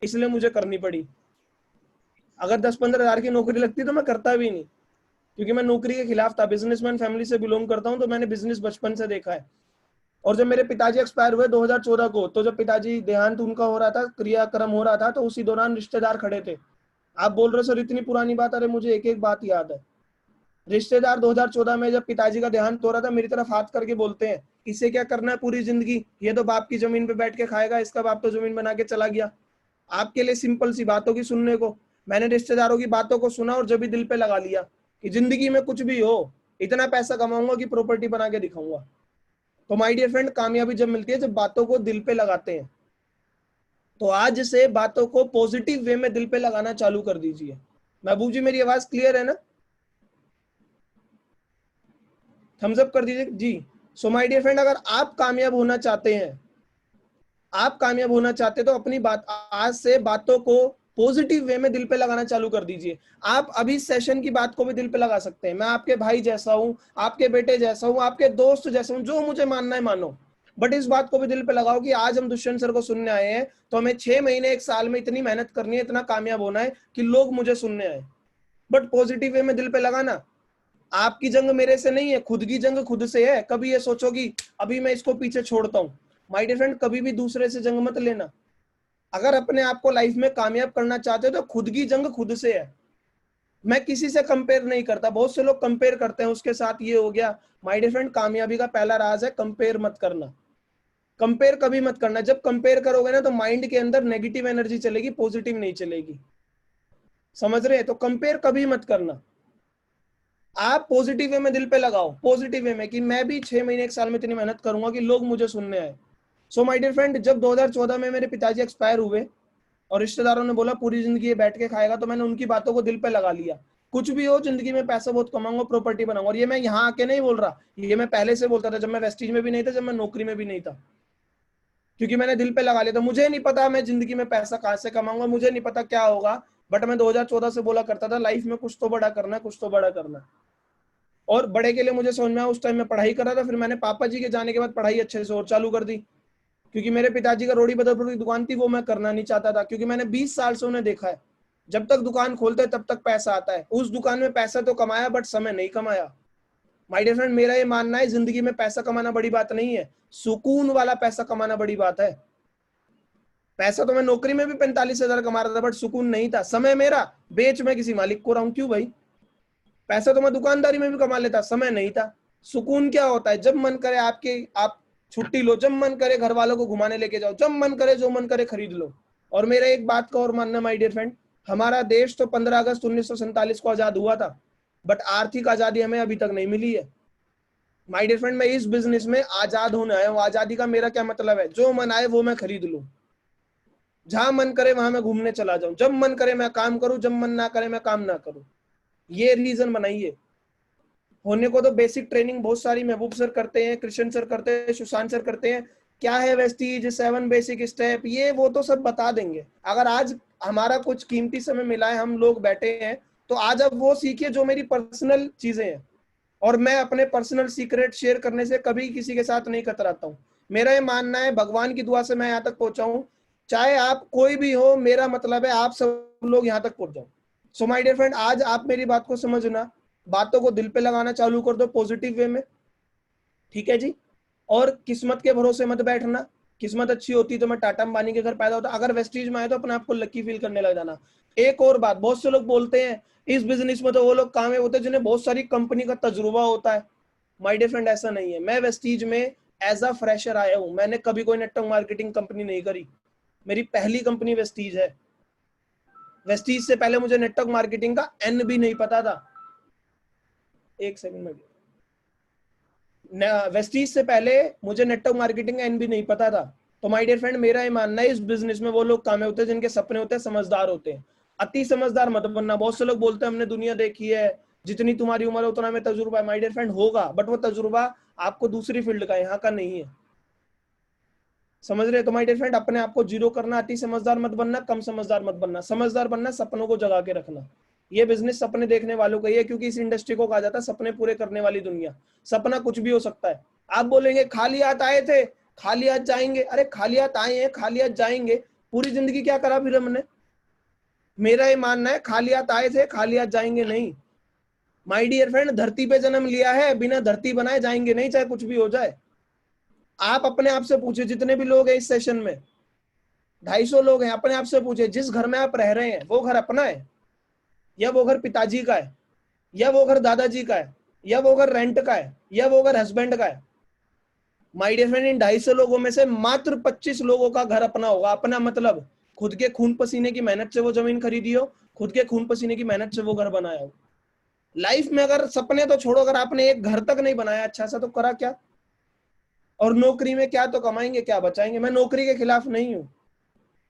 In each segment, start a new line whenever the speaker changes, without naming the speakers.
इसलिए मुझे करनी पड़ी। अगर 10-15 हजार की नौकरी लगती तो मैं करता भी नहीं, क्योंकि मैं नौकरी के खिलाफ था। बिजनेसमैन फैमिली से बिलोंग करता हूं, तो मैंने बिजनेस बचपन से देखा है। और जब मेरे पिताजी एक्सपायर हुए 2014 को, तो जब पिताजी देहांत उनका हो रहा था, क्रियाक्रम हो रहा था, तो उसी दौरान रिश्तेदार खड़े थे। आप बोल रहे हो सर इतनी पुरानी बात, अरे मुझे एक एक बात याद है। रिश्तेदार 2014 में जब पिताजी का देहांत हो रहा था, मेरी तरफ हाथ करके बोलते हैं, इसे क्या करना है पूरी जिंदगी, ये तो बाप की जमीन पे बैठ के खाएगा, इसका बाप तो जमीन बना के चला गया। आपके लिए सिंपल सी बातों की सुनने को, मैंने रिश्तेदारों की बातों को सुना और जब भी दिल पे लगा लिया कि जिंदगी में कुछ भी हो, इतना पैसा कमाऊंगा कि प्रॉपर्टी बना के दिखाऊंगा। तो माय डियर फ्रेंड, कामयाबी जब मिलती है जब बातों को दिल पे लगाते हैं। तो आज से बातों को पॉजिटिव वे में दिल पे लगाना चालू कर दीजिए। महबूब जी, मेरी आवाज क्लियर है ना? थम्स अप कर दीजिए जी। सो माय डियर फ्रेंड, अगर आप कामयाब होना चाहते हैं, आप कामयाब होना चाहते तो अपनी बात आज से बातों को पॉजिटिव वे में दिल पे लगाना चालू कर दीजिए। आप अभी सेशन की बात को भी दिल पे लगा सकते हैं। मैं आपके भाई जैसा हूं, आपके बेटे जैसा हूं, आपके दोस्त जैसा हूं, जो मुझे मानना है मानो, बट इस बात को भी दिल पे लगाओ कि आज हम दुष्यंत सर को सुनने आए हैं, तो हमें 6 महीने 1 साल में इतनी मेहनत करनी है, इतना कामयाब होना है कि लोग मुझे सुनने आए। बट पॉजिटिव वे में दिल पे लगाना। आपकी जंग मेरे से नहीं है, खुद की जंग खुद से है। कभी ये सोचो कि अभी मैं इसको पीछे छोड़ता हूं। माय डियर फ्रेंड, कभी भी दूसरे से जंग मत लेना। अगर अपने आप को लाइफ में कामयाब करना चाहते हो तो खुद की जंग खुद से है। मैं किसी से कंपेयर नहीं करता, बहुत से लोग कंपेयर करते हैं, उसके साथ ये हो गया। माय डियर फ्रेंड, कामयाबी का पहला राज है कंपेयर मत करना। कंपेयर कभी मत करना। जब कंपेयर करोगे ना तो माइंड के अंदर नेगेटिव एनर्जी चलेगी, पॉजिटिव नहीं चलेगी। समझ रहे हैं? तो कंपेयर कभी मत करना। आप पॉजिटिव वे में दिल पे लगाओ, पॉजिटिव वे में कि मैं भी 6 महीने 1 साल में इतनी मेहनत करूंगा कि लोग मुझे सुनने आए। सो माय डियर फ्रेंड, जब 2014 में मेरे पिताजी एक्सपायर हुए और रिश्तेदारों ने बोला पूरी जिंदगी ये बैठ के खाएगा, तो मैंने उनकी बातों को दिल पे लगा लिया। कुछ भी हो जिंदगी में, पैसा बहुत कमाऊंगा, प्रॉपर्टी बनाऊंगा। और ये मैं यहाँ आके नहीं बोल रहा, ये मैं पहले से बोलता था, जब मैं वेस्टीज में भी नहीं था, जब मैं नौकरी में भी नहीं था, क्योंकि मैंने दिल पे लगा लिया था। मुझे नहीं पता मैं जिंदगी में पैसा कहां से कमाऊंगा, मुझे नहीं पता क्या होगा, बट मैं 2014 से बोला करता था लाइफ में कुछ तो बड़ा करना है, कुछ तो बड़ा करना है। और बड़े के लिए मुझे समझ में आया, उस टाइम में पढ़ाई कर रहा था, फिर मैंने पापा जी के जाने के बाद पढ़ाई अच्छे से और चालू कर दी, क्योंकि मेरे पिताजी का रोड़ी बदरपुर की दुकान थी, वो मैं करना नहीं चाहता था, क्योंकि मैंने 20 साल से उन्हें देखा है, जब तक दुकान खोलते हैं तब तक पैसा आता है। उस दुकान में पैसा तो कमाया बट समय नहीं कमाया। माय डियर फ्रेंड, मेरा ये मानना है जिंदगी में पैसा कमाना बड़ी बात नहीं है, सुकून वाला पैसा कमाना बड़ी बात है। पैसा तो मैं नौकरी में भी 45,000 कमा रहा था, बट सुकून नहीं था। समय मेरा बेच मैं किसी मालिक को रहा हूं, क्यों भाई? पैसा तो मैं दुकानदारी में भी कमा लेता, समय नहीं था। सुकून क्या होता है? जब मन करे आप छुट्टी लो, जब मन करे घर वालों को घुमाने लेके जाओ, जब मन करे जो मन करे खरीद लो। और मेरा एक बात का और मानना माय डियर फ्रेंड, हमारा देश तो 15 अगस्त 1947 को आजाद हुआ था, बट आर्थिक आजादी हमें अभी तक नहीं मिली है। माय डियर फ्रेंड, मैं इस बिजनेस में आजाद होने आया हूँ। आजादी का मेरा क्या मतलब है? जो मन आए वो मैं खरीद लूं, जहां मन करे वहां मैं घूमने चला जाऊं, जब मन करे मैं काम करूं, जब मन ना करे मैं काम ना करूं। ये रीजन बनाइए। होने को तो बेसिक ट्रेनिंग बहुत सारी महबूब सर करते हैं, कृष्ण सर करते हैं, सुशांत सर करते हैं। क्या है वेस्टीज 7 बेसिक स्टेप, ये वो तो सब बता देंगे। अगर आज हमारा कुछ कीमती समय मिला है, हम लोग बैठे हैं, तो आज अब वो सीखिए जो मेरी पर्सनल चीजें हैं। और मैं अपने पर्सनल सीक्रेट शेयर करने से कभी किसी के साथ नहीं कतराता हूँ। मेरा ये मानना है, भगवान की दुआ से मैं यहाँ तक पहुंचा हूँ। चाहे आप कोई भी हो, मेरा मतलब है आप सब लोग यहाँ तक पहुंच जाओ। सो माय डियर फ्रेंड, आज आप मेरी बात को समझना, बातों को दिल पे लगाना चालू कर दो पॉजिटिव वे में, ठीक है जी। और किस्मत के भरोसे मत बैठना। किस्मत अच्छी होती तो मैं टाटा अंबानी के घर पैदा होता। अगर वेस्टीज में आए तो अपने आप को लकी फील करने लग जाना। एक और बात, बहुत से लोग बोलते हैं इस बिजनेस में तो वो लोग कामयाब होते हैं जिन्हें बहुत सारी कंपनी का तजुर्बा होता है। माय डियर फ्रेंड, ऐसा नहीं है। मैं वेस्टीज में एज अ फ्रेशर आया हूं, मैंने कभी कोई नेटवर्क मार्केटिंग कंपनी नहीं करी। मेरी पहली कंपनी वेस्टीज है। वेस्टीज से पहले मुझे नेटवर्क मार्केटिंग का एन भी नहीं पता था। एक सेकंड में, वेस्टीज से पहले मुझे नेटवर्क मार्केटिंग का एन भी नहीं पता था। तो माय डियर फ्रेंड, मेरा ये मानना है इस बिजनेस में वो लोग कामयाब होते हैं जिनके सपने होते हैं, समझदार होते हैं। अति समझदार मत बनना। बहुत से लोग बोलते हैं हमने दुनिया देखी है, जितनी तुम्हारी उम्र है उतना में तजुर्बा है। माय डियर फ्रेंड, होगा, बट वो तजुर्बा आपको दूसरी फील्ड का, यहाँ का नहीं है। समझ रहे? तो माय डियर फ्रेंड, अपने आप को जीरो करना, अति समझदार मत बनना, कम समझदार मत बनना। समझदार बनना, सपनों को जगा के रखना। ये बिजनेस सपने देखने वालों का ही है, क्योंकि इस इंडस्ट्री को कहा जाता है सपने पूरे करने वाली दुनिया। सपना कुछ भी हो सकता है। आप बोलेंगे खाली हाथ आए थे, खाली हाथ जाएंगे। अरे खाली हाथ आए हैं, खाली हाथ जाएंगे। पूरी जिंदगी क्या करा फिर हमने? मेरा ये मानना है खाली हाथ आए थे खाली हाथ जाएंगे नहीं। माय डियर फ्रेंड, धरती पे जन्म लिया है, बिना धरती बनाए जाएंगे नहीं, चाहे कुछ भी हो जाए। आप अपने आप से पूछे, जितने भी लोग हैं इस सेशन में 250 लोग हैं, अपने आप से पूछे जिस घर में आप रह रहे हैं वो घर अपना है या वो घर पिताजी का है या वो घर दादाजी का है या वो घर रेंट का है या वो घर हस्बैंड का है? माय डियर फ्रेंड, इन 250 लोगों में से मात्र 25 लोगों का घर अपना होगा। अपना मतलब खुद के खून पसीने की मेहनत से वो जमीन खरीदी हो, खुद के खून पसीने की मेहनत से वो घर बनाया हो। लाइफ में अगर सपने तो छोड़ो, अगर आपने एक घर तक नहीं बनाया अच्छा सा तो करा क्या? और नौकरी में क्या तो कमाएंगे, क्या बचाएंगे? मैं नौकरी के खिलाफ नहीं हूँ,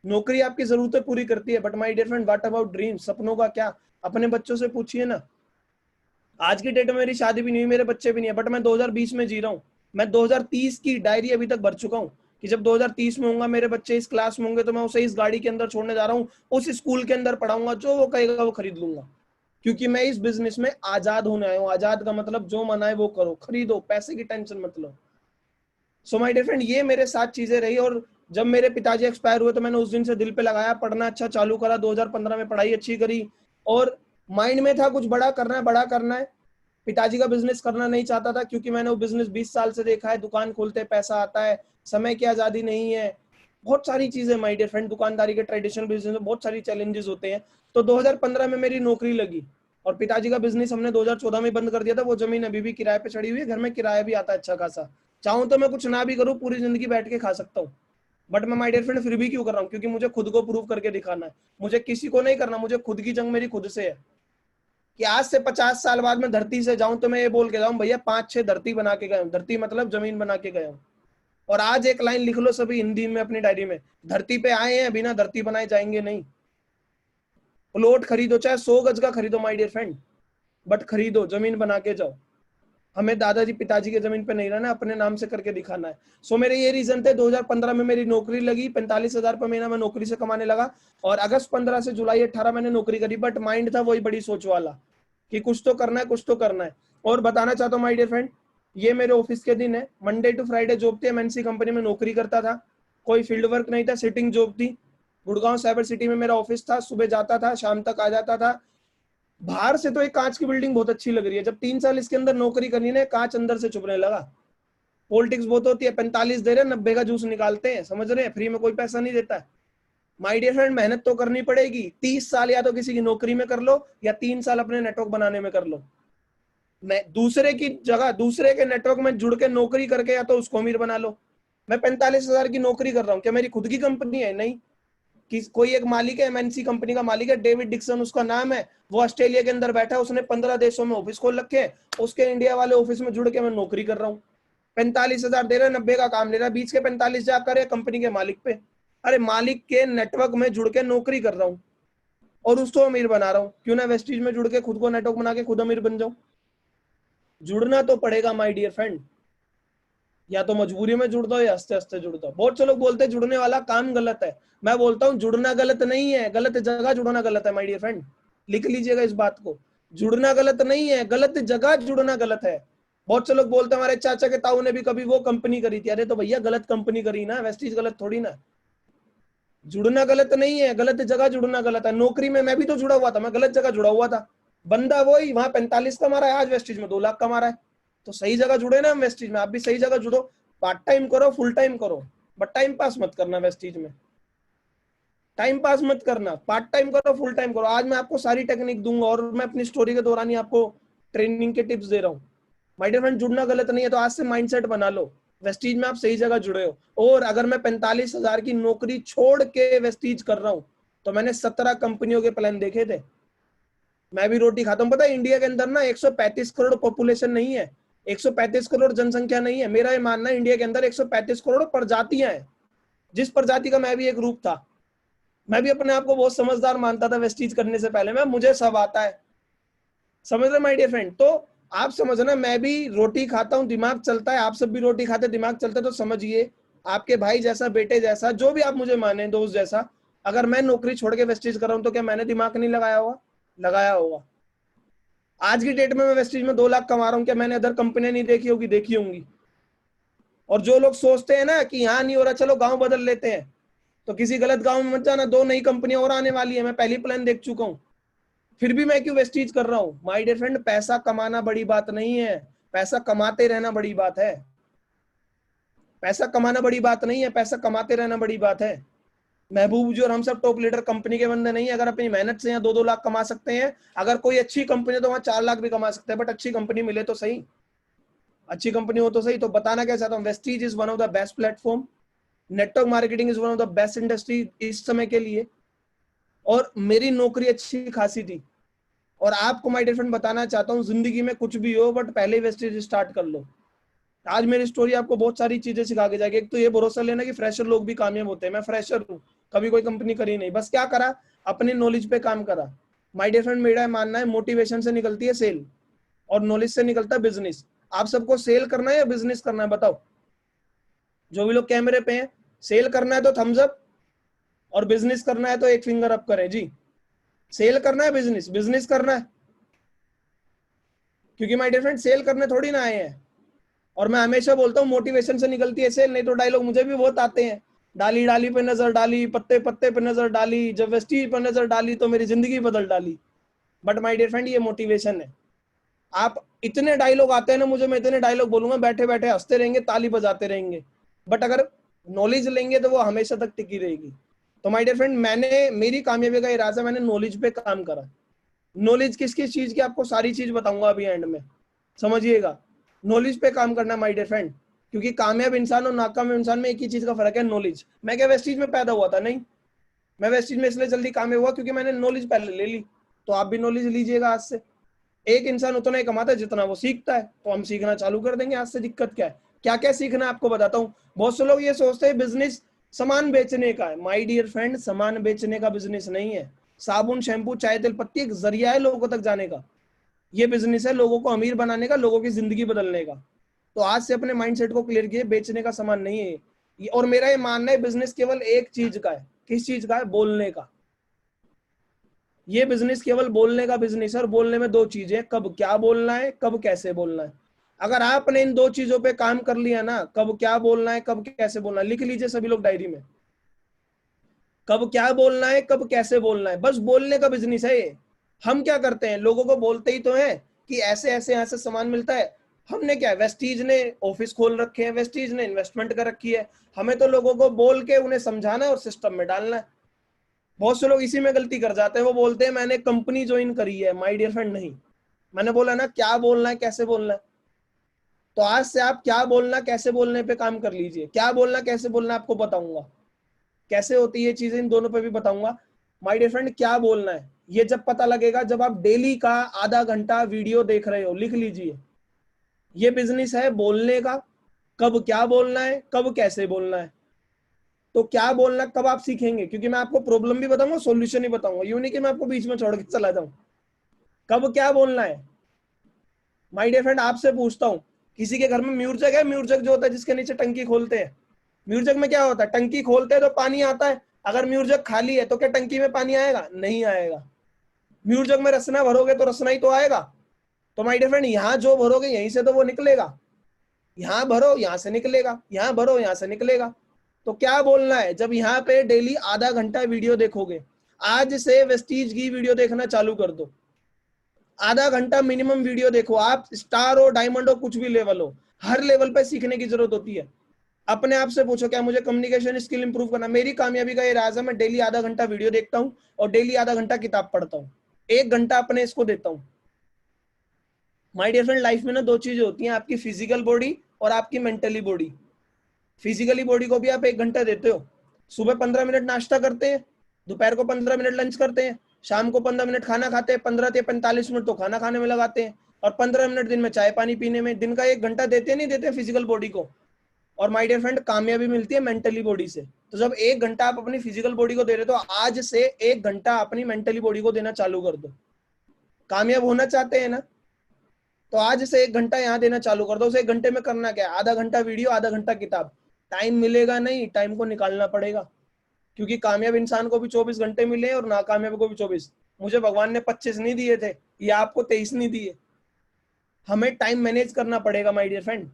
नौकरी आपकी जरूरतें पूरी करती है, but my dear friend what about dream? सपनों का क्या? अपने बच्चों से पूछिए ना। आज की डेट में मेरी शादी भी नहीं हुई, मेरे बच्चे भी नहीं है, बट मैं 2020 में जी रहा हूँ। मैं 2030 की डायरी अभी तक भर चुका हूँ कि जब 2030 में होगा, मेरे बच्चे इस क्लास में होंगे, तो मैं उसे इस गाड़ी के अंदर छोड़ने जा रहा हूँ, उस स्कूल के अंदर पढ़ाऊंगा, जो वो कहेगा वो खरीद लूंगा, क्योंकि मैं इस बिजनेस में आजाद होने आया हूँ। आजाद का मतलब जो मना है वो करो, खरीदो, पैसे की टेंशन मत लो। सो माय डियर फ्रेंड, ये मेरे साथ चीजें रही। और जब मेरे पिताजी एक्सपायर हुए तो मैंने उस दिन से दिल पे लगाया, पढ़ना अच्छा चालू करा, 2015 में पढ़ाई अच्छी करी, और माइंड में था कुछ बड़ा करना है, बड़ा करना है। पिताजी का बिजनेस करना नहीं चाहता था, क्योंकि मैंने वो बिजनेस 20 साल से देखा है, दुकान खोलते पैसा आता है, समय की आजादी नहीं है, बहुत सारी चीजें माय डियर फ्रेंड, दुकानदारी के ट्रेडिशनल बिजनेस में बहुत सारी चैलेंजेस होते हैं। तो 2015 में मेरी नौकरी लगी, और पिताजी का बिजनेस हमने 2014 में बंद कर दिया था। वो जमीन अभी भी किराए पे चढ़ी हुई है, घर में किराया भी आता है अच्छा खासा। चाहूं तो मैं कुछ ना भी करूं, पूरी जिंदगी बैठ के खा सकता हूँ, बट मैं माय डियर फ्रेंड फिर भी क्यों कर रहा हूँ? क्योंकि मुझे खुद को प्रूव करके दिखाना है। मुझे किसी को नहीं करना, मुझे खुद की जंग मेरी खुद से है कि आज से 50 साल बाद मैं धरती से जाऊं तो मैं ये बोल के जाऊं, भैया 5-6 धरती बना के गया हूं। धरती मतलब जमीन बना के गया हूं। और आज एक लाइन लिख लो सभी हिंदी में अपनी डायरी में, धरती पे आए हैं, बिना धरती बनाए जाएंगे नहीं। प्लॉट खरीदो, चाहे 100 गज का खरीदो माय डियर फ्रेंड, बट खरीदो, जमीन बना के जाओ। हमें दादाजी पिताजी के जमीन पे नहीं रहना, अपने नाम से करके दिखाना है। सो मेरे ये रीजन थे। 2015 में मेरी नौकरी लगी, 45,000 रुपये महीना मैं नौकरी से कमाने लगा, और अगस्त 15 से जुलाई 18 मैंने नौकरी करी, बट माइंड था वही बड़ी सोच वाला कि कुछ तो करना है, कुछ तो करना है। और बताना चाहता हूँ माय डियर फ्रेंड, ये मेरे ऑफिस के दिन है, मंडे टू फ्राइडे जॉब थी, एमएनसी कंपनी में नौकरी करता था, कोई फील्ड वर्क नहीं था, सिटिंग जॉब थी। गुड़गांव साइबर सिटी में मेरा ऑफिस था, सुबह जाता था शाम तक आ जाता था। बाहर से तो एक कांच की बिल्डिंग बहुत अच्छी लग रही है, जब 3 साल इसके अंदर नौकरी करनी है, कांच अंदर से चुभने लगा। पॉलिटिक्स बहुत होती है, 45 दे रहे 90 का जूस निकालते हैं, समझ रहे हैं? फ्री में कोई पैसा नहीं देता है। माय डियर फ्रेंड, मेहनत तो करनी पड़ेगी। 30 साल या तो किसी की नौकरी में कर लो, या 3 साल अपने नेटवर्क बनाने में कर लो। मैं दूसरे की जगह दूसरे के नेटवर्क में जुड़ के नौकरी करके या तो उसको अमीर बना लो। मैं 45,000 की नौकरी कर रहा हूँ, क्या मेरी खुद की कंपनी है? नहीं। कि कोई एक मालिक है, एमएनसी कंपनी का मालिक है, डेविड डिक्सन उसका नाम है, वो ऑस्ट्रेलिया के अंदर बैठा है, उसने 15 देशों में ऑफिस खोल रखे, उसके इंडिया वाले ऑफिस में जुड़ के मैं नौकरी कर रहा हूँ। 45,000 दे रहा है, 90 का काम ले रहा है, बीच के 45 जाकर है कंपनी के मालिक पे। अरे मालिक के नेटवर्क में जुड़ के नौकरी कर रहा हूँ और उसको अमीर बना रहा हूँ, क्यों ना वेस्टीज में जुड़ के खुद को नेटवर्क बना के खुद अमीर बन जाऊं? जुड़ना तो पड़ेगा माय डियर फ्रेंड, या तो मजबूरी में जुड़ दो या हंसते हंसते जुड़ दो। बहुत से लोग बोलते हैं जुड़ने वाला काम गलत है, मैं बोलता हूँ जुड़ना गलत नहीं है, गलत जगह जुड़ना गलत है माय डियर फ्रेंड। लिख लीजिएगा इस बात को, जुड़ना गलत नहीं है, गलत जगह जुड़ना गलत है। बहुत से लोग बोलते हैं हमारे चाचा के ताऊ ने भी कभी वो कंपनी करी थी, अरे तो भैया गलत कंपनी करी ना, वेस्टीज गलत थोड़ी ना। जुड़ना गलत नहीं है, गलत जगह जुड़ना गलत है। नौकरी में मैं भी तो जुड़ा हुआ था, मैं गलत जगह जुड़ा हुआ था। बंदा वही वहां 45 कमा रहा है, आज वेस्टीज में 2 लाख कमा रहा है, तो सही जगह जुड़े ना हम वेस्टीज में। आप भी सही जगह जुड़ो, पार्ट टाइम करो, फुल टाइम करो, बट टाइम पास मत करना वेस्टीज में। टाइम पास मत करना, पार्ट टाइम करो, फुल टाइम करो। आज मैं आपको सारी टेक्निक दूंगा, और मैं अपनी स्टोरी के दौरान ही आपको ट्रेनिंग के टिप्स दे रहा हूँ। माय डियर फ्रेंड, जुड़ना गलत नहीं है, तो आज से माइंडसेट बना लो, वेस्टीज में आप सही जगह जुड़े हो। और अगर मैं 45,000 की नौकरी छोड़ के वेस्टीज कर रहा हूँ, तो मैंने 17 कंपनियों के प्लान देखे थे। मैं भी रोटी खाता हूँ। पता है इंडिया के अंदर ना 135 करोड़ पॉपुलेशन नहीं है, 135 करोड़ जनसंख्या नहीं है। मेरा ये मानना है इंडिया के अंदर 135 करोड़ प्रजातियां हैं, जिस प्रजाति का मैं भी एक रूप था। मैं भी अपने आप को बहुत समझदार मानता था वेस्टीज करने से पहले, मैं मुझे सब आता है, समझ रहे माय डियर फ्रेंड? तो आप समझना, मैं भी रोटी खाता हूँ, दिमाग चलता है, आप सब भी रोटी खाते दिमाग चलता है। तो समझिए, आपके भाई जैसा, बेटे जैसा, जो भी आप मुझे माने, दोस्त जैसा, अगर मैं नौकरी छोड़ के वेस्टीज कर रहा हूँ, तो क्या मैंने दिमाग नहीं लगाया होगा? लगाया होगा। आज की डेट में मैं वेस्टीज में 2 लाख कमा रहा हूँ, क्या मैंने अदर कंपनियां नहीं देखी होगी? देखी होंगी। और जो लोग सोचते हैं ना कि यहाँ नहीं हो रहा, चलो गांव बदल लेते हैं, तो किसी गलत गांव में मत जाना, 2 नई कंपनियां और आने वाली है, मैं पहली प्लान देख चुका हूं, फिर भी मैं क्यों वेस्टीज कर रहा हूं? माय डियर फ्रेंड, पैसा कमाना बड़ी बात नहीं है, पैसा कमाते रहना बड़ी बात है। पैसा कमाना बड़ी बात नहीं है, पैसा कमाते रहना बड़ी बात है। महबूब जी और हम सब टॉप लीडर कंपनी के बंदे नहीं है। अगर अपनी मेहनत से यहाँ 2-2 लाख कमा सकते हैं, अगर कोई अच्छी कंपनी है तो वहां 4 लाख भी कमा सकते हैं, बट अच्छी कंपनी मिले तो सही, अच्छी कंपनी हो तो सही। तो बताना क्या चाहता हूँ, Vestige is one of the best platform, network marketing is one of the best industry इस समय के लिए। और मेरी नौकरी अच्छी खासी थी। और आपको माय डियर फ्रेंड बताना चाहता हूँ, जिंदगी में कुछ भी हो बट पहले वेस्टेज स्टार्ट कर लो। आज मेरी स्टोरी आपको बहुत सारी चीजें सिखा के जाएगी। एक तो ये भरोसा लेना कि फ्रेशर लोग भी कामयाब होते हैं। मैं फ्रेशर हूँ, कभी कोई कंपनी करी नहीं, बस क्या करा, अपनी नॉलेज पे काम करा। माय डियर फ्रेंड, मेरा मानना है मोटिवेशन से निकलती है सेल और नॉलेज से निकलता है बिजनेस। आप सबको सेल करना है या बिजनेस करना है, बताओ? जो भी लोग कैमरे पे हैं, सेल करना है तो थम्स अप, और बिजनेस करना है तो एक फिंगर अप करें जी। सेल करना है, बिजनेस बिजनेस करना है, क्योंकि माय डियर फ्रेंड सेल करने थोड़ी ना आए हैं। और मैं हमेशा बोलता हूँ मोटिवेशन से निकलती है सेल। नहीं तो डायलॉग मुझे भी बहुत आते हैं, डाली डाली पे नजर डाली, पत्ते पत्ते पे नजर डाली, जब वेस्टीज पर नजर डाली तो मेरी जिंदगी बदल डाली। बट माय डियर फ्रेंड, ये मोटिवेशन है। आप इतने डायलॉग आते हैं ना मुझे, मैं इतने डायलॉग बोलूंगा, बैठे बैठे हंसते रहेंगे, ताली बजाते रहेंगे, बट अगर नॉलेज लेंगे तो वो हमेशा तक टिकी रहेगी। तो माय डियर फ्रेंड, मैंने, मेरी कामयाबी का इरादा, मैंने नॉलेज पे काम करा। नॉलेज किस किस चीज की, आपको सारी चीज बताऊंगा अभी एंड में, समझिएगा। नॉलेज पे काम करना माय डियर फ्रेंड, क्योंकि कामयाब इंसान और नाकामयाब इंसान में एक ही चीज का फर्क है, नॉलेज। मैं क्या वेस्टीज में पैदा हुआ था? नहीं, मैं वेस्टीज में इसलिए जल्दी कामयाब हुआ क्योंकि मैंने नॉलेज पहले ले ली। तो आप भी नॉलेज लीजिएगा आज से। एक इंसान उतना ही कमाता है जितना वो सीखता है, तो हम सीखना चालू कर देंगे आज से। दिक्कत क्या है? क्या क्या सीखना है आपको बताता हूँ। बहुत से लोग ये सोचते हैं बिजनेस सामान बेचने का है। माय डियर फ्रेंड, सामान बेचने का बिजनेस नहीं है। साबुन, शैम्पू, चाय, तेल, पत्ती एक जरिया है लोगों तक जाने का। ये बिजनेस है लोगों को अमीर बनाने का, लोगों की जिंदगी बदलने का। तो आज से अपने माइंडसेट को क्लियर किए, बेचने का सामान नहीं है और मेरा ये मानना है बिजनेस केवल एक चीज का है। किस चीज का है? बोलने का। ये बिजनेस केवल बोलने का बिजनेस है, और बोलने में 2 चीजें, कब क्या बोलना है, कब कैसे बोलना है। अगर आपने इन 2 चीजों पे काम कर लिया ना, कब क्या बोलना है, कब कैसे बोलना है, लिख लीजिए सभी लोग डायरी में। कब क्या बोलना है, कब कैसे बोलना है, बस बोलने का बिजनेस है ये। हम क्या करते हैं, लोगों को बोलते ही तो हैं कि ऐसे ऐसे यहाँ से सामान मिलता है। हमने क्या है, वेस्टीज ने ऑफिस खोल रखे हैं, वेस्टीज ने इन्वेस्टमेंट कर रखी है। हमें तो लोगों को बोल के उन्हें समझाना है और सिस्टम में डालना है। बहुत से लोग इसी में गलती कर जाते हैं। वो बोलते हैं मैंने कंपनी ज्वाइन करी है। माय डियर फ्रेंड, नहीं, मैंने बोला ना क्या बोलना है, कैसे बोलना है। तो आज से आप क्या बोलना, कैसे बोलने पे काम कर लीजिए। क्या बोलना, कैसे बोलना आपको बताऊंगा, कैसे होती है चीजें, इन दोनों पे भी बताऊंगा। माय डियर फ्रेंड, क्या बोलना है ये जब पता लगेगा जब आप डेली का आधा घंटा वीडियो देख रहे हो। लिख लीजिए, ये बिजनेस है बोलने का। कब क्या बोलना है, कब कैसे बोलना है। तो क्या बोलना कब आप सीखेंगे, क्योंकि मैं आपको प्रॉब्लम भी बताऊंगा, सॉल्यूशन भी बताऊंगा। यूं नहीं कि मैं आपको बीच में छोड़ के चला जाऊं। कब क्या बोलना है। माय डियर फ्रेंड, आपसे पूछता हूं, किसी के घर में म्यूजिक है? म्यूजिक जो होता है जिसके नीचे टंकी खोलते हैं, म्यूजिक में क्या होता है, टंकी खोलते हैं तो पानी आता है। अगर म्यूजिक खाली है तो क्या टंकी में पानी आएगा? नहीं आएगा। म्यूजिक में रसना भरोगे तो रसना ही तो आएगा। तो माय डियर फ्रेंड, यहाँ जो भरोगे यहीं से तो वो निकलेगा। यहाँ भरो, यहाँ से निकलेगा, यहाँ भरो, यहाँ से निकलेगा। तो क्या बोलना है, जब यहाँ पे डेली आधा घंटा वीडियो देखोगे, आज से वेस्टीज की वीडियो देखना चालू कर दो। आधा घंटा मिनिमम वीडियो देखो। आप स्टार हो, डायमंड हो, कुछ भी लेवल हो, हर लेवल पे सीखने की जरूरत होती है। अपने आप से पूछो, क्या मुझे कम्युनिकेशन स्किल इंप्रूव करना? मेरी कामयाबी का ये राज है, मैं डेली आधा घंटा वीडियो देखता हूँ और डेली आधा घंटा किताब पढ़ता हूँ। 1 घंटा अपने इसको देता हूँ। माय डियर फ्रेंड, लाइफ में ना 2 चीजें होती हैं, आपकी फिजिकल बॉडी और आपकी मेंटली बॉडी। फिजिकली बॉडी को भी आप 1 घंटा देते हो। सुबह 15 मिनट नाश्ता करते हैं, दोपहर को 15 मिनट लंच करते हैं, शाम को 15 मिनट खाना खाते हैं, 15 से 45 मिनट तो खाना खाने में लगाते हैं, और 15 मिनट दिन में चाय पानी पीने में। दिन का 1 घंटा देते नहीं देते फिजिकल बॉडी को। और माय डियर फ्रेंड, कामयाबी मिलती है मेंटली बॉडी से। तो जब 1 घंटा आप अपनी फिजिकल बॉडी को दे रहे हो, तो आज से 1 घंटा अपनी मेंटली बॉडी को देना चालू कर दो। कामयाब होना चाहते हैं ना, तो आज से 1 घंटा यहाँ देना चालू कर दो। उस 1 घंटे में करना क्या है, आधा घंटा वीडियो, आधा घंटा किताब। टाइम मिलेगा नहीं, टाइम को निकालना पड़ेगा, क्योंकि कामयाब इंसान को भी 24 घंटे मिले और नाकामयाब को भी 24। मुझे भगवान ने 25 नहीं दिए थे, ये आपको 23 नहीं दिए। हमें टाइम मैनेज करना पड़ेगा माय डियर फ्रेंड।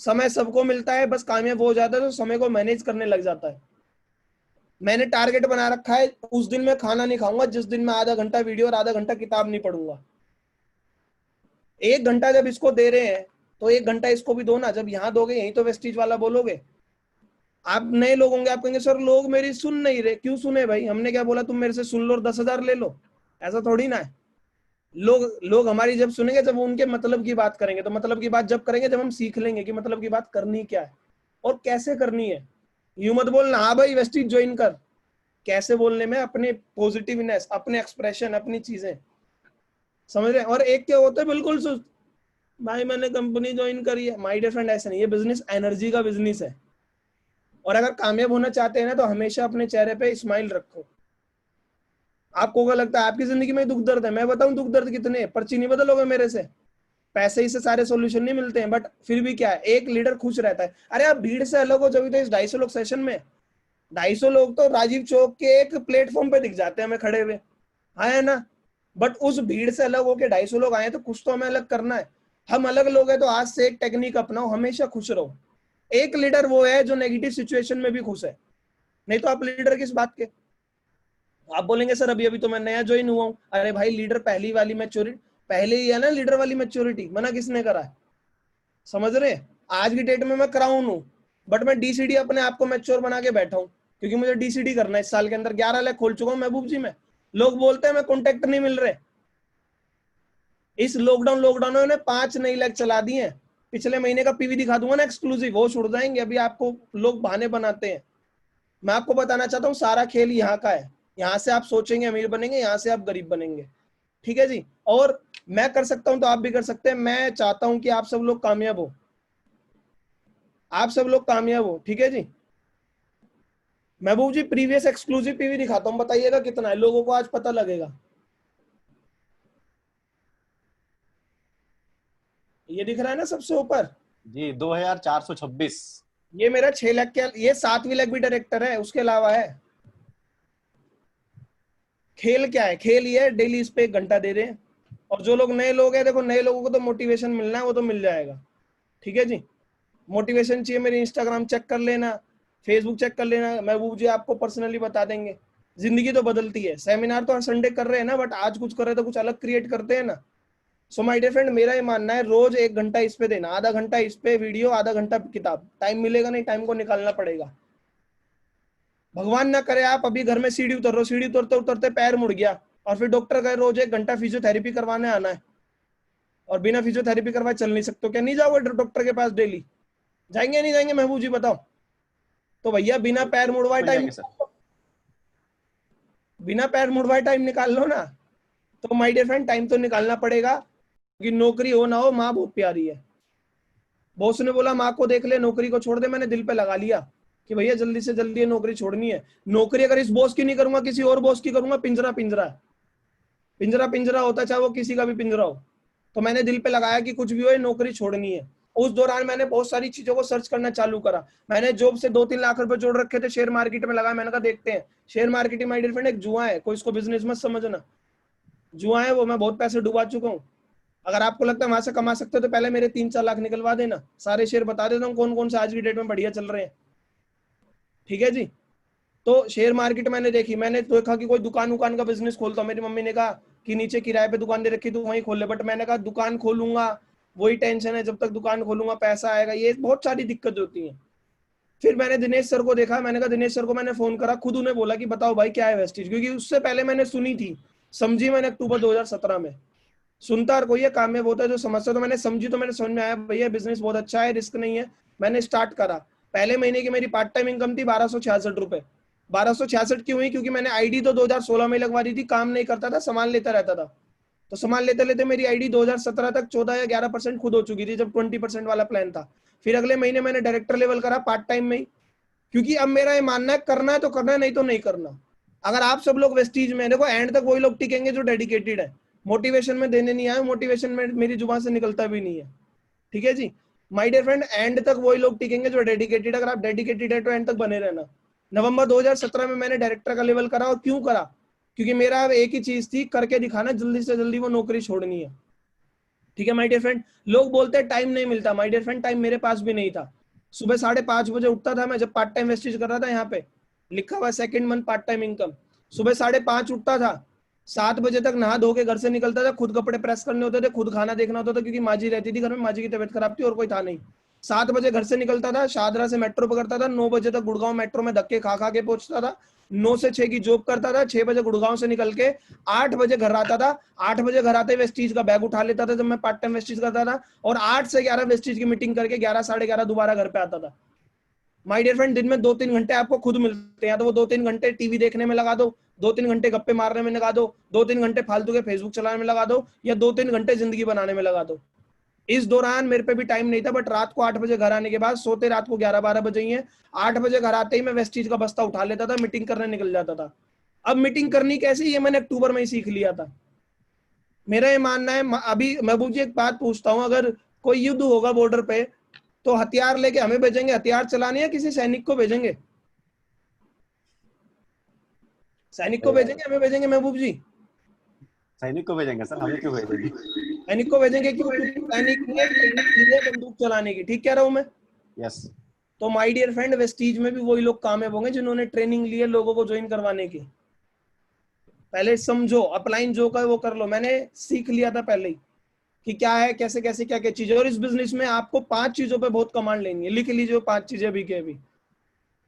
समय सबको मिलता है, बस कामयाब हो जाता है तो समय को मैनेज करने लग जाता है। मैंने टारगेट बना रखा है, उस दिन मैं खाना नहीं खाऊंगा जिस दिन मैं आधा घंटा वीडियो और आधा घंटा किताब नहीं पढ़ूंगा। 1 घंटा जब इसको दे रहे हैं तो 1 घंटा इसको भी दो ना। जब यहाँ दोगे यही तो वेस्टीज वाला बोलोगे। आप नए लोग होंगे, आप कहेंगे सर लोग मेरी सुन नहीं रहे। क्यों सुने भाई, हमने क्या बोला तुम मेरे से सुन लो और 10,000 ले लो? ऐसा थोड़ी ना है। लोग लोग हमारी जब सुनेंगे जब वो उनके मतलब की बात करेंगे। तो मतलब की बात जब करेंगे जब हम सीख लेंगे कि मतलब की बात करनी क्या है और कैसे करनी है। यूं मत बोलना हाँ भाई वेस्टीज ज्वाइन कर। कैसे बोलने में अपने पॉजिटिवनेस, अपने एक्सप्रेशन, अपनी चीजें समझ रहे हैं। और एक क्या होता है बिल्कुल सुस्त, भाई मैंने कंपनी ज्वाइन करी है। माय डियर फ्रेंड ऐसा नहीं, ये बिजनेस एनर्जी का बिजनेस है। और अगर कामयाब होना चाहते हैं ना तो हमेशा अपने चेहरे पे स्माइल रखो। आपको क्या लगता है आपकी जिंदगी में दुख दर्द है? मैं बताऊं दुख दर्द कितने हैं? पर्ची नहीं बदलोगे मेरे से। पैसे ही से सारे सॉल्यूशन नहीं मिलते हैं, बट फिर भी क्या है, एक लीडर खुश रहता है। अरे आप भीड़ से अलग हो जब तो इस 250 लोग सेशन में, 250 लोग तो राजीव चौक के एक प्लेटफॉर्म पे दिख जाते हैं हमें खड़े हुए, हाँ है ना। बट उस भीड़ से अलग होके 250 लोग आए तो कुछ तो हमें अलग करना है। हम अलग लोग हैं तो आज से एक टेक्निक अपनाओ, हमेशा खुश रहो। एक लीडर वो है जो नेगेटिव सिचुएशन में भी खुश है, नहीं तो आप लीडर किस बात के। आप बोलेंगे सर अभी अभी तो मैं नया ज्वाइन हुआ हूं। अरे भाई लीडर पहली वाली मैच्योरिटी पहले ही है ना, लीडर वाली मैच्योरिटी मना किसने करा है? समझ रहे? आज की डेट में मैं क्राउन हूं, बट मैं डीसीडी अपने आप को मैच्योर बना के बैठा हूं, क्योंकि मुझे डीसीडी करना है। इस साल के अंदर 11 लाख खोल चुका हूं महबूब जी में। लोग बोलते हैं मैं कॉन्टेक्ट नहीं मिल रहे। इस लॉकडाउन में 5 नई लाख चला दिए हैं। पिछले महीने का पीवी दिखा दूंगा ना एक्सक्लूसिव, वो छुड़ जाएंगे। अभी आपको लोग बहाने बनाते हैं। मैं आपको बताना चाहता हूँ सारा खेल यहाँ का है। यहाँ से आप सोचेंगे अमीर बनेंगे, यहाँ से आप गरीब बनेंगे। ठीक है जी। और मैं कर सकता हूं तो आप भी कर सकते हैं। मैं चाहता हूं कि आप सब लोग कामयाब हो, आप सब लोग कामयाब हो। ठीक है जी। महबूब जी प्रीवियस एक्सक्लूसिव पीवी दिखाता हूं, बताइएगा कितना है, लोगों को आज पता लगेगा। ये दिख रहा है ना सबसे ऊपर?
जी 2426।
ये मेरा 6 लाख के, ये 7वीं लाख भी डायरेक्टर है उसके अलावा है। खेल क्या है? खेल ये है डेली इस पे 1 घंटा दे रहे हैं। और जो लोग नए लोग हैं, देखो नए लोगों को तो मोटिवेशन मिलना है, वो तो मिल जाएगा। ठीक है जी। मोटिवेशन चाहिए मेरी इंस्टाग्राम चेक कर लेना, फेसबुक चेक कर लेना, महबूब जी आपको पर्सनली बता देंगे। जिंदगी तो बदलती है। सेमिनार तो हर संडे कर रहे हैं ना, बट आज कुछ कर रहे हैं तो कुछ अलग क्रिएट करते हैं ना। सो माय डियर फ्रेंड मेरा ये मानना है रोज 1 घंटा इस पे देना, आधा घंटा इस पे वीडियो, आधा घंटा किताब। टाइम मिलेगा नहीं, टाइम को निकालना पड़ेगा। भगवान ना करे आप अभी घर में सीढ़ी उतर रहे हो, सीढ़ी उतरते उतरते पैर मुड़ गया और फिर डॉक्टर कहे रोज 1 घंटा फिजियोथेरेपी करवाने आना है, और बिना फिजियोथेरेपी करवाए चल नहीं सकते, क्या नहीं जाओगे डॉक्टर के पास डेली? जाएंगे नहीं जाएंगे महबूब जी बताओ? तो भैया बिना पैर मुड़वाए
बिल्कुल
टाइम,
जाएंगे सर।
बिना पैर मुड़वाए टाइम निकाल लो ना। तो माय डियर फ्रेंड टाइम तो निकालना पड़ेगा, क्योंकि नौकरी हो ना हो माँ बहुत प्यारी है। बॉस ने बोला माँ को देख ले, नौकरी को छोड़ दे। मैंने दिल पे लगा लिया कि भैया जल्दी से जल्दी ये नौकरी छोड़नी है। नौकरी अगर इस बॉस की नहीं करूंगा किसी और बॉस की करूंगा। पिंजरा पिंजरा है, पिंजरा पिंजरा होता है, चाहे वो किसी का भी पिंजरा हो। तो मैंने दिल पे लगाया कि कुछ भी हो नौकरी छोड़नी है। उस दौरान मैंने बहुत सारी चीजों को सर्च करना चालू करा। मैंने जॉब से 2-3 लाख रुपए जोड़ रखे थे, शेयर मार्केट में लगाया। मैंने कहा देखते हैं। Share market my dear friend एक जुआ है, कोई इसको बिजनेस मत समझना। जुआ है वो, मैं बहुत पैसे डुबा चुका हूँ। अगर आपको लगता है वहां से कमा सकते हो तो पहले मेरे 3-4 लाख निकलवा देना, सारे शेयर बता देता हूँ कौन कौन से आज की डेट में बढ़िया चल रहे हैं। ठीक है जी। तो शेयर मार्केट मैंने देखी, मैंने देखा कि कोई दुकान उकान का बिजनेस खोलता हूँ। मेरी मम्मी ने कहा कि नीचे किराए पे दुकान दे रखी तो वहीं खोल ले, बट मैंने कहा दुकान खोलूंगा वही टेंशन है, जब तक दुकान खोलूंगा पैसा आएगा, ये बहुत सारी दिक्कत होती है। फिर मैंने दिनेश सर को देखा, मैंने कहा दिनेश सर को मैंने फोन करा, खुद उन्हें बोला कि बताओ भाई क्या है वेस्टीज, क्योंकि उससे पहले मैंने सुनी थी, समझी मैंने अक्टूबर 2017 में। सुनता और कोई है कामयाब होता है जो समझता, तो मैंने समझी, तो मैंने समझ में आया भैया बिजनेस बहुत अच्छा है, रिस्क नहीं है। मैंने स्टार्ट करा। पहले महीने की मेरी पार्ट टाइम इनकम थी 1266 रुपए। 1266 क्यों हुई? क्योंकि मैंने आईडी तो 2016 में लगवा दी थी, काम नहीं करता था, सामान लेता रहता था। तो सामान लेते लेते मेरी आईडी 2017 तक 14 या 11% खुद हो चुकी थी, जब 20% वाला प्लान था। फिर अगले महीने मैंने डायरेक्टर लेवल करा पार्ट टाइम में ही, क्योंकि अब मेरा ये मानना है करना है तो करना है, नहीं तो नहीं करना। अगर आप सब लोग वेस्टीज में देखो, एंड तक वही लोग टिकेंगे जो डेडिकेटेड है। मोटिवेशन में देने नहीं आए, मोटिवेशन में मेरी जुबान से निकलता भी नहीं है। ठीक है जी। माय डियर फ्रेंड एंड तक वही लोग टिकेंगे जो डेडिकेटेड। अगर आप डेडिकेटेड है तो एंड तक बने रहना। नवंबर 2017 में मैंने डायरेक्टर का लेवल करा, और क्यों करा? क्योंकि मेरा एक ही चीज थी, करके दिखाना, जल्दी से जल्दी वो नौकरी छोड़नी है। ठीक है माय डियर फ्रेंड। लोग बोलते हैं टाइम नहीं मिलता, माय डियर फ्रेंड टाइम मेरे पास भी नहीं था। सुबह 5:30 बजे उठता था मैं, जब पार्ट टाइम वेस्टीज कर रहा था यहाँ पे। लिखा हुआ second month part time income. सुबह 5:30 उठता था, 7 बजे तक नहा धो के घर से निकलता था, खुद कपड़े प्रेस करने होते थे, खुद खाना देखना होता था, क्योंकि माँ जी रहती थी घर में, माँ जी की तबीयत खराब थी और कोई था नहीं। 7 बजे घर से निकलता था, शाहदरा से मेट्रो पकड़ता था, 9 बजे तक गुड़गांव मेट्रो में धक्के खा खा के पहुंचता था, 9 से 6 की जॉब करता था, 6 बजे गुड़गांव से निकल के 8 बजे घर आता था। 8 बजे घर आते वेस्टीज का बैग उठा लेता था जब मैं पार्ट टाइम वेस्टीज करता था, और 8 से 11 वेस्टीज की मीटिंग करके 11 साढ़े 11 दोबारा घर पे आता था। माय डियर फ्रेंड, दिन में 2-3 घंटे आपको खुद मिलते हैं, तो वो 2-3 घंटे टीवी देखने में लगा दो, 2-3 घंटे गप्पे मारने में लगा दो, 2-3 घंटे फालतू के फेसबुक चलाने में लगा दो, या 2-3 घंटे जिंदगी बनाने में लगा दो। इस दौरान मेरे पे भी टाइम नहीं था, बट रात को 8 बजे घर आने के बाद, सोते रात को 11-12 बजे ही है, 8 बजे घर आते ही मैं वेस्टीज का बस्ता उठा लेता था, मीटिंग करने निकल जाता था। अब मीटिंग करनी कैसे, ये मैंने अक्टूबर में ही सीख लिया था। मेरा ये मानना है, अभी महबूब जी एक बात पूछता हूँ, अगर कोई युद्ध होगा बॉर्डर पे, तो हथियार लेके हमें भेजेंगे हथियार चलाने, या किसी सैनिक को भेजेंगे? सैनिक को भेजेंगे, हमें भेजेंगे महबूब जी?
सैनिक को भेजेंगे सर, हमें क्यों भेजेंगे?
सैनिक को भेजेंगे, क्यों? क्योंकि सैनिक ने ट्रेनिंग ली है बंदूक चलाने की। ठीक कह रहा हूं मैं?
यस।
तो माय डियर फ्रेंड, वेस्टीज में भी वही लोग कामयाब होंगे जिन्होंने ट्रेनिंग ली है लोगों को ज्वाइन करवाने की। पहले समझो, अपलाइन जो का वो कर लो, मैंने सीख लिया था पहले ही कि क्या है, कैसे कैसे क्या क्या चीजें। और इस बिजनेस में आपको 5 चीजों पे बहुत कमांड लेनी है, लिख लीजिए 5 चीजें अभी के अभी।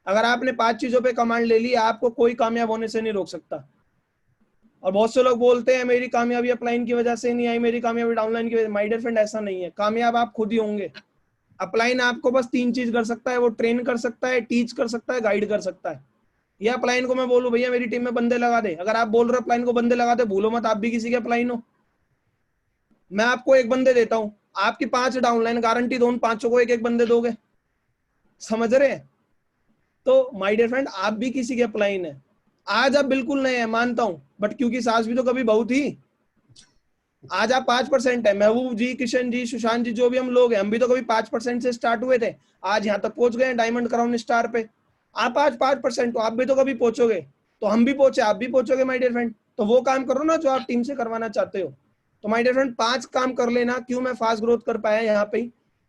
अगर आपने 5 चीजों पे कमांड ले ली, आपको कोई कामयाब होने से नहीं रोक सकता। और बहुत से लोग बोलते हैं मेरी कामयाबी अपलाइन की वजह से नहीं आई, मेरी कामयाबी डाउनलाइन की वजह। माय डियर फ्रेंड, ऐसा नहीं है, कामयाब आप खुद ही होंगे। अपलाइन आपको बस 3 चीज कर सकता है, वो ट्रेन कर सकता है, टीच कर सकता है, गाइड कर सकता है। या अपलाइन को मैं बोलूं भैया मेरी टीम में बंदे लगा दे, अगर आप बोल रहे हो अपलाइन को बंदे लगा दे, भूलो मत आप भी किसी के अपलाइन हो। मैं आपको एक बंदे देता हूं, आपकी 5 डाउनलाइन गारंटी दो, उन 5 को एक एक बंदे दोगे। समझ रहे हैं? तो माय डियर फ्रेंड, आप भी किसी के अपलाइन है। आज आप बिल्कुल नए हैं मानता हूं, बट क्योंकि सास भी तो कभी बहू थी। आज आप 5% है, महबूब जी, किशन जी, सुशांत जी, जो भी हम लोग हैं, हम भी तो कभी 5% से स्टार्ट हुए थे, आज यहाँ तक पहुंच गए डायमंड क्राउन स्टार पे। आप आज 5% हो, आप भी तो कभी पहुंचोगे, तो हम भी पहुंचे, आप भी पहुंचोगे माय डियर फ्रेंड। तो वो काम करो ना जो आप टीम से करवाना चाहते हो। तो माय डियर फ्रेंड, 5 काम कर लेना। क्यों मैं फास्ट ग्रोथ कर पाया यहाँ पे?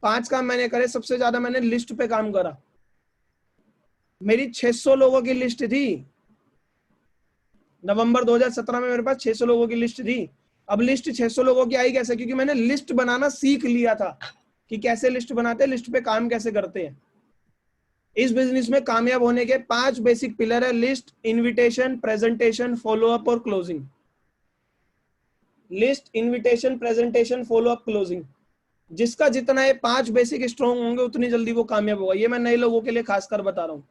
5 काम मैंने करे। सबसे ज्यादा मैंने लिस्ट पे काम करा। मेरी 600 लोगों की लिस्ट थी नवंबर 2017 में, मेरे पास 600 लोगों की लिस्ट थी। अब लिस्ट 600 लोगों की आई कैसे? क्योंकि मैंने लिस्ट बनाना सीख लिया था कि कैसे लिस्ट बनाते हैं, लिस्ट पे काम कैसे करते हैं। इस बिजनेस में कामयाब होने के 5 बेसिक पिलर है: list, invitation, presentation, follow up और closing. List, invitation, presentation, follow up, closing. जिसका जितना ये 5 बेसिक स्ट्रॉन्ग होंगे, उतनी जल्दी वो कामयाब होगा। ये मैं नए लोगों के लिए खासकर बता रहा हूँ।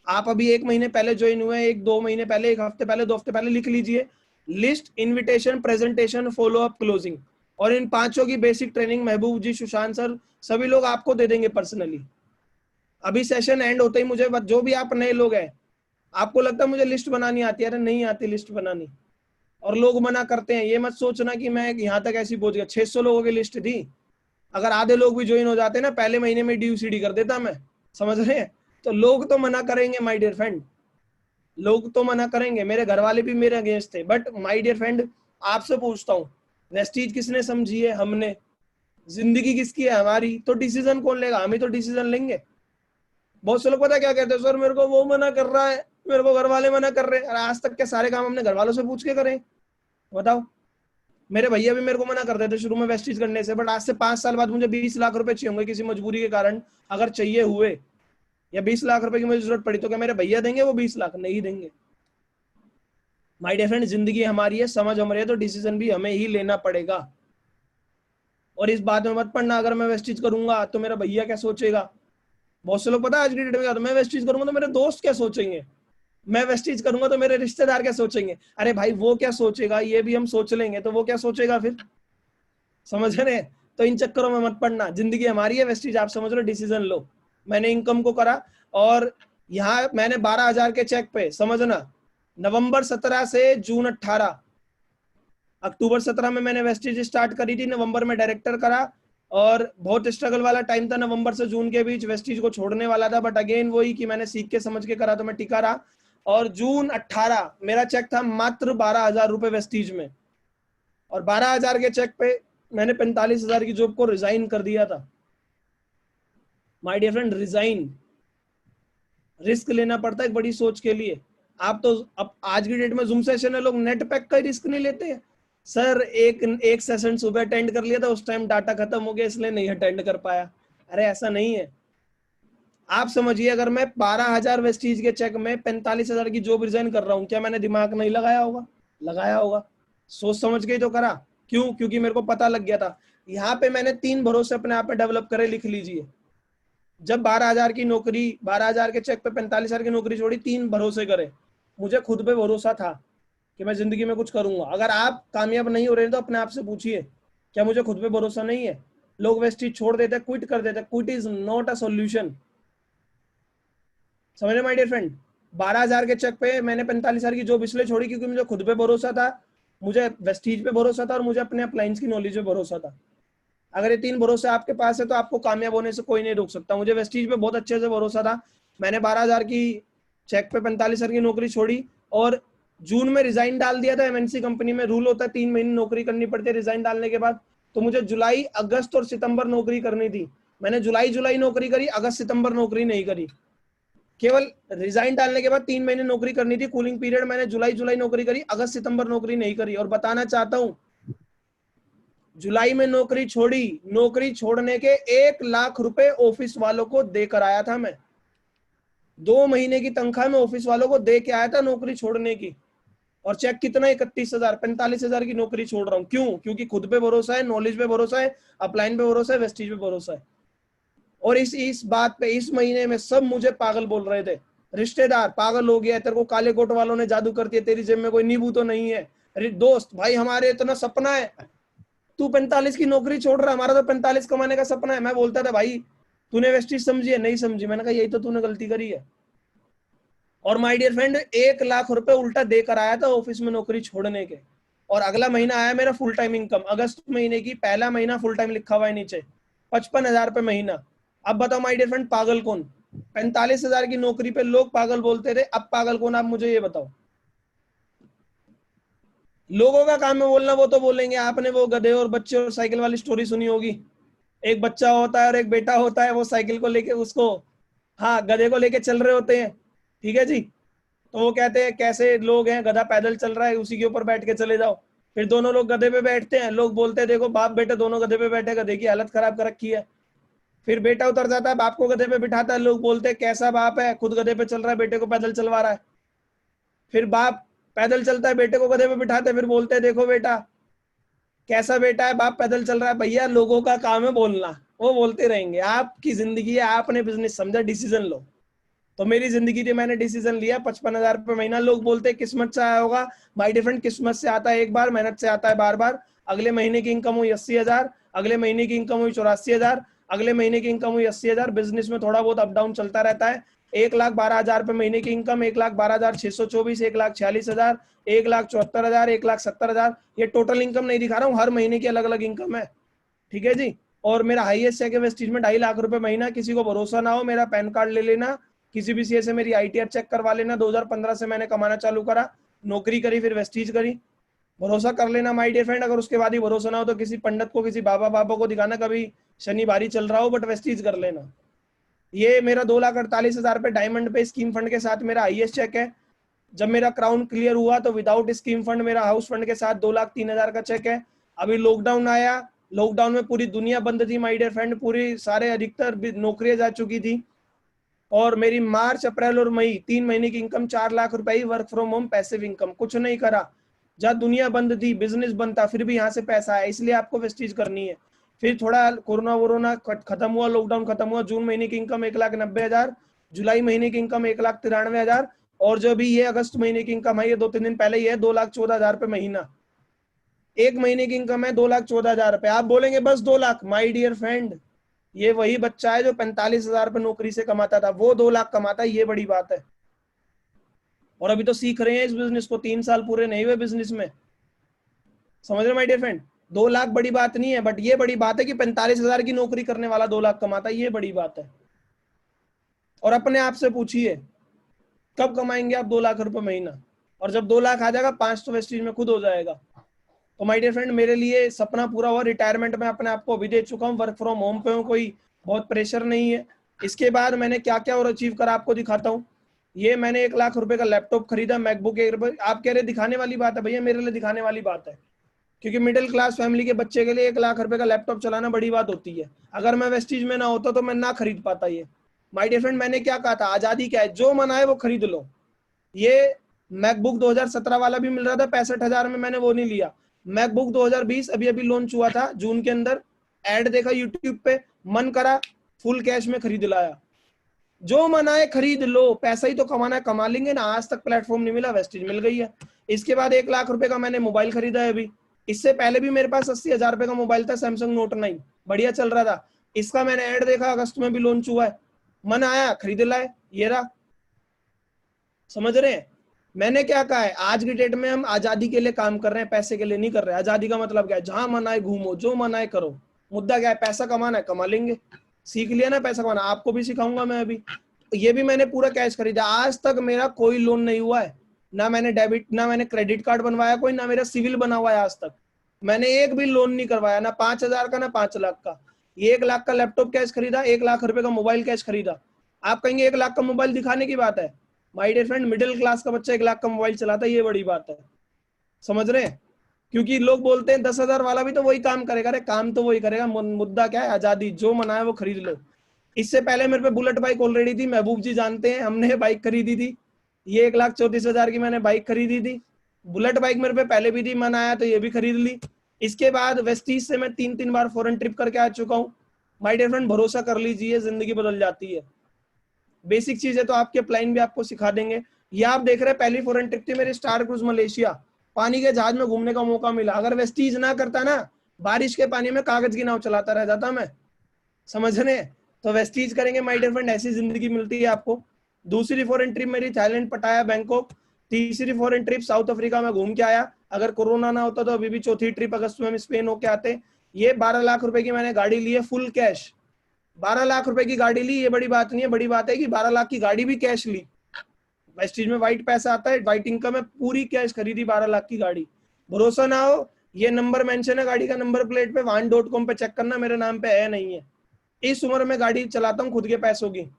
आप अभी 1 महीने पहले ज्वाइन हुए, 1-2 महीने पहले, 1 हफ्ते पहले, 2 हफ्ते पहले, लिख लीजिए list, invitation, presentation, follow up, closing. और इन 5 की बेसिक ट्रेनिंग महबूब जी, सुशांत सर, सभी लोग आपको दे देंगे पर्सनली। अभी सेशन एंड होते ही मुझे, जो भी आप नए लोग हैं, आपको लगता है मुझे लिस्ट बनानी आती है, अरे नहीं आती लिस्ट बनानी, और लोग मना करते हैं, ये मत सोचना कि मैं यहाँ तक ऐसी पहुंच गया। 600 लोगों की लिस्ट थी, अगर आधे लोग भी ज्वाइन हो जाते ना, पहले महीने में DUCD कर देता मैं। समझ रहे हैं? तो लोग तो मना करेंगे माय डियर फ्रेंड, लोग तो मना करेंगे, मेरे घर वाले भी मेरे अगेंस्ट थे। बट माय डियर फ्रेंड, आपसे पूछता हूँ, वेस्टीज किसने समझी है? हमने। जिंदगी किसकी है? हमारी। तो डिसीजन कौन लेगा? हम ही तो डिसीजन लेंगे। बहुत से लोग पता क्या कहते हैं, सर मेरे को वो मना कर रहा है, मेरे को घर वाले मना कर रहे हैं। अरे आज तक के सारे काम हमने घर वालों से पूछ के करें? बताओ। मेरे भैया भी मेरे को मना करते थे शुरू में वेस्टीज करने से, बट आज से 5 साल बाद मुझे 20 लाख रुपए चाहिए होंगे किसी मजबूरी के कारण, अगर चाहिए हुए, या 20 लाख रुपए की मुझे जरूरत पड़ी, तो क्या मेरे भैया देंगे वो 20 लाख? नहीं देंगे। माय डियर फ्रेंड, जिंदगी हमारी है, समझ हमारी है, तो डिसीजन भी हमें ही लेना पड़ेगा। और इस बात में मत पड़ना अगर मैं वेस्टीज करूंगा तो मेरा भैया क्या सोचेगा। बहुत से लोग पता है आज की डेट में, तो मैं वेस्टीज करूंगा तो मेरे दोस्त क्या सोचेंगे, मैं वेस्टीज करूंगा तो मेरे रिश्तेदार क्या सोचेंगे। अरे भाई, वो क्या सोचेगा ये भी हम सोच लेंगे, तो वो क्या सोचेगा फिर? समझ रहे हैं? तो इन चक्करों में मत पड़ना, जिंदगी हमारी है, वेस्टीज आप समझ लो, डिसीजन लो। मैंने इनकम को करा, और यहाँ मैंने 12,000 के चेक पे, समझना, नवंबर 17 से जून 18, अक्टूबर 17 में मैंने वेस्टीज स्टार्ट करी थी, नवंबर में डायरेक्टर करा। और बहुत स्ट्रगल वाला टाइम था, नवंबर से जून के बीच वेस्टीज को छोड़ने वाला था, बट अगेन वही कि मैंने सीख के समझ के करा, तो मैं टिका रहा। और जून 18 मेरा चेक था मात्र 12,000 रुपए वेस्टीज में, और 12,000 के चेक पे मैंने 45,000 की जॉब को रिजाइन कर दिया था। My dear friend, resign. Risk लेना पड़ता है एक बड़ी सोच के लिए। आप तो अब आज की डेट में जूम सेशन में लोग नेट पैक का रिस्क नहीं लेते हैं। सर एक सेशन सुबह अटेंड कर लिया था, उस टाइम डाटा खत्म हो गया इसलिए नहीं अटेंड कर पाया। अरे ऐसा नहीं है। आप समझिए, अगर मैं 12,000 वेस्टीज के चेक में 45,000 की जॉब रिजाइन कर रहा हूँ, क्या मैंने दिमाग नहीं लगाया होगा? लगाया होगा। सोच समझ के ही तो करा। क्यों? क्योंकि मेरे को पता लग गया था। यहाँ पे मैंने 3 भरोसे अपने आप में डेवलप करे, लिख लीजिए। जब 12,000 की नौकरी, 12,000 के चेक पे 45,000 की नौकरी छोड़ी, 3 भरोसे करे। मुझे खुद पे भरोसा था कि मैं जिंदगी में कुछ करूंगा। अगर आप कामयाब नहीं हो रहे तो अपने आप से पूछिए, क्या मुझे खुद पे भरोसा नहीं है? लोग वेस्टीज छोड़ देते, क्विट कर देते। Quit is not a solution. समझ रहे माय डियर फ्रेंड? 12,000 के चेक पे मैंने 45,000 की जॉब इसलिए छोड़ी क्योंकि मुझे खुद पे भरोसा था, मुझे वेस्टीज पे भरोसा था और मुझे अपने अपलाइंस की नॉलेज पे भरोसा था। अगर ये 3 भरोसे आपके पास है तो आपको कामयाब होने से कोई नहीं रोक सकता। मुझे वेस्टीज पे बहुत अच्छे से भरोसा था। मैंने 12,000 की चेक पे 45,000 की नौकरी छोड़ी और जून में रिजाइन डाल दिया था। एमएनसी कंपनी में रूल होता है 3 महीने नौकरी करनी पड़ती है रिजाइन डालने के बाद। तो मुझे जुलाई, अगस्त और सितंबर नौकरी करनी थी। मैंने जुलाई नौकरी करी, अगस्त सितंबर नौकरी नहीं करी। केवल रिजाइन डालने के बाद 3 महीने नौकरी करनी थी, कूलिंग पीरियड। मैंने जुलाई नौकरी करी, अगस्त सितंबर नौकरी नहीं करी। और बताना चाहता हूं, जुलाई में नौकरी छोड़ी, नौकरी छोड़ने के 1 लाख रुपए ऑफिस वालों को देकर आया था मैं। 2 महीने की तनख्वाह में ऑफिस वालों को दे के आया था नौकरी छोड़ने की। और चेक कितना? 31,000, 45,000 की नौकरी छोड़ रहा हूं। क्यों? क्योंकि खुद पे भरोसा है, नॉलेज पे भरोसा है, अपलाइन पे भरोसा है, वेस्टीज पे भरोसा है। और इस बात पे इस महीने में सब मुझे पागल बोल रहे थे। रिश्तेदार, पागल हो गया, तेरे को काले कोट वालों ने जादू कर दिया, तेरी जेब में कोई नींबू तो नहीं है। अरे दोस्त भाई, हमारे इतना सपना है, तू 45 की नौकरी छोड़ रहा है, हमारा तो 45 कमाने का सपना है। मैं बोलता था भाई तूने वेस्टीज समझी है? नहीं समझी। मैंने कहा यही तो तूने गलती करी है। और माय डियर फ्रेंड, 1 लाख रुपए उल्टा देकर आया था ऑफिस में नौकरी छोड़ने के। और अगला महीना आया मेरा फुल टाइम इनकम, अगस्त महीने की पहला महीना फुल टाइम लिखा हुआ है नीचे, 55,000 रुपए महीना। अब बताओ माय डियर फ्रेंड, पागल कौन? 45,000 की नौकरी पे लोग पागल बोलते थे, अब पागल कौन? आप मुझे ये बताओ। लोगों का काम है बोलना, वो तो बोलेंगे। आपने वो गधे और बच्चे और साइकिल वाली स्टोरी सुनी होगी। एक बच्चा होता है और एक बेटा होता है, वो साइकिल को लेके उसको, हाँ, गधे को लेके चल रहे होते हैं। ठीक है जी। तो वो कहते हैं कैसे लोग हैं, गधा पैदल चल रहा है, उसी के ऊपर बैठ के चले जाओ। फिर दोनों लोग गधे पे बैठते हैं, लोग बोलते हैं देखो बाप बेटे दोनों गधे पे बैठे, गधे की हालत खराब कर रखी है। फिर बेटा उतर जाता है, बाप को गधे पे बिठाता है, लोग बोलते हैं कैसा बाप है, खुद गधे पे चल रहा है, बेटे को पैदल चलवा रहा है। फिर बाप पैदल चलता है, बेटे को गधे पे बिठाते हैं, फिर बोलते हैं देखो बेटा कैसा बेटा है, बाप पैदल चल रहा है। भैया लोगों का काम है बोलना, वो बोलते रहेंगे। आपकी जिंदगी है, आपने बिजनेस समझा, डिसीजन लो। तो मेरी जिंदगी थी, मैंने डिसीजन लिया, 55,000 रुपए महीना। लोग बोलते हैं किस्मत से आया होगा। माय डिफरेंट, किस्मत से आता है एक बार, मेहनत से आता है बार बार। अगले महीने की इनकम हुई 80,000, अगले महीने की इनकम हुई 84,000, अगले महीने की इनकम हुई 80,000। बिजनेस में थोड़ा बहुत अप डाउन चलता रहता है। 1,12,000 रुपए महीने की इनकम, 1,12,624, 1,46,000, 1,74,000, 1,70,000। ये टोटल इनकम नहीं दिखा रहा हूँ, हर महीने की अलग अलग इनकम है। ठीक है जी। और मेरा हाईएस्ट चेक है वेस्टीज में 2.5 लाख रुपए महीना। किसी को भरोसा ना हो, मेरा पैन कार्ड ले लेना, किसी भी सीए से मेरी आईटीआर चेक करवा लेना। 2015 से मैंने कमाना चालू करा, नौकरी करी, फिर वेस्टीज करी। भरोसा कर लेना माय डियर फ्रेंड। अगर उसके बाद ही भरोसा ना हो तो किसी पंडित को, किसी बाबा को दिखाना, कभी शनि भारी चल रहा हो, बट वेस्टीज कर लेना। ये मेरा 2,48,000 रुपए डायमंड पे स्कीम फंड के साथ मेरा हाईएस्ट चेक है। जब मेरा क्राउन क्लियर हुआ तो विदाउट स्कीम फंड मेरा हाउस फंड के साथ 2,03,000 का चेक है। अभी लॉकडाउन आया, लॉकडाउन में पूरी दुनिया बंद थी माय डियर फ्रेंड, पूरी सारे अधिकतर नौकरियां जा चुकी थी। और मेरी मार्च, अप्रैल और मई 3 महीने की इनकम 4 लाख रुपए ही, work from home passive income, कुछ नहीं करा। जब दुनिया बंद थी, बिजनेस बंद था, फिर भी यहाँ से पैसा आया। इसलिए आपको वेस्टीज करनी है। फिर थोड़ा कोरोना वोरोना खत्म हुआ, लॉकडाउन खत्म हुआ, जून महीने की इनकम 1,90,000, जुलाई महीने की इनकम 1,93,000, और जो भी ये अगस्त महीने की इनकम है, ये 2-3 दिन पहले ही है, 2,14,000 रुपए महीना। एक महीने की इनकम है 2,14,000 रुपए। आप बोलेंगे बस 2 लाख, माय डियर फ्रेंड, ये वही बच्चा है जो 45,000 रुपए नौकरी से कमाता था, वो 2 लाख कमाता है, ये बड़ी बात है। और अभी तो सीख रहे हैं इस बिजनेस को, 3 साल पूरे नहीं हुए बिजनेस में। समझ रहे माय डियर फ्रेंड? 2 लाख बड़ी बात नहीं है, बट ये बड़ी बात है कि 45,000 की नौकरी करने वाला 2 लाख कमाता है, ये बड़ी बात है। और अपने आप से पूछिए कब कमाएंगे आप 2 लाख रुपए महीना? और जब 2 लाख आ जाएगा, 5 तो वेस्टीज में खुद हो जाएगा। तो माय डियर फ्रेंड, मेरे लिए सपना पूरा हुआ। रिटायरमेंट में अपने आप को अभी दे चुका हूँ, वर्क फ्रॉम होम पे हूँ, कोई बहुत प्रेशर नहीं है। इसके बाद मैंने क्या क्या और अचीव करा आपको दिखाता हूँ। ये मैंने 1 लाख रुपए का लैपटॉप खरीदा, मैकबुक एयर। आप कह रहे दिखाने वाली बात है, भैया मेरे लिए दिखाने वाली बात है, क्योंकि मिडिल क्लास फैमिली के बच्चे के लिए 1 लाख रुपए का लैपटॉप चलाना बड़ी बात होती है। अगर मैं वेस्टीज में ना होता तो मैं ना खरीद पाता ये। माय डियर फ्रेंड, मैंने क्या कहा था, आजादी क्या है, जो मना है वो खरीद लो। ये मैकबुक 2017 वाला भी मिल रहा था 65,000 में, मैंने वो नहीं लिया। मैकबुक 2020 अभी अभी लॉन्च हुआ था जून के अंदर, एड देखा यूट्यूब पे, मन करा फुल कैश में खरीद लाया। जो मना है खरीद लो, पैसा ही तो कमाना है, कमा लेंगे ना। आज तक प्लेटफॉर्म नहीं मिला, वेस्टेज मिल गई है। इसके बाद 1 लाख रुपए का मैंने मोबाइल खरीदा है अभी। इससे पहले भी मेरे पास 80,000 रुपए का मोबाइल था, सैमसंग नोट 9, बढ़िया चल रहा था। इसका मैंने ऐड देखा, अगस्त में भी लॉन्च हुआ है, मन आया खरीद लाए, ये रहा। समझ रहे हैं मैंने क्या कहा है, आज की डेट में हम आजादी के लिए काम कर रहे हैं, पैसे के लिए नहीं कर रहे। आजादी का मतलब क्या है, जहां मन आए घूमो, जो मन आए करो। मुद्दा क्या है, पैसा कमाना है, कमा लेंगे। सीख लिया ना पैसा कमाना, आपको भी सिखाऊंगा मैं अभी। ये भी मैंने पूरा कैश खरीदा, आज तक मेरा कोई लोन नहीं हुआ है, ना मैंने डेबिट, ना मैंने क्रेडिट कार्ड बनवाया कोई, ना मेरा सिविल बना हुआ है आज तक। मैंने एक भी लोन नहीं करवाया, ना 5,000 का ना 5 लाख का। ये 1 लाख का लैपटॉप कैश खरीदा, 1 लाख रुपए का मोबाइल कैश खरीदा। आप कहेंगे 1 लाख का मोबाइल दिखाने की बात है, my dear friend, middle class का बच्चा 1 लाख का मोबाइल चलाता है, ये बड़ी बात है। समझ रहे हैं, क्योंकि लोग बोलते हैं 10,000 वाला भी तो वही काम करेगा। अरे काम तो वही करेगा, मुद्दा क्या है, आजादी, जो मना है वो खरीद लो। इससे पहले मेरे पे बुलेट बाइक ऑलरेडी थी, महबूब जी जानते हैं, हमने बाइक खरीदी थी। ये 1,34,000 की मैंने बाइक खरीदी थी। बुलेट बाइक मेरे पे पहले भी थी, मन आया तो ये भी खरीद ली। इसके बाद वेस्टीज से मैं 3-3 बार फॉरेन ट्रिप करके आ चुका हूँ। माय डियर फ्रेंड, भरोसा कर लीजिए, जिंदगी बदल जाती है। बेसिक चीज है तो आपके प्लान भी आपको सिखा देंगे। ये आप देख रहे हैं, पहली फॉरेन ट्रिप थी मेरी, स्टार क्रूज मलेशिया, पानी के जहाज में घूमने का मौका मिला। अगर वेस्टीज ना करता ना, बारिश के पानी में कागज की नाव चलाता रह जाता मैं। समझ रहे हैं, तो वेस्टीज करेंगे माय डियर फ्रेंड, ऐसी जिंदगी मिलती है आपको। दूसरी फॉरेन ट्रिप मेरी थाईलैंड, पटाया, बैंकॉक। तीसरी फॉरेन ट्रिप साउथ अफ्रीका में घूम के आया। अगर कोरोना ना होता तो अभी भी चौथी ट्रिप अगस्त में हम स्पेन होके आते। ये 12 लाख रुपए की मैंने गाड़ी ली है, फुल कैश। 12 लाख रुपए की गाड़ी ली, ये बड़ी बात नहीं है, बड़ी बात है कि 12 लाख की गाड़ी भी कैश ली। वेस्टीज में व्हाइट पैसा आता है, व्हाइट इनकम है, पूरी कैश खरीदी 12 लाख की गाड़ी। भरोसा ना हो, ये नंबर मेंशन है गाड़ी का, नंबर प्लेट पे वाहन.com पे चेक करना, मेरे नाम पे है नहीं है। इस उम्र में गाड़ी चलाता हूँ खुद के पैसों की,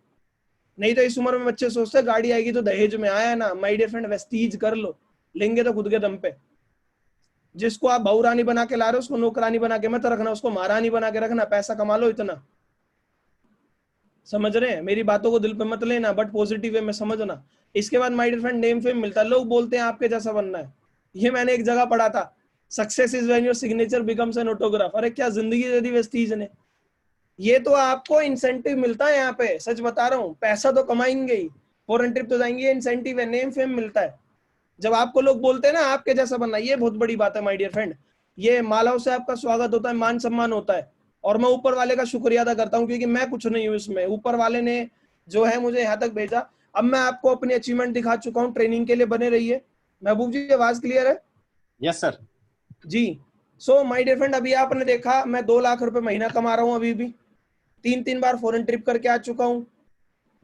नहीं तो इस उम्र में बच्चे सोचते हैं गाड़ी आएगी तो दहेज में आया ना। माय डियर फ्रेंड, वेस्टीज कर लो, लेंगे तो खुद के दम पे। जिसको आप बहू रानी बना के ला रहे हो उसको नौकरानी बना के मत रखना, उसको महारानी बना के रखना, पैसा कमा लो इतना। समझ रहे हैं, मेरी बातों को दिल पे मत लेना, बट पॉजिटिव वे में समझना। इसके बाद my dear friend, name fame मिलता है, लोग बोलते हैं आपके जैसा बनना है। ये मैंने एक जगह पढ़ा था, success is when your signature becomes N autograph. अरे क्या जिंदगी दे दी वेस्टीज ने। ये तो आपको इंसेंटिव मिलता है यहाँ पे, सच बता रहा हूँ, पैसा तो कमाएंगे ही, फॉरेन ट्रिप तो जाएंगे, इंसेंटिव है, नेम फेम मिलता है। जब आपको लोग बोलते हैं ना आपके जैसा बनना, ये बहुत बड़ी बात है माय डियर फ्रेंड। ये मालाओं से आपका स्वागत होता है, मान सम्मान होता है। और मैं ऊपर वाले का शुक्रिया अदा करता हूँ, क्योंकि मैं कुछ नहीं हूँ इसमें, ऊपर वाले ने जो है मुझे यहाँ तक भेजा। अब मैं आपको अपनी अचीवमेंट दिखा चुका हूँ, ट्रेनिंग के लिए बने रहिए। महबूब जी, आवाज क्लियर है?
Yes sir.
जी। सो माय डियर फ्रेंड, अभी आपने देखा मैं 2 लाख रुपए महीना कमा रहा हूँ अभी भी। 3-3 बार फॉरेन ट्रिप करके आ चुका हूँ,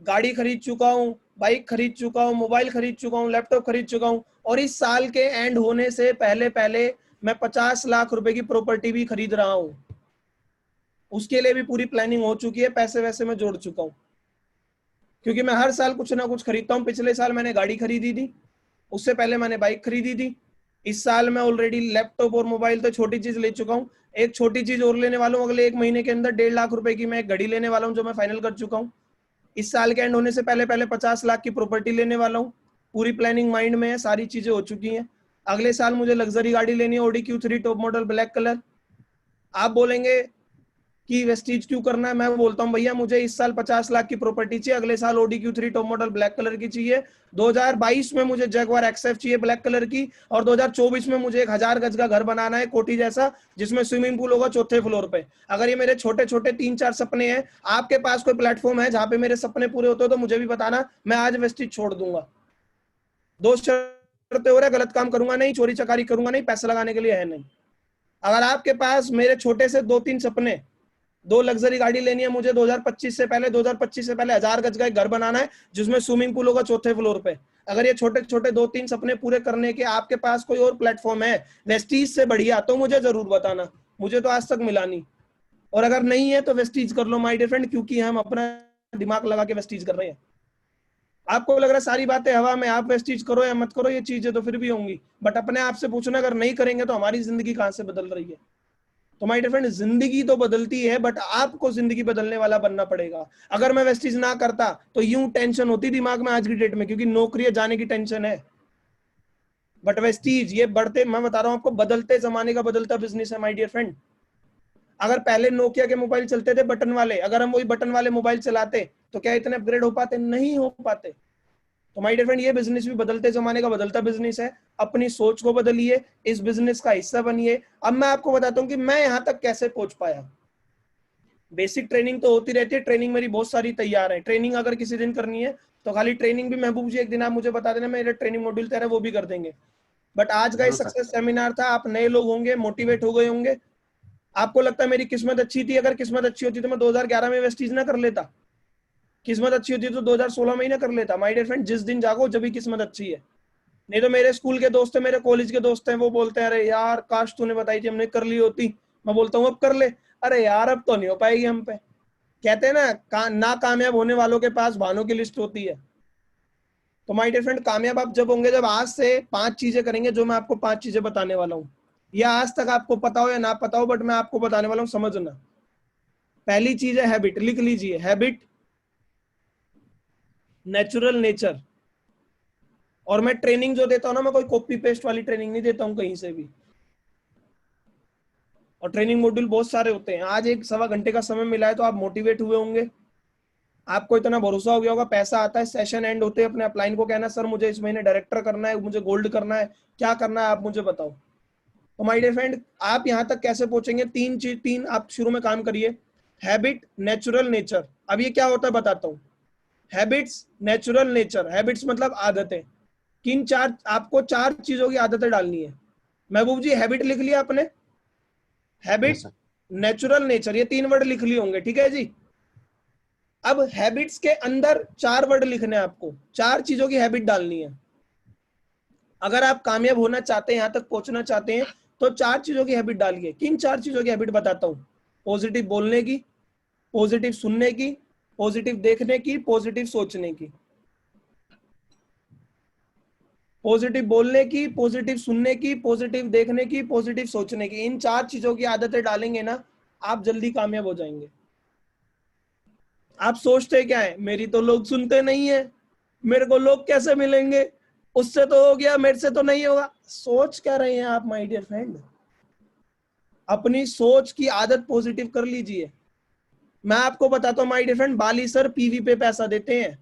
गाड़ी खरीद चुका हूँ, बाइक खरीद चुका हूँ, मोबाइल खरीद चुका हूँ, लैपटॉप खरीद चुका हूँ। और इस साल के एंड होने से पहले पहले मैं 50 लाख रुपए की प्रॉपर्टी भी खरीद रहा हूँ। उसके लिए भी पूरी प्लानिंग हो चुकी है, पैसे वैसे मैं जोड़ चुका हूँ, क्योंकि मैं हर साल कुछ ना कुछ खरीदता हूँ। पिछले साल मैंने गाड़ी खरीदी थी, उससे पहले मैंने बाइक खरीदी थी। इस साल मैं ऑलरेडी लैपटॉप और मोबाइल तो छोटी चीज ले चुका हूँ। एक छोटी चीज और लेने वाला हूँ अगले 1 महीने के अंदर, 1.5 लाख रुपए की मैं एक घड़ी लेने वाला हूँ, जो मैं फाइनल कर चुका हूँ। इस साल के एंड होने से पहले पहले 50 लाख की प्रॉपर्टी लेने वाला हूँ। पूरी प्लानिंग माइंड में है, सारी चीजें हो चुकी हैं। अगले साल मुझे लग्जरी गाड़ी लेनी है, Audi Q3 top model black colour. आप बोलेंगे कि वेस्टीज क्यों करना है, मैं बोलता हूँ भैया मुझे इस साल 50 लाख की प्रॉपर्टी चाहिए, अगले साल Audi Q3 top model black colour की चाहिए, 2022 में मुझे जगुआर एक्सएफ चाहिए ब्लैक कलर की, और 2024 में मुझे 1000 गज का घर बनाना है कोठी जैसा, जिसमें स्विमिंग पूल होगा 4थे फ्लोर पे। अगर ये मेरे छोटे छोटे 3-4 सपने हैं, आपके पास कोई प्लेटफॉर्म है जहां पे मेरे सपने पूरे होते हो तो मुझे भी बताना, मैं आज वेस्टीज छोड़ दूंगा। 2 शर्तें हो रहा है, गलत काम करूंगा नहीं, चोरी चकारी करूंगा नहीं, पैसा लगाने के लिए है नहीं। अगर आपके पास मेरे छोटे से 2-3 सपने, 2 लग्जरी गाड़ी लेनी है मुझे 2025 से पहले, 1000 गज का एक घर बनाना है जिसमें स्विमिंग पूल होगा 4थे फ्लोर पे, अगर ये छोटे छोटे 2-3 सपने पूरे करने के आपके पास कोई और प्लेटफॉर्म है वेस्टीज से बढ़िया, तो मुझे जरूर बताना, मुझे तो आज तक मिला नहीं। और अगर नहीं है तो वेस्टीज कर लो माय डियर फ्रेंड, क्योंकि हम अपना दिमाग लगा के वेस्टीज कर रहे हैं। आपको लग रहा है सारी बातें हवा में, आप वेस्टीज करो या मत करो, ये चीजें तो फिर भी होंगी, बट अपने आप से पूछना, अगर नहीं करेंगे तो हमारी जिंदगी कहां से बदल रही है। तो माय डियर फ्रेंड, जिंदगी तो बदलती है, बट आपको जिंदगी बदलने वाला बनना पड़ेगा। अगर मैं वेस्टीज ना करता तो यूं टेंशन होती दिमाग में आज की डेट में, क्योंकि नौकरी जाने की टेंशन है, बट वेस्टीज ये बढ़ते, मैं बता रहा हूं आपको, बदलते जमाने का बदलता बिजनेस है माय डियर फ्रेंड। अगर पहले नोकिया के मोबाइल चलते थे बटन वाले, अगर हम वही बटन वाले मोबाइल चलाते तो क्या इतने अपग्रेड हो पाते? नहीं हो पाते। तो माय डियर फ्रेंड, ये बिजनेस भी बदलते जमाने का बदलता बिजनेस है। अपनी सोच को बदलिए, इस बिजनेस का हिस्सा बनिए। अब मैं आपको बताता हूं कि मैं यहां तक कैसे पहुंच पाया। बेसिक ट्रेनिंग तो होती रहती है, ट्रेनिंग मेरी बहुत सारी तैयार है। ट्रेनिंग अगर किसी दिन करनी है तो खाली ट्रेनिंग भी महबूब जी एक दिन आप मुझे बता देना, मेरा ट्रेनिंग मॉड्यूल तैयार है, वो भी कर देंगे। बट आज का
जरूर सर।
सक्सेस सेमिनार था, आप नए लोग होंगे, मोटिवेट हो गए होंगे। आपको लगता है मेरी किस्मत अच्छी थी? अगर किस्मत अच्छी होती तो मैं 2011 में वेस्टीज ना कर लेता। किस्मत अच्छी होती तो 2016 में ही ना कर लेता। माय डियर फ्रेंड, जिस दिन जागो जब भी किस्मत अच्छी है। नहीं तो मेरे स्कूल के दोस्त है, मेरे कॉलेज के दोस्त हैं, वो बोलते हैं अरे यार काश तूने बताई थी, हमने कर ली होती। मैं बोलता हूँ अब कर ले। अरे यार अब तो नहीं हो पाएगी हम पे। कहते हैं ना, ना कामयाब होने वालों के पास बहानों की लिस्ट होती है। तो माय डियर फ्रेंड, कामयाब आप जब होंगे जब आज से 5 चीजें करेंगे, जो मैं आपको 5 चीजें बताने वाला हूँ। या आज तक आपको पता हो या ना पता हो, बट मैं आपको बताने वाला हूँ, समझना। पहली चीज है हैबिट, लिख लीजिए, हैबिट, नेचुरल नेचर। और मैं ट्रेनिंग जो देता हूं ना, मैं कोई कॉपी पेस्ट वाली ट्रेनिंग नहीं देता हूं कहीं से भी। और ट्रेनिंग मॉड्यूल बहुत सारे होते हैं। आज 1-1.25 घंटे का समय मिला है तो आप मोटिवेट हुए होंगे, आपको इतना भरोसा हो गया होगा। पैसा आता है, सेशन एंड होते हैं, अपने अपलाइन को कहना सर मुझे इस महीने डायरेक्टर करना है, मुझे गोल्ड करना है, क्या करना है आप मुझे बताओ। तो माय डियर फ्रेंड, आप यहाँ तक कैसे पहुंचेंगे? तीन आप शुरू में काम करिए, हैबिट, नेचुरल, नेचर। अब ये क्या होता है बताता हूँ। Habits, natural, nature. हैबिट्स मतलब आदतें। किन चार, आपको 4 चीजों की आदतें डालनी है। महबूब जी हैबिट लिख लिया आपने?
Yes
habit,
sir.
Natural, nature, ये 3 वर्ड लिख लिए होंगे, ठीक है जी। अब हैबिट्स के अंदर 4 वर्ड लिखने हैं आपको, 4 चीजों की हैबिट डालनी है। अगर आप कामयाब होना चाहते हैं, यहां तक पहुंचना चाहते हैं, तो 4 चीजों की हैबिट डालिए। किन 4 चीजों की हैबिट बताता हूं। पॉजिटिव बोलने की, पॉजिटिव सुनने की, पॉजिटिव देखने की, पॉजिटिव सोचने की। पॉजिटिव बोलने की, पॉजिटिव सुनने की, पॉजिटिव देखने की, पॉजिटिव सोचने की। इन 4 चीजों की आदतें डालेंगे ना, आप जल्दी कामयाब हो जाएंगे। आप सोचते क्या है, मेरी तो लोग सुनते नहीं है, मेरे को लोग कैसे मिलेंगे, उससे तो हो गया, मेरे से तो नहीं होगा। सोच क्या रहे हैं आप माय डियर फ्रेंड? अपनी सोच की आदत पॉजिटिव कर लीजिए। मैं आपको बताता हूँ my dear friend, Bali sir PV पे पैसा देते हैं,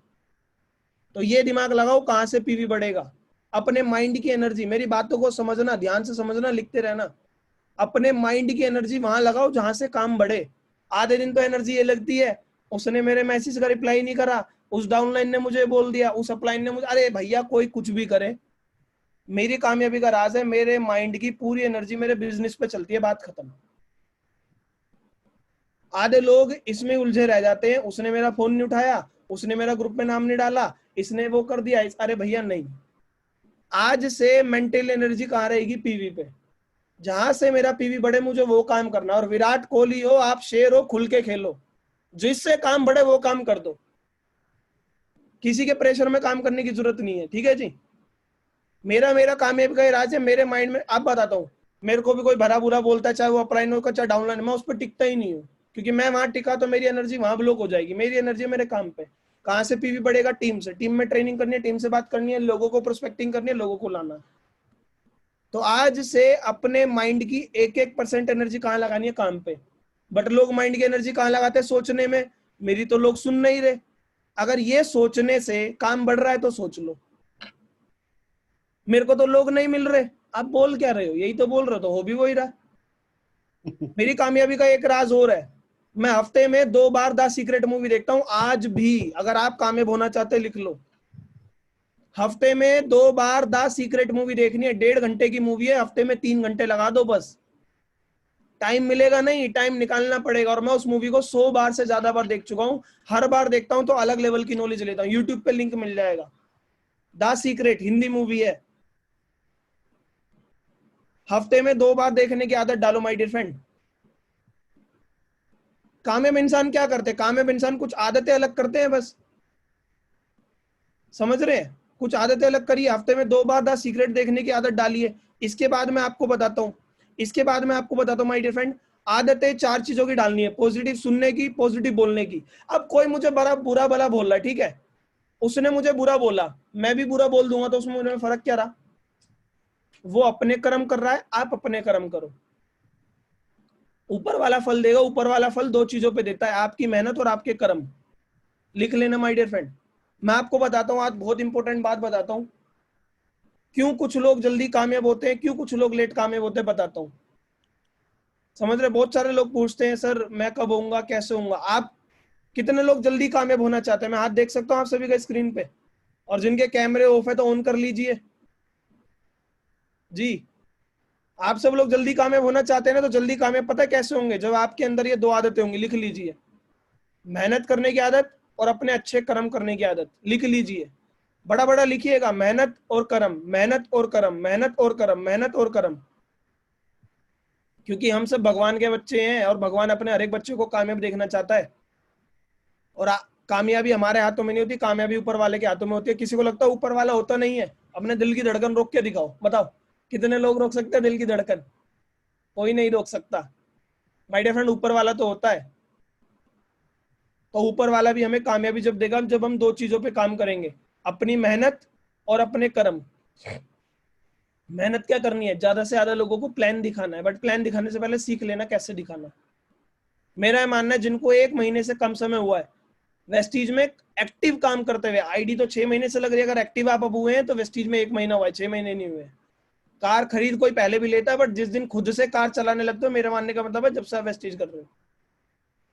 तो ये दिमाग लगाओ कहां से पीवी बढ़ेगा। अपने माइंड की एनर्जी, मेरी बातों को समझना, ध्यान से समझना, लिखते रहना। अपने माइंड की एनर्जी वहां लगाओ जहां से काम बढ़े। आधे दिन तो एनर्जी ये लगती है, उसने मेरे मैसेज का रिप्लाई नहीं करा, उस डाउनलाइन ने मुझे बोल दिया, उस अपलाइन ने मुझे, अरे भैया कोई कुछ भी करे, मेरी कामयाबी का राज है मेरे माइंड की पूरी एनर्जी मेरे बिजनेस पे चलती है, बात खत्म। आधे लोग इसमें उलझे रह जाते हैं, उसने मेरा फोन नहीं उठाया, उसने मेरा ग्रुप में नाम नहीं डाला, इसने वो कर दिया, अरे भैया नहीं। आज से मेंटल एनर्जी कहाँ रहेगी? पीवी पे। जहां से मेरा पीवी बढ़े मुझे वो काम करना। और विराट कोहली हो, आप शेर हो, खुल के खेलो, जिससे काम बढ़े वो काम कर दो, किसी के प्रेशर में काम करने की जरूरत नहीं है, ठीक है जी। मेरा मेरा कामयाबी का राज है मेरे माइंड में। अब बताता हूँ, मेरे को भी कोई भरा बुरा बोलता है, चाहे वो अपलाइन हो चाहे डाउनलाइन, मैं उस पर टिकता ही नहीं हूँ, क्योंकि मैं वहां टिका तो मेरी एनर्जी वहां ब्लॉक हो जाएगी। मेरी एनर्जी मेरे काम पे। कहाँ से पीवी बढ़ेगा? टीम से। टीम में ट्रेनिंग करनी है, टीम से बात करनी है, लोगों को प्रोस्पेक्टिंग करनी है, लोगों को लाना। तो आज से अपने माइंड की 1-1% एनर्जी कहाँ लगानी है? काम पे। बट लोग माइंड की एनर्जी कहाँ लगाते हैं? सोचने में। मेरी तो लोग सुन नहीं रहे। अगर ये सोचने से काम बढ़ रहा है तो सोच लो, मेरे को तो लोग नहीं मिल रहे, आप बोल क्या रहे हो? यही तो बोल रहे हो, तो हो भी वही रहा। मेरी कामयाबी का एक राज और है, मैं हफ्ते में 2 बार द सीक्रेट मूवी देखता हूं आज भी। अगर आप कामयाब होना चाहते लिख लो, हफ्ते में 2 बार द सीक्रेट मूवी देखनी है। 1.5 घंटे की मूवी है, हफ्ते में 3 घंटे लगा दो बस। टाइम मिलेगा नहीं, टाइम निकालना पड़ेगा। और मैं उस मूवी को 100 बार से ज्यादा बार देख चुका हूं। हर बार देखता हूं तो अलग लेवल की नॉलेज लेता हूं। यूट्यूब पे लिंक मिल जाएगा, द सीक्रेट हिंदी मूवी है। हफ्ते में 2 बार देखने की आदत डालो माय डियर फ्रेंड। कामयाब इंसान क्या करते हैं? कामयाब इंसान कुछ आदतें अलग करते हैं बस, समझ रहे हैं? कुछ आदतें अलग करिए, हफ्ते में 2 बार द सीक्रेट देखने की आदत डालिए। इसके बाद मैं आपको बताता हूँ माय डियर फ्रेंड, आदतें 4 चीजों की डालनी है, पॉजिटिव सुनने की, पॉजिटिव बोलने की। अब कोई मुझे बड़ा बुरा भला बोल रहा है, ठीक है, उसने मुझे बुरा बोला, मैं भी बुरा बोल दूंगा, तो उसमें मुझे फर्क क्या रहा? वो अपने कर्म कर रहा है, आप अपने कर्म करो, ऊपर वाला फल देगा। ऊपर वाला फल 2 चीजों पे देता है, आपकी मेहनत और आपके कर्म। लिख लेना माय डियर फ्रेंड। मैं आपको बताता हूँ आज बहुत इंपॉर्टेंट बात बताता हूँ, क्यों कुछ लोग जल्दी कामयाब होते हैं, क्यों कुछ लोग लेट कामयाब होते हैं, बताता हूँ। समझ रहे? बहुत सारे लोग पूछते हैं सर मैं कब होऊंगा, कैसे होऊंगा। आप कितने लोग जल्दी कामयाब होना चाहते हैं? मैं हाथ देख सकता हूँ आप सभी का स्क्रीन पे, और जिनके कैमरे ऑफ है तो ऑन कर लीजिए जी। आप सब लोग जल्दी कामयाब होना चाहते हैं ना, तो जल्दी कामयाब पता है कैसे होंगे? जब आपके अंदर ये 2 आदतें होंगी, लिख लीजिए, मेहनत करने की आदत और अपने अच्छे कर्म करने की आदत। लिख लीजिए, बड़ा बड़ा लिखिएगा, मेहनत और कर्म, मेहनत और कर्म, मेहनत और कर्म, मेहनत और कर्म। क्योंकि हम सब भगवान के बच्चे हैं और भगवान अपने हर एक बच्चे को कामयाब देखना चाहता है। और कामयाबी हमारे हाथों में नहीं होती, कामयाबी ऊपर वाले के हाथों में होती है। किसी को लगता है ऊपर वाला होता नहीं है, अपने दिल की धड़कन रोक के दिखाओ, बताओ कितने लोग रोक सकते हैं दिल की धड़कन? कोई नहीं रोक सकता माय डियर फ्रेंड, ऊपर वाला तो होता है। तो ऊपर वाला भी हमें कामयाबी जब देगा जब हम 2 चीजों पे काम करेंगे, अपनी मेहनत और अपने कर्म। मेहनत क्या करनी है? ज्यादा से ज्यादा लोगों को प्लान दिखाना है, बट प्लान दिखाने से पहले सीख लेना कैसे दिखाना। मेरा ये मानना है जिनको 1 महीने से कम समय हुआ है वेस्टीज में एक्टिव काम करते हुए, आईडी तो 6 महीने से लग रही है, अगर एक्टिव आप अब हुए हैं तो वेस्टीज में 1 महीना हुआ है, 6 महीने नहीं हुए। कार खरीद कोई पहले भी लेता है, बट जिस दिन खुद से कार चलाने लगते हो, मेरे मानने का मतलब है जब से आप वेस्टीज कर रहे हो।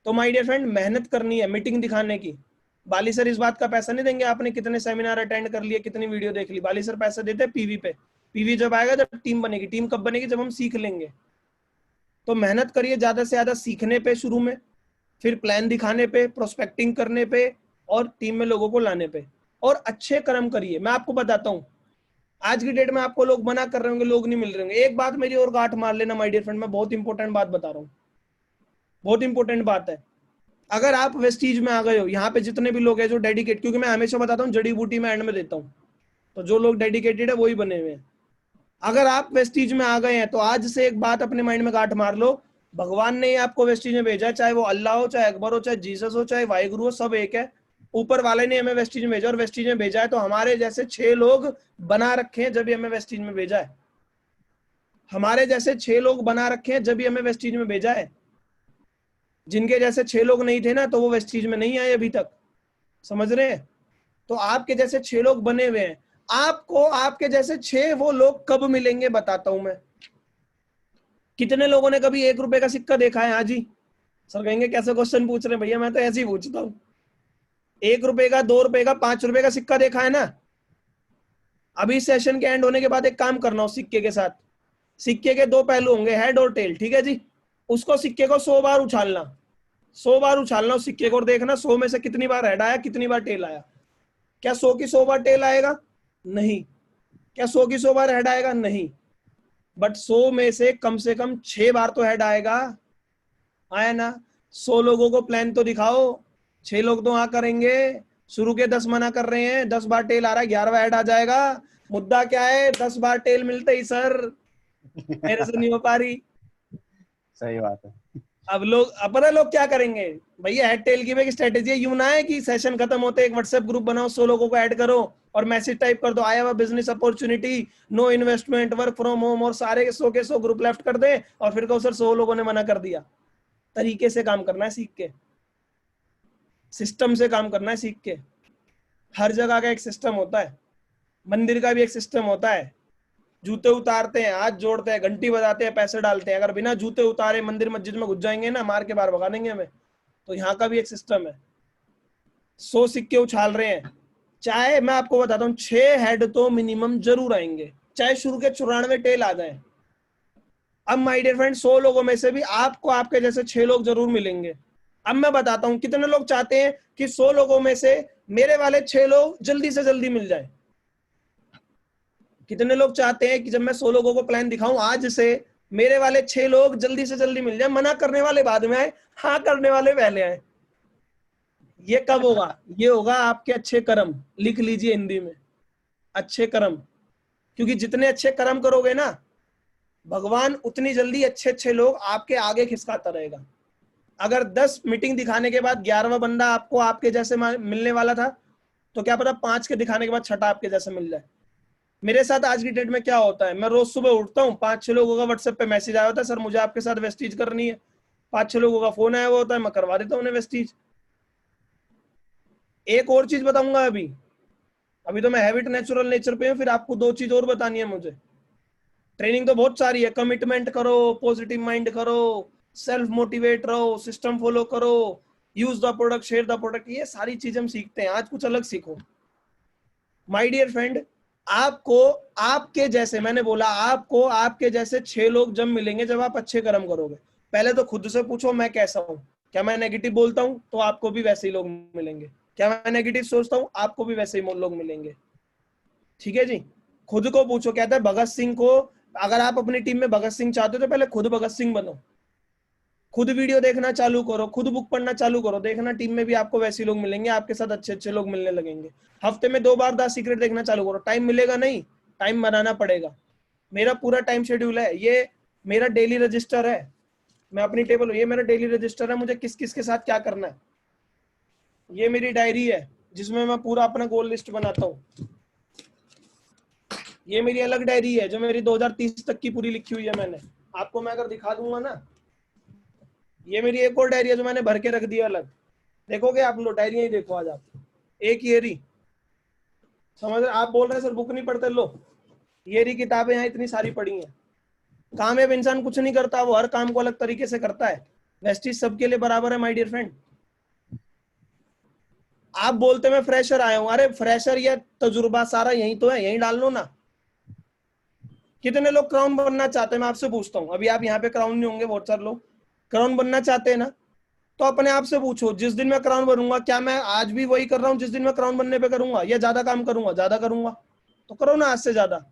तो माय डियर फ्रेंड, मेहनत करनी है, मीटिंग दिखाने की। बाली सर इस बात का पैसा नहीं देंगे आपने कितने सेमिनार अटेंड कर लिए, कितनी वीडियो देख ली। बाली सर पैसा देते हैं पीवी पे। पीवी जब आएगा जब टीम बनेगी। टीम कब बनेगी? जब हम सीख लेंगे। तो मेहनत करिए ज्यादा से ज्यादा सीखने पे शुरू में, फिर प्लान दिखाने पे, प्रोस्पेक्टिंग करने पे, और टीम में लोगों को लाने पे। और अच्छे कर्म करिए। मैं आपको बताता हूँ, आज की डेट में आपको लोग मना कर रहे होंगे, लोग नहीं मिल रहे होंगे। एक बात मेरी और गांठ मार लेना माय डियर फ्रेंड, मैं बहुत इंपॉर्टेंट बात बता रहा हूँ, बहुत इंपॉर्टेंट बात है। अगर आप वेस्टीज में आ गए हो, यहाँ पे जितने भी लोग हैं जो डेडिकेट, क्योंकि मैं हमेशा बताता हूँ जड़ी बूटी में एंड में देता हूँ, तो जो लोग डेडिकेटेड है वही बने हुए हैं। अगर आप वेस्टीज में आ गए हैं तो आज से एक बात अपने माइंड में गांठ मार लो, भगवान ने आपको वेस्टीज में भेजा है, चाहे वो अल्लाह हो, चाहे अकबर हो, चाहे जीसस हो, चाहे वाहिगुरु हो, सब एक है। ऊपर वाले ने हमें वेस्टीज में भेजा, और वेस्टीज में भेजा है तो हमारे जैसे 6 लोग बना रखे हैं जब हमें वेस्टीज में भेजा है। हमारे जैसे 6 लोग बना रखे हैं जब हमें वेस्टीज में भेजा है। जिनके जैसे 6 लोग नहीं थे ना, तो वो वेस्टीज में नहीं आए अभी तक। समझ रहे हैं? तो आपके जैसे 6 लोग बने हुए हैं। आपको आपके जैसे 6 वो लोग कब मिलेंगे बताता हूं मैं। कितने लोगों ने कभी 1 रुपए का सिक्का देखा है? हाँ जी। सर कहेंगे कैसे क्वेश्चन पूछ रहे हैं भैया, मैं तो ऐसे ही पूछता हूँ। 1 रुपए का, 2 रुपए का, 5 रुपए का सिक्का देखा है ना? अभी सेशन के एंड होने के बाद एक काम करना, उस सिक्के के साथ, सिक्के के 2 पहलू होंगे, हेड और टेल, ठीक है जी। उसको सिक्के को 100 बार उछालना, 100 बार उछालना उस सिक्के को, और देखना 100 में से कितनी बार हेड आया, कितनी बार टेल आया। क्या 100 की 100 बार टेल आएगा? नहीं। क्या 100 की 100 बार हेड आएगा? नहीं। बट 100 में से कम 6 बार तो हेड आएगा। आया ना? 100 लोगों को प्लान तो दिखाओ, 6 लोग तो हाँ करेंगे। शुरू के 10 मना कर रहे हैं, 10 बार टेल आ रहा है, 11वां हेड आ जाएगा। मुद्दा क्या है? 10 बार टेल मिलते ही सर मेरे से नहीं हो पा रही।
सही बात है।
अब पता है लोग क्या करेंगे? भैया हेड टेल की एक स्ट्रेटेजी है, यूं ना है कि सेशन खत्म होते एक व्हाट्सएप ग्रुप बनाओ, 100 लोगों को ऐड करो और मैसेज टाइप कर दो, आया हुआ business opportunity, no investment, work from home, और सारे के 100 ग्रुप लेफ्ट कर दे, और फिर कहो सर 100 लोगों ने मना कर दिया। तरीके से काम करना है, सीख के, सिस्टम से काम करना है, सीख के। हर जगह का एक सिस्टम होता है, मंदिर का भी एक सिस्टम होता है। जूते उतारते हैं, हाथ जोड़ते हैं, घंटी बजाते हैं, पैसे डालते हैं। अगर बिना जूते उतारे मंदिर मस्जिद में घुस जाएंगे ना, मार के बाहर भगा देंगे हमें। तो यहाँ का भी एक सिस्टम है। 100 सिक्के उछाल रहे हैं, चाहे मैं आपको बताता हूँ 6 हेड तो मिनिमम जरूर आएंगे, चाहे शुरू के 94 टेल आ जाए। अब माय डियर फ्रेंड, 100 लोगों में से भी आपको आपके जैसे 6 लोग जरूर मिलेंगे। अब मैं बताता हूँ कितने लोग चाहते हैं कि 100 लोगों में से मेरे वाले 6 लोग जल्दी से जल्दी मिल जाए। कितने लोग चाहते हैं कि जब मैं 100 लोगों को प्लान दिखाऊं आज से, मेरे वाले 6 लोग जल्दी से जल्दी मिल जाए, मना करने वाले बाद में आए, हाँ करने वाले पहले आए। ये कब होगा? ये होगा आपके अच्छे कर्म। लिख लीजिए हिंदी में, अच्छे कर्म। क्योंकि जितने अच्छे कर्म करोगे ना, भगवान उतनी जल्दी अच्छे अच्छे लोग आपके आगे खिसकाता रहेगा। अगर 10 मीटिंग दिखाने के बाद 11वां बंदा आपको आपके जैसे मिलने वाला था, तो क्या पता 5 के दिखाने के बाद छठा आपके जैसे मिल जाए। मेरे साथ आज की डेट में क्या होता है, मैं रोज सुबह उठता हूँ, 5-6 लोगों का व्हाट्सएप पे मैसेज आया होता है, सर मुझे आपके साथ वेस्टीज करनी है। 5-6 लोगों का फोन आया हुआ होता है, मैं करवा देता हूँ उन्हें वेस्टीज। एक और चीज बताऊंगा, अभी तो मैं हैबिट नेचुरल नेचर पे हूँ, फिर आपको 2 चीज और बतानी है मुझे। ट्रेनिंग तो बहुत सारी है, कमिटमेंट करो, पॉजिटिव माइंड करो, सेल्फ मोटिवेट रहो, सिस्टम फॉलो करो, use the product, share the product, ये सारी चीजें हम सीखते हैं। आज कुछ अलग सीखो माय डियर फ्रेंड। आपको आपके जैसे, मैंने बोला आपको आपके जैसे 6 लोग जब मिलेंगे जब आप अच्छे कर्म करोगे। पहले तो खुद से पूछो मैं कैसा हूं। क्या मैं नेगेटिव बोलता हूं? तो आपको भी वैसे ही लोग मिलेंगे। क्या मैं नेगेटिव सोचता हूं? आपको भी वैसे ही लोग मिलेंगे। ठीक है जी। खुद को पूछो। कहता है भगत सिंह को, अगर आप अपनी टीम में भगत सिंह चाहते हो तो पहले खुद भगत सिंह बनो। खुद वीडियो देखना चालू करो, खुद बुक पढ़ना चालू करो, देखना टीम में भी आपको वैसे लोग मिलेंगे, आपके साथ अच्छे अच्छे लोग मिलने लगेंगे। हफ्ते में 2 बार द सीक्रेट देखना चालू करो। टाइम मिलेगा नहीं, टाइम बनाना पड़ेगा। मेरा पूरा टाइम शेड्यूल है, ये मेरा डेली रजिस्टर है। मैं अपनी टेबल, ये मेरा डेली रजिस्टर है, मुझे किस किस के साथ क्या करना है। ये मेरी डायरी है जिसमें मैं पूरा अपना गोल लिस्ट बनाता हूँ। ये मेरी अलग डायरी है जो मेरी 2030 तक की पूरी लिखी हुई है मैंने। आपको मैं अगर दिखा दूंगा ना, ये मेरी एक और डायरी है जो मैंने भर के रख दिया अलग। देखोगे आप लोग, डायरियां ही देखो आज आप। एक ये रही, समझ रहे? आप बोल रहे हैं सर बुक नहीं पढ़ते, लो ये रही किताबें यहाँ इतनी सारी पढ़ी हैं। कामयाब इंसान कुछ नहीं करता, वो हर काम को अलग तरीके से करता है। वेस्टीज सबके लिए बराबर है माय डियर फ्रेंड। आप बोलते मैं फ्रेशर आया हूं, अरे फ्रेशर या तजुर्बा सारा यही तो है, यही डाल लो ना। कितने लोग क्राउन बनना चाहते हैं? मैं आपसे पूछता हूँ, अभी आप यहाँ पे क्राउन नहीं होंगे, बहुत सारे लोग क्राउन बनना चाहते हैं ना, तो अपने आप से पूछो जिस दिन मैं क्राउन बनूंगा क्या मैं आज भी वही कर रहा हूँ जिस दिन मैं क्राउन बनने पे करूंगा, या ज्यादा काम करूंगा? ज्यादा करूंगा तो करो ना आज से ज्यादा।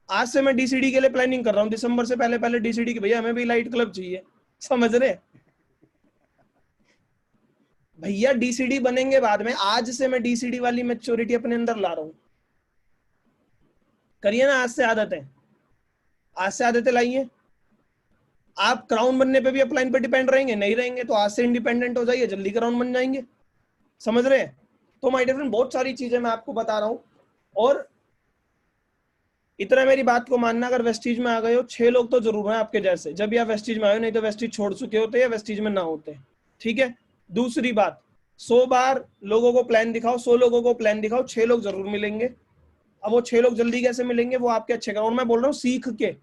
आज से मैं डीसीडी के लिए प्लानिंग कर रहा हूँ, दिसंबर से पहले पहले डीसीडी की, भैया हमें भी लाइट क्लब चाहिए, समझ रहे? भैया डीसीडी बनेंगे बाद में, आज से मैं डीसीडी वाली मैच्योरिटी अपने अंदर ला रहा हूँ। करिए ना आज से आदतें, आज से आदतें लाइए। आप क्राउन बनने पे भी अपलाइन पे डिपेंड रहेंगे? नहीं रहेंगे, तो आज से इंडिपेंडेंट हो जाइए, जल्दी क्राउन बन जाएंगे। समझ रहे हैं? तो माय डियर फ्रेंड, बहुत सारी चीजें मैं आपको बता रहा हूं। और इतना मेरी बात को मानना, अगर वेस्टीज में आ गए हो, 6 लोग तो जरूर हैं आपके जैसे जब भी आप वेस्टीज में आए हो, नहीं तो वेस्टीज छोड़ चुके होते या वेस्टीज में ना होते। ठीक है। दूसरी बात, 100 बार लोगों को प्लान दिखाओ, 100 लोगों को प्लान दिखाओ, 6 लोग जरूर मिलेंगे। अब वो 6 लोग जल्दी कैसे मिलेंगे? वो आपके अच्छे का, और मैं बोल रहा हूँ सीख के,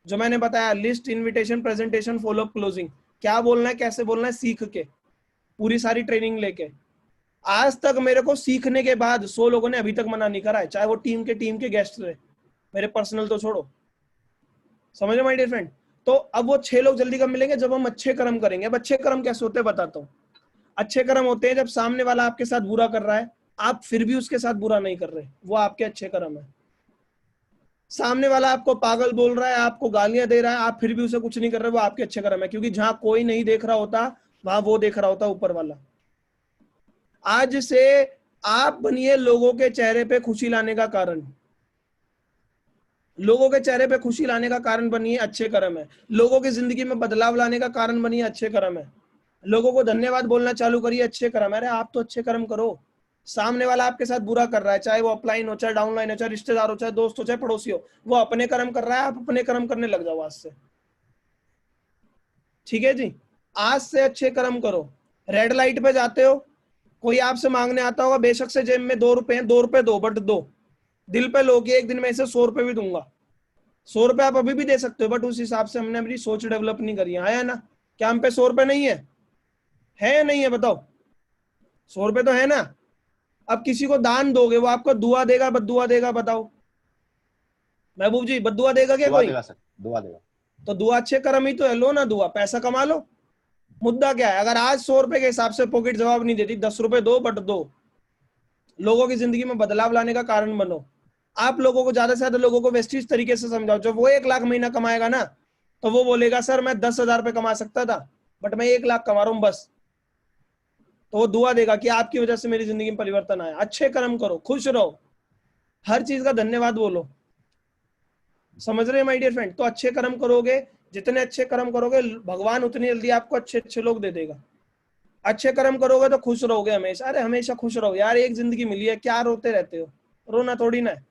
जो मैंने बताया, list, invitation, presentation, follow up, closing, क्या बोलना है, कैसे बोलना है, सीख के, पूरी सारी ट्रेनिंग लेके। आज तक मेरे को सीखने के बाद 100 लोगों ने अभी तक मना नहीं करा है, चाहे वो टीम के गेस्ट रहे, मेरे पर्सनल तो छोड़ो। समझ रहे माय डियर फ्रेंड? तो अब वो 6 लोग जल्दी कब मिलेंगे? जब हम अच्छे कर्म करेंगे। अब अच्छे कर्म कैसे होते हैं बताता हूँ। अच्छे कर्म होते हैं जब सामने वाला आपके साथ बुरा कर रहा है, आप फिर भी उसके साथ बुरा नहीं कर रहे, वो आपके अच्छे कर्म है। सामने वाला आपको पागल बोल रहा है, आपको गालियां दे रहा है, आप फिर भी उसे कुछ नहीं कर रहे, वो आपके अच्छे कर्म है। क्योंकि जहां कोई नहीं देख रहा होता वहां वो देख रहा होता, ऊपर वाला। आज से आप बनिए लोगों के चेहरे पे खुशी लाने का कारण। लोगों के चेहरे पे खुशी लाने का कारण बनिए, अच्छे कर्म है। लोगों की जिंदगी में बदलाव लाने का कारण बनिए, अच्छे कर्म है। लोगों को धन्यवाद बोलना चालू करिए, अच्छे कर्म है। अरे आप तो अच्छे कर्म करो। सामने वाला आपके साथ बुरा कर रहा है, चाहे वो अपलाइन हो, चाहे डाउनलाइन हो, चाहे रिश्तेदार हो, चाहे दोस्त हो, चाहे पड़ोसी हो, वो अपने कर्म कर रहा है, आप अपने कर्म करने लग जाओ आज से। ठीक है जी। आज से अच्छे कर्म करो। रेड लाइट पे जाते हो, कोई आपसे मांगने आता होगा, बेशक से जेब में 2 रुपए हैं, 2 रुपए दो, बट दो। दिल पे लो कि एक दिन में इसे 100 रुपए भी दूंगा। 100 रुपए आप अभी भी दे सकते हो, बट उस हिसाब से हमने अपनी सोच डेवलप नहीं करी है ना? क्या हम पे 100 रुपए नहीं है या नहीं है? बताओ। 100 रुपए तो है ना। अब किसी को दान दोगे, वो आपको दुआ देगा बद्दुआ देगा? बताओ महबूब जी, बद्दुआ देगा क्या
दुआ
कोई?
देगा सर, दुआ देगा।
तो दुआ अच्छे कर्म ही तो है, लो ना दुआ, पैसा कमा लो। मुद्दा क्या है? अगर आज 100 रुपए के हिसाब से पॉकेट जवाब नहीं देती, 10 रुपए दो, बट दो। लोगों की जिंदगी में बदलाव लाने का कारण बनो। आप लोगों को, ज्यादा से ज्यादा लोगों को वेस्टीज तरीके से समझाओ। जब वो 1 लाख महीना कमाएगा ना, तो वो बोलेगा सर मैं 10,000 रुपये कमा सकता था बट मैं 1 लाख कमा रहा हूँ बस। तो वो दुआ देगा कि आपकी वजह से मेरी जिंदगी में परिवर्तन आया। अच्छे कर्म करो, खुश रहो, हर चीज का धन्यवाद बोलो। समझ रहे हैं माय डियर फ्रेंड? तो अच्छे कर्म करोगे, जितने अच्छे कर्म करोगे भगवान उतनी जल्दी आपको अच्छे अच्छे लोग दे देगा। अच्छे कर्म करोगे तो खुश रहोगे हमेशा। अरे हमेशा खुश रहो यार, एक जिंदगी मिली है, क्या रोते रहते हो? रोना थोड़ी ना है,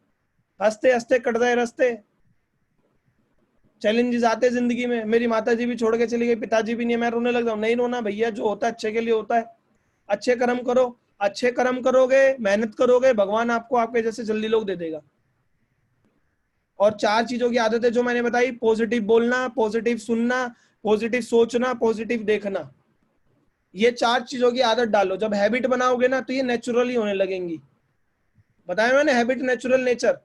हंसते हंसते कट जाए रास्ते। चैलेंजेस आते जिंदगी में, मेरी माता जी भी छोड़ के चली गई, पिताजी भी नहीं है, मैं रोने लग जाऊं? नहीं रोना भैया, जो होता है अच्छे के लिए होता है। अच्छे कर्म करो, अच्छे कर्म करोगे, मेहनत करोगे, भगवान आपको आपके जैसे जल्दी लोग दे देगा। और 4 चीजों की आदतें जो मैंने बताई, पॉजिटिव बोलना, पॉजिटिव सुनना, पॉजिटिव सोचना, पॉजिटिव देखना, ये 4 चीजों की आदत डालो। जब हैबिट बनाओगे ना तो ये नेचुरली होने लगेंगी। बताया मैंने, हैबिट नेचुरल नेचर।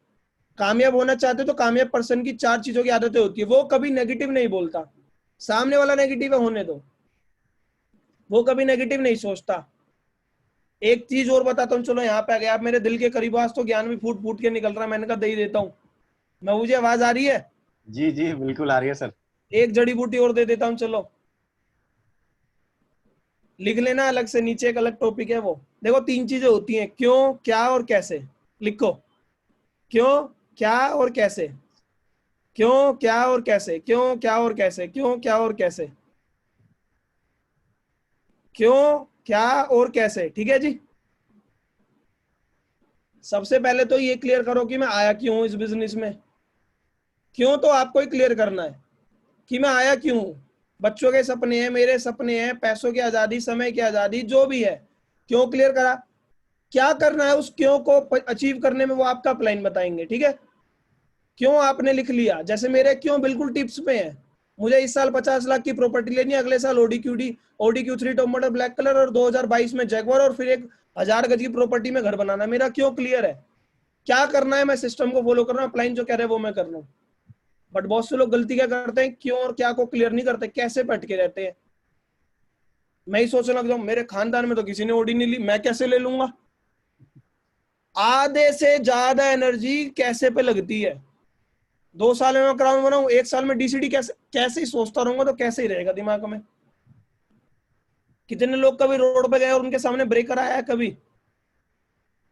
कामयाब होना चाहते हो तो कामयाब पर्सन की 4 चीजों की आदतें होती है। वो कभी नेगेटिव नहीं बोलता, सामने वाला नेगेटिव है होने दो, वो कभी नेगेटिव नहीं सोचता। एक चीज और बताता हूँ, चलो यहाँ पे आ गया आप मेरे दिल के करीब, आज तो ज्ञान भी फूट फूट के निकल रहा है, मैंने कहा दे ही देता हूँ। मैं, मुझे आवाज आ रही है?
जी जी बिल्कुल आ रही है सर।
एक जड़ी बूटी और दे देता हूँ, चलो लिख लेना अलग से, नीचे एक अलग टॉपिक है वो। देखो 3 चीजें होती हैं, क्यों, क्या और कैसे। लिखो, क्यों, क्या और कैसे। क्यों, क्या और कैसे, क्यों, क्या और कैसे, क्यों, क्या और कैसे, क्यों, क्या और कैसे। ठीक है जी। सबसे पहले तो ये क्लियर करो कि मैं आया क्यों हूं इस बिजनेस में। क्यों तो आपको ही क्लियर करना है कि मैं आया क्यों हूं। बच्चों के सपने हैं, मेरे सपने हैं, पैसों की आजादी, समय की आजादी, जो भी है, क्यों क्लियर करा। क्या करना है उस क्यों को अचीव करने में, वो आपका प्लान बताएंगे। ठीक है, क्यों आपने लिख लिया। जैसे मेरे क्यों बिल्कुल टिप्स पे है, मुझे इस साल 50 लाख की प्रॉपर्टी लेनी है, अगले साल Audi Q 3 top model black colour, और 2022 में जैगवार, और फिर 1,000 गज की प्रॉपर्टी में घर बनाना। मेरा क्यों क्लियर है, क्या करना है, मैं सिस्टम को फॉलो कर रहा हूँ, प्लान जो कह रहे हैं वो मैं कर रहा हूँ। बट बहुत से लोग गलती क्या करते हैं, क्यों और क्या को क्लियर नहीं करते, कैसे पे अटके रहते हैं। मैं ही सोचने लग जाऊं मेरे खानदान में तो किसी ने ओडी नहीं ली, मैं कैसे ले लूंगा। आधे से ज्यादा एनर्जी कैसे पे लगती है। 2 साल में मैं क्राउन बनाऊं, 1 साल में डीसीडी, कैसे कैसे ही सोचता रहूंगा तो कैसे ही रहेगा दिमाग में। कितने लोग कभी रोड पे गए और उनके सामने ब्रेकर आया है? कभी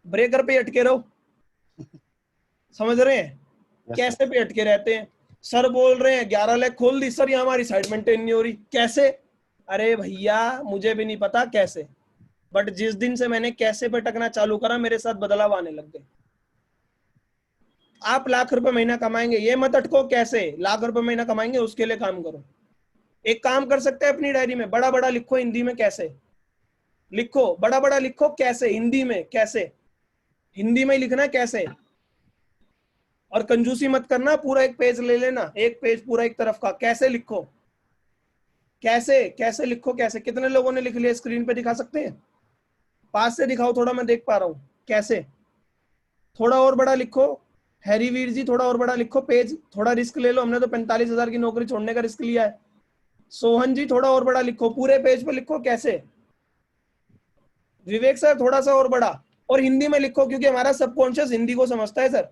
ब्रेकर पे अटके रहो। समझ रहे हैं
यस सर।
कैसे पे अटके रहते हैं। सर बोल रहे हैं 11 लाख खोल दी सर, ये हमारी साइड मेंटेन नहीं हो रही, कैसे? अरे भैया मुझे भी नहीं पता कैसे, बट जिस दिन से मैंने कैसे पे टकना चालू करा, मेरे साथ बदलाव आने लग गए। आप लाख रुपए महीना कमाएंगे, ये मत अटको कैसे, लाख रुपए महीना कमाएंगे उसके लिए काम करो। एक काम कर सकते हैं, अपनी डायरी में बड़ा बड़ा लिखो हिंदी में कैसे। लिखो बड़ा बड़ा लिखो कैसे, हिंदी में कैसे, हिंदी में ही लिखना है कैसे। और कंजूसी मत करना, पूरा एक पेज ले लेना, एक पेज पूरा एक तरफ का, कैसे लिखो। कैसे कैसे लिखो कैसे। कितने लोगों ने लिख लिया, स्क्रीन पे दिखा सकते हैं? पास से दिखाओ थोड़ा, मैं देख पा रहा हूं कैसे। थोड़ा और बड़ा लिखो, हैरी वीर जी थोड़ा और बड़ा लिखो पेज, थोड़ा रिस्क ले लो, हमने तो 45,000 की नौकरी छोड़ने का रिस्क लिया है। सोहन जी थोड़ा और बड़ा लिखो, पूरे पेज पे लिखो कैसे। विवेक सर थोड़ा सा और बड़ा, और हिंदी में लिखो क्योंकि हमारा सबकॉन्शियस हिंदी को समझता है सर।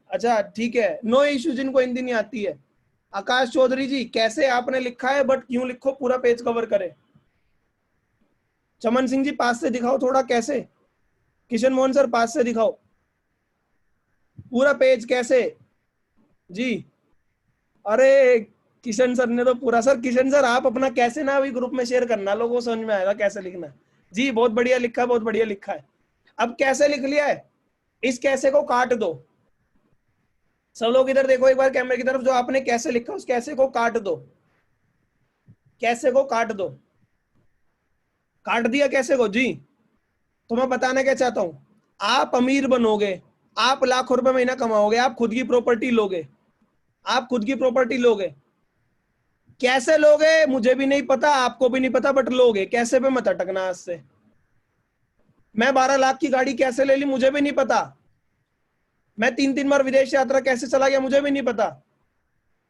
अच्छा ठीक है, नो इश्यू, जिनको हिंदी नहीं आती है। आकाश चौधरी जी कैसे आपने लिखा है, बट क्यों लिखो, पूरा पेज कवर करे। चमन सिंह जी पास से दिखाओ थोड़ा कैसे। किशन मोहन सर पास से दिखाओ पूरा पेज कैसे जी। अरे किशन सर ने तो पूरा, सर किशन सर आप अपना कैसे ना अभी ग्रुप में शेयर करना, लोगों को समझ में आएगा कैसे लिखना है। जी बहुत बढ़िया लिखा है, बहुत बढ़िया लिखा है। अब कैसे लिख लिया है, इस कैसे को काट दो। सब लोग इधर देखो एक बार कैमरे की तरफ, जो आपने कैसे लिखा उस कैसे को काट दो, कैसे को काट दो। काट दिया कैसे को जी। तो मैं बताना क्या चाहता हूं, आप अमीर बनोगे, आप लाखों रुपए महीना कमाओगे, आप खुद की प्रॉपर्टी लोगे, आप खुद की प्रॉपर्टी लोगे। कैसे लोगे मुझे भी नहीं पता, आपको भी नहीं पता, बट लोगे कैसे पे मत अटकना आज से। मैं 12 लाख की गाड़ी कैसे ले ली मुझे भी नहीं पता, मैं 3-3 बार विदेश यात्रा कैसे चला गया मुझे भी नहीं पता,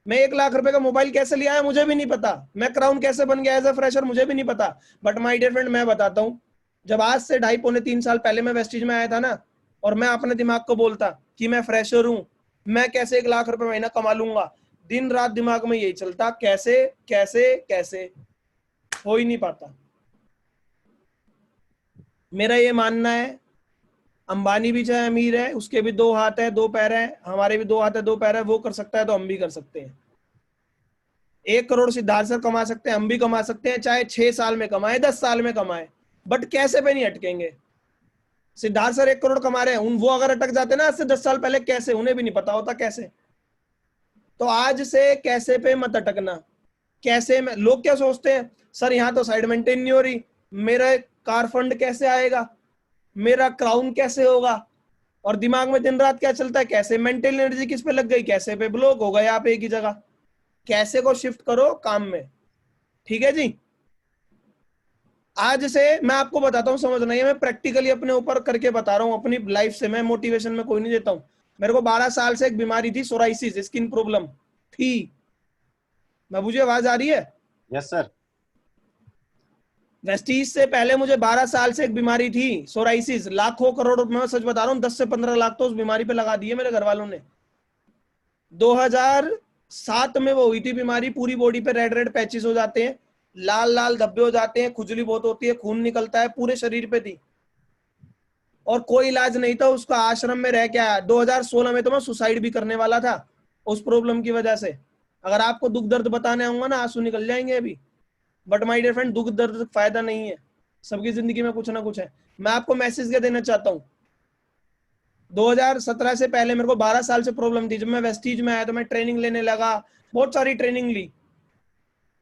मैं 1 लाख रुपए का मोबाइल कैसे लिया है मुझे भी नहीं पता, मैं क्राउन कैसे बन गया एज अ फ्रेशर मुझे भी नहीं पता। बट माय डियर फ्रेंड मैं बताता हूं, जब आज से 2.5-3 साल पहले मैं वेस्टिज में आया था ना, और मैं अपने दिमाग को बोलता कि मैं फ्रेशर हूं, मैं कैसे 1 लाख रुपए महीना कमा लूंगा, दिन रात दिमाग में यही चलता, कैसे कैसे कैसे, हो ही नहीं पाता। मेरा ये मानना है, अंबानी भी चाहे अमीर है, उसके भी 2 हाथ है 2 पैर है, हमारे भी 2 हाथ है 2 पैर है, वो कर सकता है तो हम भी कर सकते हैं। 1 करोड़ सिद्धार्थ सर कमा सकते हैं, हम भी कमा सकते हैं, चाहे 6 साल में कमाए 10 साल में कमाए, बट कैसे पे नहीं अटकेंगे। सिद्धार्थ सर 1 करोड़ कमा रहे हैं, वो अगर अटक जाते ना आज से 10 साल पहले, कैसे, उन्हें भी नहीं पता होता कैसे। तो आज से कैसे पे मत अटकना। कैसे में लोग क्या सोचते हैं, सर यहाँ तो साइड मेंटेन नहीं हो रही, मेरा कार फंड कैसे आएगा, मेरा क्राउन कैसे होगा, और दिमाग में दिन रात क्या चलता है, कैसे मेंटल एनर्जी किस पे लग गई, कैसे पे ब्लॉक हो गए आप एक ही जगह। कैसे को शिफ्ट करो काम में, ठीक है जी। आज से मैं आपको बताता हूँ, समझना है, मैं प्रैक्टिकली अपने ऊपर करके बता रहा हूँ अपनी लाइफ से, मैं मोटिवेशन में कोई नहीं देता हूँ। मेरे को 12 साल से एक बीमारी थी, सोराइसिस, स्किन प्रॉब्लम थी। मैं मुझे आवाज आ रही है?
Yes sir.
वेस्टीज से पहले मुझे 12 साल से एक बीमारी थी, सोराइसिस। लाखों करोड़, मैं सच बता रहा हूँ, 10 से 15 लाख तो उस बीमारी पे लगा दिए मेरे घर वालों ने। 2007 में वो हुई थी बीमारी, पूरी बॉडी पे रेड रेड पैचेस हो जाते हैं, लाल लाल धब्बे हो जाते हैं, खुजली बहुत होती है, खून निकलता है, पूरे शरीर पे थी, और कोई इलाज नहीं था उसका। आश्रम में रह के आया। 2016 में तो मैं सुसाइड भी करने वाला था उस प्रॉब्लम की वजह से। अगर आपको दुख दर्द बताने आऊंगा ना, आंसू निकल जाएंगे अभी। बट माय डियर फ्रेंड, दुख दर्द फायदा नहीं है, सबकी जिंदगी में कुछ ना कुछ है। मैं आपको मैसेज क्या देना चाहता हूँ, 2017 से पहले मेरे को 12 साल से प्रॉब्लम थी। जब मैं वेस्टीज में आया तो मैं ट्रेनिंग लेने लगा, बहुत सारी ट्रेनिंग ली,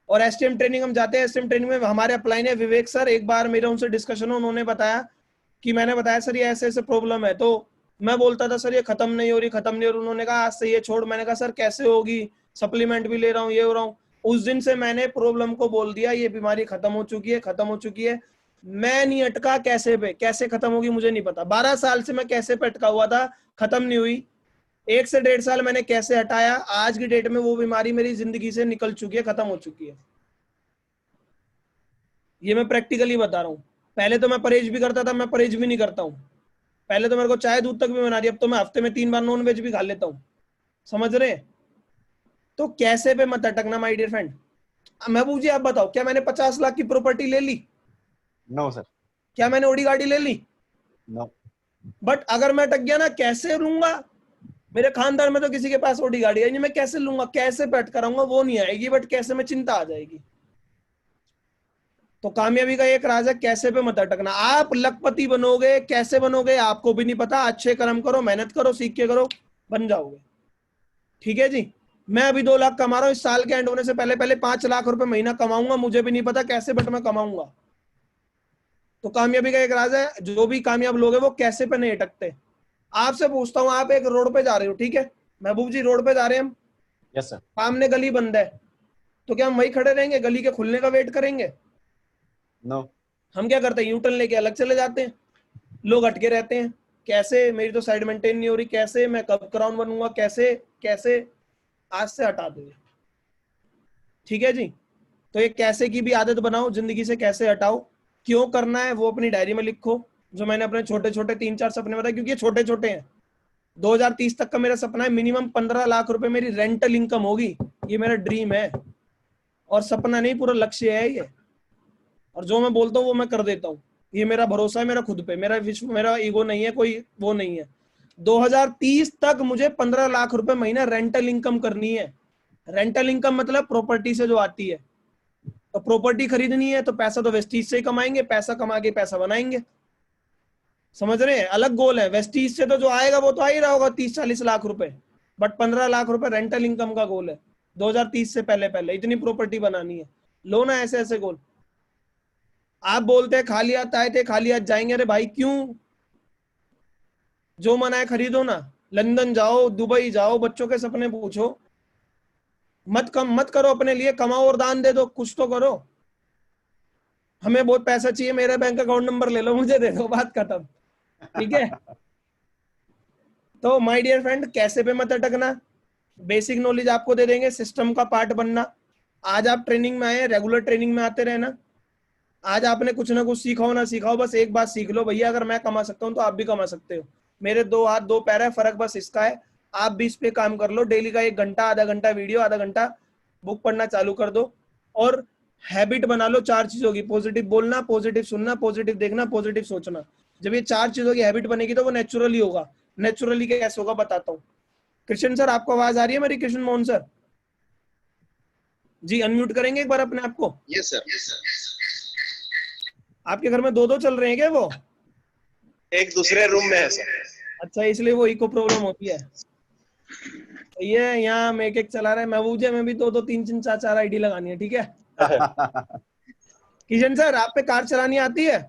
और एसटीएम ट्रेनिंग हम जाते हैं। एसटीएम ट्रेनिंग में हमारे अपलाइन है विवेक सर, एक बार मेरे उनसे डिस्कशन हो, उन्होंने बताया कि, मैंने बताया सर ये ऐसे ऐसे प्रॉब्लम है, तो मैं बोलता था सर ये खत्म नहीं हो रही, खत्म नहीं हो रही। उन्होंने कहा आज से ये छोड़। मैंने कहा सर कैसे होगी, सप्लीमेंट भी ले रहा हूँ, ये हो रहा हूँ। उस दिन से मैंने प्रॉब्लम को बोल दिया ये बीमारी खत्म हो चुकी है, खत्म हो चुकी है। मैं नहीं अटका कैसे पे, कैसे खत्म होगी मुझे नहीं पता। 12 साल से मैं कैसे पे अटका हुआ था, खत्म नहीं हुई। 1 से 1.5 साल मैंने कैसे हटाया, आज की डेट में वो बीमारी मेरी जिंदगी से निकल चुकी है, खत्म हो चुकी है। ये मैं प्रैक्टिकली बता रहा हूँ। पहले तो मैं परहेज भी करता था, मैं परहेज भी नहीं करता हूँ। पहले तो मेरे को चाय दूध तक भी बना रही, अब तो मैं हफ्ते में 3 बार नॉन वेज भी खा लेता हूँ। समझ रहे? तो कैसे पे मत अटकना माय डियर फ्रेंड। महबूब जी आप बताओ, क्या मैंने 50 लाख की प्रॉपर्टी ले ली?
No sir.
क्या मैंने ओडी गाड़ी ले ली?
नो।
बट अगर मैं अटक गया ना, कैसे लूंगा? मेरे खानदान में तो किसी के पास ओडी गाड़ी है नहीं, मैं कैसे लूंगा, कैसे पे अटकाऊंगा, वो नहीं आएगी, बट कैसे में चिंता आ जाएगी। तो कामयाबी का एक राज है, कैसे पे मत अटकना। आप लखपति बनोगे, कैसे बनोगे आपको भी नहीं पता। अच्छे कर्म करो, मेहनत करो, सीख के करो, बन जाओगे। ठीक है जी। मैं अभी 2 लाख कमा रहा हूँ, इस साल के एंड होने से पहले पहले 5 लाख रुपए महीना कमाऊंगा, मुझे भी नहीं पता कैसे, बट मैं कमाऊंगा। तो कामयाबी का एक राज है, जो भी कामयाब लोग हैं वो कैसे पे नहीं अटकते। आपसे पूछता हूँ, आप एक रोड पे जा रहे हो, ठीक है महबूब जी, रोड पे जा रहे हैं हम,
यस सर।
सामने गली बंद है, तो क्या हम वही खड़े रहेंगे, गली के खुलने का वेट करेंगे?
नो।
हम क्या करते हैं, यू टर्न लेके अलग चले जाते हैं। लोग अटके रहते हैं, कैसे, मेरी तो साइड मेंटेन नहीं हो रही, कैसे, मैं कब क्राउन बनूंगा, कैसे कैसे। आज से हटा दो। ठीक है जी। तो ये कैसे की भी आदत बनाओ, जिंदगी से कैसे हटाओ, क्यों करना है वो अपनी डायरी में लिखो। जो मैंने अपने छोटे छोटे 3-4 सपने बताए, क्योंकि ये छोटे छोटे हैं। 2030 तक का मेरा सपना है, मिनिमम 15 लाख रुपए मेरी रेंटल इनकम होगी। ये मेरा ड्रीम है, और सपना नहीं, पूरा लक्ष्य है ये। और जो मैं बोलता हूँ वो मैं कर देता हूँ। ये मेरा भरोसा है, मेरा खुद पे, मेरा विश्व, मेरा ईगो नहीं है, कोई वो नहीं है। 2030 तक मुझे 15 लाख रुपए महीना रेंटल इनकम करनी है। रेंटल इनकम मतलब प्रॉपर्टी से जो आती है। तो प्रॉपर्टी खरीदनी है तो पैसा तो वेस्टीज से ही कमाएंगे, पैसा कमा के पैसा बनाएंगे। समझ रहे हैं? अलग गोल है। वेस्टीज से तो जो आएगा वो तो आ ही रहा होगा 30-40 लाख रुपए, बट 15 लाख रुपए रेंटल इनकम का गोल है। 2030 से पहले पहले इतनी प्रॉपर्टी बनानी है। लो ना ऐसे ऐसे गोल। आप बोलते हैं खाली हाथ आए थे खाली हाथ जाएंगे, अरे भाई क्यों? जो मना है खरीदो ना। लंदन जाओ, दुबई जाओ, बच्चों के सपने पूछो। मत करो अपने लिए, कमाओ और दान दे दो, कुछ तो करो। हमें बहुत पैसा चाहिए, मेरा बैंक अकाउंट नंबर ले लो, मुझे दे दो, बात खत्म। ठीक है। तो माय डियर फ्रेंड, कैसे पे मत अटकना। बेसिक नॉलेज आपको दे देंगे, सिस्टम का पार्ट बनना। आज आप ट्रेनिंग में आए, रेगुलर ट्रेनिंग में आते रहना। आज आपने कुछ ना कुछ सीखा हो ना सीखा हो, बस एक बात सीख लो, भैया अगर मैं कमा सकता हूं तो आप भी कमा सकते हो। मेरे 2 हाथ 2 पैर है, फर्क बस इसका है, आप भी इस पे काम कर लो। डेली का 1 घंटा, आधा घंटा वीडियो, आधा घंटा बुक पढ़ना चालू कर दो और हैबिट बना लो 4 चीजों की। पॉजिटिव बोलना, पॉजिटिव सुनना, पॉजिटिव देखना, पॉजिटिव सोचना। जब ये 4 चीजों की हैबिट बनेगी तो वो नेचुरली होगा। नेचुरली कैसे होगा बताता हूँ। कृष्ण सर, आपको आवाज आ रही है मेरी? कृष्ण मोहन सर जी, अनम्यूट करेंगे एक बार अपने आप को।
Yes sir.
आपके घर में 2-2 चल रहे हैं क्या वो?
एक दूसरे रूम में है सर।
अच्छा, इसलिए वो इको प्रॉब्लम होती है। ये यहाँ हम एक चला रहे हैं। महबूब जी, में भी 2-2, 3-3, 4-4 आईडी लगानी है, ठीक है? किशन सर, आप पे कार चलानी आती है?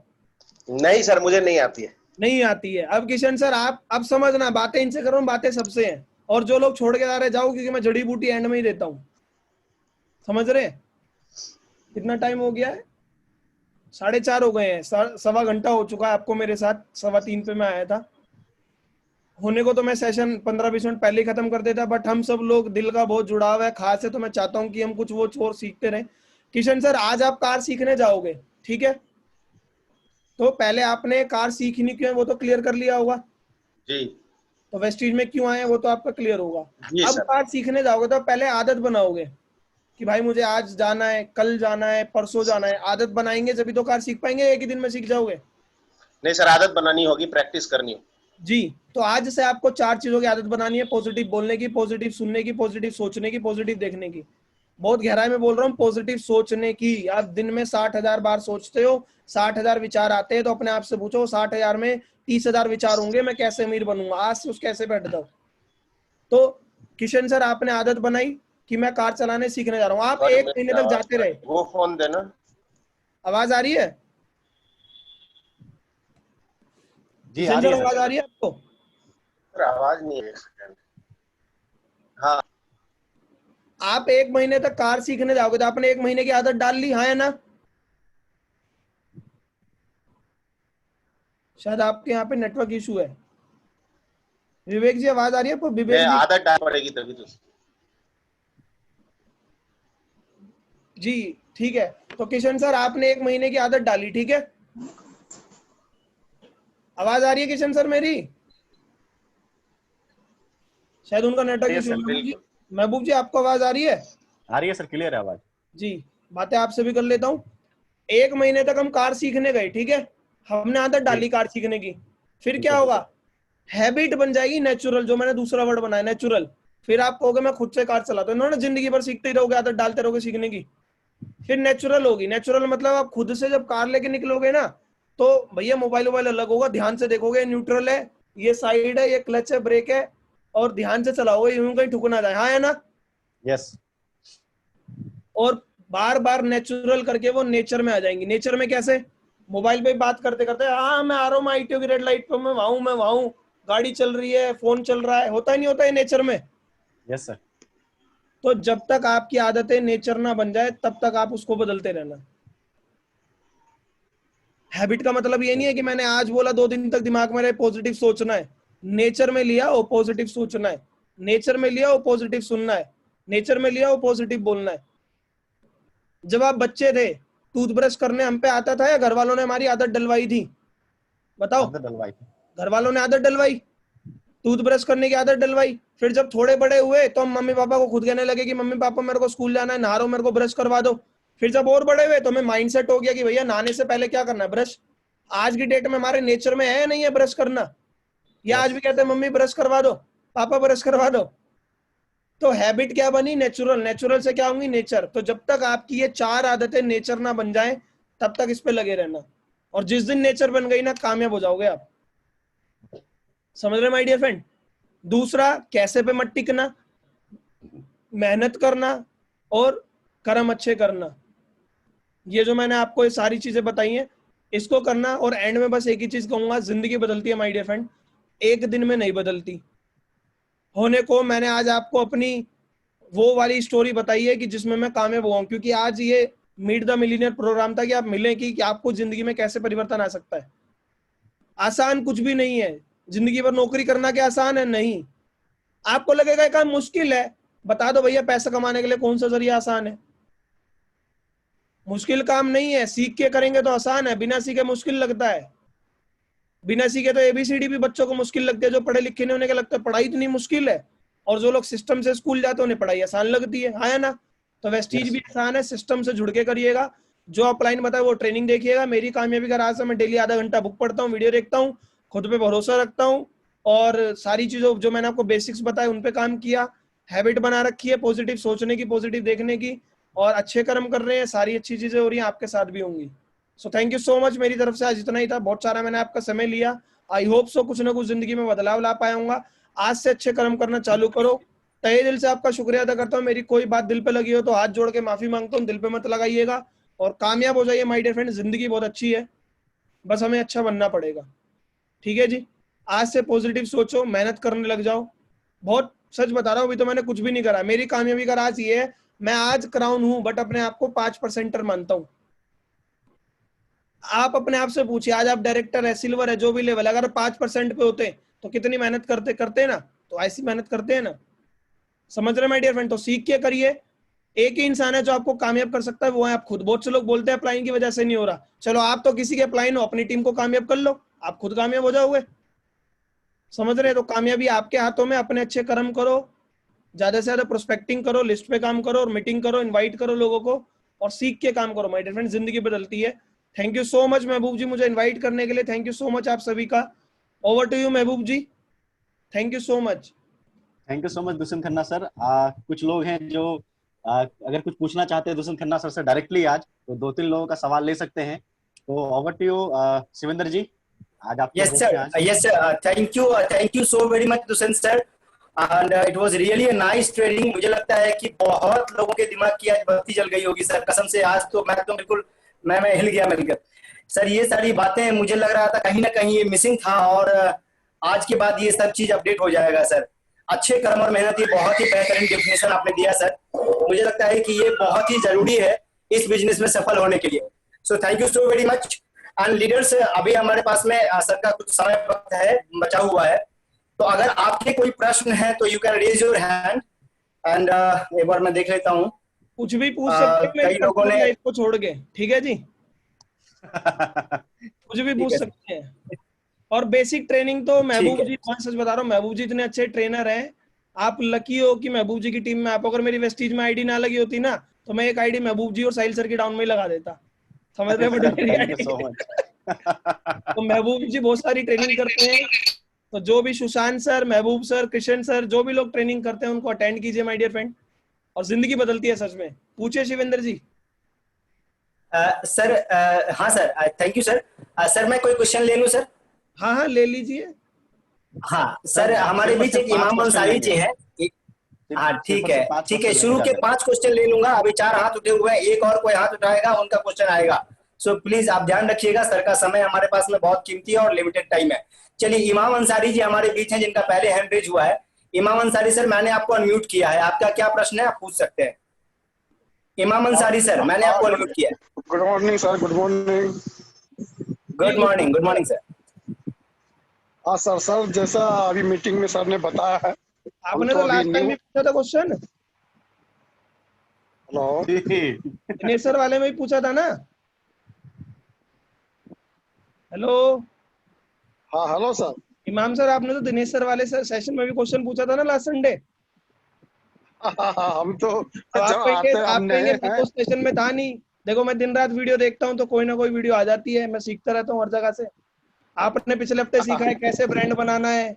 नहीं सर, मुझे नहीं आती है।
नहीं आती है। अब किशन सर, आप अब समझना, बातें इनसे कर रहा हूँ, बातें सबसे हैं। और जो लोग छोड़ के जा रहे जाओ, क्योंकि मैं जड़ी बूटी एंड में ही देता हूँ। समझ रहे? कितना टाइम हो गया है? 4:30 हो गए हैं। 1.25 घंटा हो चुका है आपको मेरे साथ। 2:15 पे मैं आया था। होने को तो मैं सेशन 15-20 मिनट पहले ही खत्म कर देता, बट हम सब लोग दिल का बहुत जुड़ाव है खास है, तो मैं चाहता हूँ कि हम कुछ वो और सीखते रहें। किशन सर, आज आप कार सीखने जाओगे, ठीक है? तो पहले आपने कार सीखनी क्यों है वो तो क्लियर कर लिया होगा
जी
तो वेस्टीज में क्यों आए वो तो आपका क्लियर होगा।
जी
अब
सर।
कार सीखने जाओगे तो पहले आदत बनाओगे कि भाई मुझे आज जाना है, कल जाना है, परसों जाना है। आदत बनाएंगे जब तो कार सीख पाएंगे, एक ही दिन में सीख जाओगे?
नहीं सर, आदत बनानी होगी, प्रैक्टिस करनी होगी।
जी, तो आज से आपको 4 चीजों की आदत बनानी है। पॉजिटिव बोलने की, पॉजिटिव सुनने की, पॉजिटिव सोचने की, पॉजिटिव देखने की। बहुत गहराई में बोल रहा हूँ, पॉजिटिव सोचने की। आप दिन में 60,000 बार सोचते हो, 60,000 विचार आते हैं, तो अपने आप से पूछो 60,000 में 30,000 विचार होंगे, मैं कैसे अमीर बनूंगा? आज से उस कैसे बैठ जाओ। तो किशन सर, आपने आदत बनाई कि मैं कार चलाने सीखने जा रहा हूँ। आप 1 महीने तक जाते रहे।
वो फोन देना।
आवाज आ रही है?
जी आ
किशन
रही
सर,
है
आवाज
सर।
आ रही है आपको?
सर आवाज नहीं है, एक सेकंड। हाँ
आप 1 महीने तक कार सीखने जाओगे तो आपने 1 महीने की आदत डाल ली, हाँ या ना? शायद आपके यहाँ पे नेटवर्क इशू है। विवेक जी, आवाज आ रही है आपको?
ये
विवेक जी
आदत डाल पड़ेगी तभी तो।
जी, ठीक है। तो किशन सर, आपने 1 महीने की आदत डाली, ठीक है? आवाज आ रही है किशन सर मेरी? शायद उनका नेटवर्क इशू।
सर बिल्कुल।
महबूब जी, आपको आवाज आ रही है?
आ रही है सर, क्लियर है आवाज।
जी, बातें आपसे भी कर लेता हूँ। 1 महीने तक हम कार सीखने गए, ठीक है? हमने आदत
जी
डाली कार सीखने की। फिर
ठीक
क्या
है।
होगा? हैबिट बन जाएगी नेचुरल, जो मैंने दूसरा वर्ड बनाया, नेचुरल। फिर आप कहोगे मैं खुद से कार चलाता हूँ। इन्होंने जिंदगी भर सीखते ही रहोगे, आदत डालते रहोगे सीखने की। फिर नेचुरल होगी। नेचुरल मतलब आप खुद से जब कार लेके निकलोगे ना, तो भैया मोबाइल वोबाइल अलग होगा, ध्यान से देखोगे, न्यूट्रल है, ये साइड है, ये क्लच है, ब्रेक है, और ध्यान से चलाओगे, यूं कहीं ठुक ना जाए, हाँ है ना?
यस।
और बार बार नेचुरल करके वो नेचर में आ जाएंगी। नेचर में कैसे? मोबाइल पे बात करते करते, हाँ मैं आ रहा हूँ, मैं आईटीओ की रेड लाइट पे, मैं वहां हूँ, गाड़ी चल रही है, फोन चल रहा है, होता ही नहीं होता है नेचर में।
Yes sir.
तो जब तक आपकी आदतें नेचर ना बन जाए तब तक आप उसको बदलते रहना। हैबिट का मतलब ये नहीं है कि मैंने आज बोला 2 दिन तक दिमाग में रहे पॉजिटिव सोचना है। नेचर में लिया वो पॉजिटिव सोचना है, नेचर में लिया वो पॉजिटिव सुनना है, नेचर में लिया वो पॉजिटिव बोलना है। जब आप बच्चे थे, टूथब्रश करने हम पे आता था या घर वालों ने हमारी आदत डलवाई थी? बताओ।
आदत डलवाई।
घर वालों ने आदत डलवाई, टूथब्रश करने की आदत डलवाई। फिर जब थोड़े बड़े हुए तो हम मम्मी पापा को खुद कहने लगे कि मम्मी पापा मेरे को स्कूल जाना है, नहा रहा हूं, मेरे को ब्रश करवा दो। फिर जब और बड़े हुए तो हमें माइंडसेट हो गया कि भैया नहाने से पहले क्या करना है, ब्रश। आज की डेट में हमारे नेचर में है या नहीं है ब्रश करना? या आज भी कहते हैं मम्मी ब्रश करवा दो, पापा ब्रश करवा दो। तो हैबिट क्या बनी? नेचुरल। नेचुरल से क्या होंगी? नेचर। तो जब तक आपकी ये 4 आदतें नेचर ना बन जाए तब तक इस पे लगे रहना। और जिस दिन नेचर बन गई ना, कामयाब हो जाओगे आप। समझ रहे माय डियर फ्रेंड? दूसरा, कैसे पे मत टिकना, मेहनत करना और कर्म अच्छे करना। ये जो मैंने आपको ये सारी चीजें बताई हैं, इसको करना। और एंड में बस एक ही चीज कहूंगा, जिंदगी बदलती है माय डियर फ्रेंड, एक दिन में नहीं बदलती। होने को मैंने आज आपको अपनी वो वाली स्टोरी बताई है कि जिसमें मैं कामयाब हुआ हूं, क्योंकि आज ये मीट द मिलीनियर प्रोग्राम था कि आप मिलें कि आपको जिंदगी में कैसे परिवर्तन आ सकता है। आसान कुछ भी नहीं है। जिंदगी भर नौकरी करना क्या आसान है? नहीं। आपको लगेगा ये काम मुश्किल है, बता दो भैया पैसा कमाने के लिए कौन सा जरिया आसान है? मुश्किल काम नहीं है, सीख के करेंगे तो आसान है, बिना सीखे मुश्किल लगता है। बिना सीखे तो एबीसीडी भी बच्चों को मुश्किल लगती है, जो पढ़े लिखे नहीं उन्हें क्या लगता है पढ़ाई इतनी मुश्किल है। और जो लोग सिस्टम से स्कूल जाते हैं उन्हें पढ़ाई आसान लगती है, हाँ या ना? तो वेस्टीज भी आसान है, सिस्टम से जुड़ के करिएगा। जो अपलाइन बताया वो ट्रेनिंग देखिएगा। मेरी कामयाबी का राज से मैं डेली आधा घंटा बुक पढ़ता हूँ, वीडियो देखता हूँ, खुद पे भरोसा रखता हूँ और सारी चीजों जो मैंने आपको बेसिक्स बताए उन पे काम किया, हैबिट बना रखी है पॉजिटिव सोचने की, पॉजिटिव देखने की, और अच्छे कर्म कर रहे हैं, सारी अच्छी चीजें हो रही हैं, आपके साथ भी होंगी। So thank you so much. मेरी तरफ से आज इतना ही था, बहुत सारा मैंने आपका समय लिया। आई होप सो कुछ ना कुछ जिंदगी में बदलाव ला पाऊंगा। आज से अच्छे कर्म करना चालू करो। तहे दिल से आपका शुक्रिया अदा करता हूँ। मेरी कोई बात दिल पे लगी हो तो हाथ जोड़ के माफी मांगता हूँ, दिल पे मत लगाइएगा और कामयाब हो जाइए माय डियर फ्रेंड। जिंदगी बहुत अच्छी है, बस हमें अच्छा बनना पड़ेगा। ठीक है जी, आज से पॉजिटिव सोचो, मेहनत करने लग जाओ। बहुत सच बता रहा हूँ, अभी तो मैंने कुछ भी नहीं करा। मेरी कामयाबी का राज ये है, मैं आज क्राउन हूं बट अपने आप को 5% मानता हूं। आप अपने आप से पूछिए, आज आप डायरेक्टर है, सिल्वर है, जो भी लेवल, अगर 5% पे होते तो कितनी मेहनत करते ना? तो ऐसी मेहनत करते हैं ना। समझ रहे माय डियर फ्रेंड? तो सीख के करिए। एक ही इंसान है जो आपको कामयाब कर सकता है, वो है आप खुद। बहुत से लोग बोलते हैं अप्लाइंग की वजह से नहीं हो रहा। चलो आप तो किसी के अप्लाइन हो, अपनी टीम को कामयाब कर लो, आप खुद कामयाब हो जाओगे। समझ रहे? तो कामयाबी आपके हाथों में। अपने अच्छे कर्म करो, ज्यादा से ज्यादा प्रोस्पेक्टिंग करो, लिस्ट पे काम करो और मीटिंग करो, इनवाइट करो लोगों को और सीख के काम करो माय डियर फ्रेंड। जिंदगी बदलती है। थैंक यू सो मच महबूब जी मुझे इनवाइट करने के लिए। थैंक यू सो मच आप सभी का। Over to you Mahboob ji. Thank you so much.
Thank you so much Dushyant Khanna sir. कुछ लोग हैं जो अगर कुछ पूछना चाहते हैं दुष्यंत खन्ना सर से डायरेक्टली आज, तो 2-3 लोगों का सवाल ले सकते हैं। तो ओवर टू यू शिवेंद्र जी, आज आपकी
Yes, sir.
है आज।
Yes, sir. Thank you so very much, Dusant sir. And it was really a nice training. मुझे लगता है कि बहुत लोगों के दिमाग की आज बत्ती जल गई होगी सर, कसम से। आज तो मैं बिल्कुल मैं हिल गया मिलकर सर। ये सारी बातें मुझे लग रहा था कहीं ना कहीं ये मिसिंग था, और आज के बाद ये सब चीज अपडेट हो जाएगा सर। अच्छे कर्म और मेहनत, ये बहुत ही बेहतरीन डेफिनेशन आपने दिया सर। मुझे लगता है कि ये बहुत ही जरूरी है इस बिजनेस में सफल होने के लिए। So thank you so very much. And leaders, अभी हमारे पास में सर का कुछ समय वक्त है बचा हुआ है, तो अगर आपके कोई प्रश्न है तो you can raise your hand. And एक बार मैं देख लेता हूँ।
कुछ भी पूछ सकते हैं
कई लोगों ने
इसको छोड़ के, ठीक है जी? कुछ भी पूछ सकते हैं। और बेसिक ट्रेनिंग तो महबूब जी, मैं सच बता रहा हूँ, महबूब जी इतने अच्छे ट्रेनर हैं। आप लकी हो कि महबूब जी की टीम में आप। अगर मेरी वेस्टीज में आईडी ना लगी होती ना, तो मैं एक आईडी महबूब जी और साहिल सर की डाउन में ही लगा देता। समझ रहे हो?
Thank you so much.
तो महबूब जी बहुत सारी ट्रेनिंग करते हैं। तो जो भी सुशांत सर, महबूब सर, कृष्ण सर, जो भी लोग ट्रेनिंग करते हैं उनको अटेंड कीजिए माय डियर फ्रेंड, और जिंदगी बदलती है सच में। पूछिए शिवेंद्र जी।
सर हाँ sir, thank you sir. Sir मैं कोई क्वेश्चन ले लूं सर?
हाँ हाँ ले लीजिए।
हाँ सर, हमारे बीच एक इमाम अंसारी जी हैं। हाँ ठीक है, ठीक है। शुरू के 5 क्वेश्चन ले लूंगा। अभी 4 हाथ उठे हुए हैं, एक और कोई हाथ उठाएगा उनका क्वेश्चन आएगा। सो प्लीज आप ध्यान रखिएगा, सर का समय हमारे पास में बहुत कीमती है और लिमिटेड टाइम है। चलिए, इमाम अंसारी जी हमारे बीच हैं, जिनका पहले हैंड रेज हुआ है। इमाम अंसारी सर, मैंने आपको अनम्यूट किया है, आपका क्या प्रश्न है आप पूछ सकते हैं। इमाम अंसारी सर, मैंने आपको अनम्यूट किया है।
Good morning sir, good morning.
Good morning, good morning sir.
हाँ सर, सर जैसा अभी मीटिंग में सर ने बताया है,
आपने तो लास्ट टाइम भी पूछा था क्वेश्चन।
हेलो,
दिनेश सर वाले में ही पूछा था ना? हेलो।
हाँ हेलो सर।
इमाम सर, आपने तो दिनेश सर वाले सेशन में भी क्वेश्चन पूछा था ना लास्ट संडे?
हम तो
अब आप
जब आते
कहेंगे
हमने
तो सेशन में था नहीं। देखो मैं दिन रात वीडियो देखता हूँ तो कोई ना कोई वीडियो आ जाती है, मैं सीखता रहता हूँ हर जगह से। आपने पिछले हफ्ते सीखा है कैसे ब्रांड बनाना है,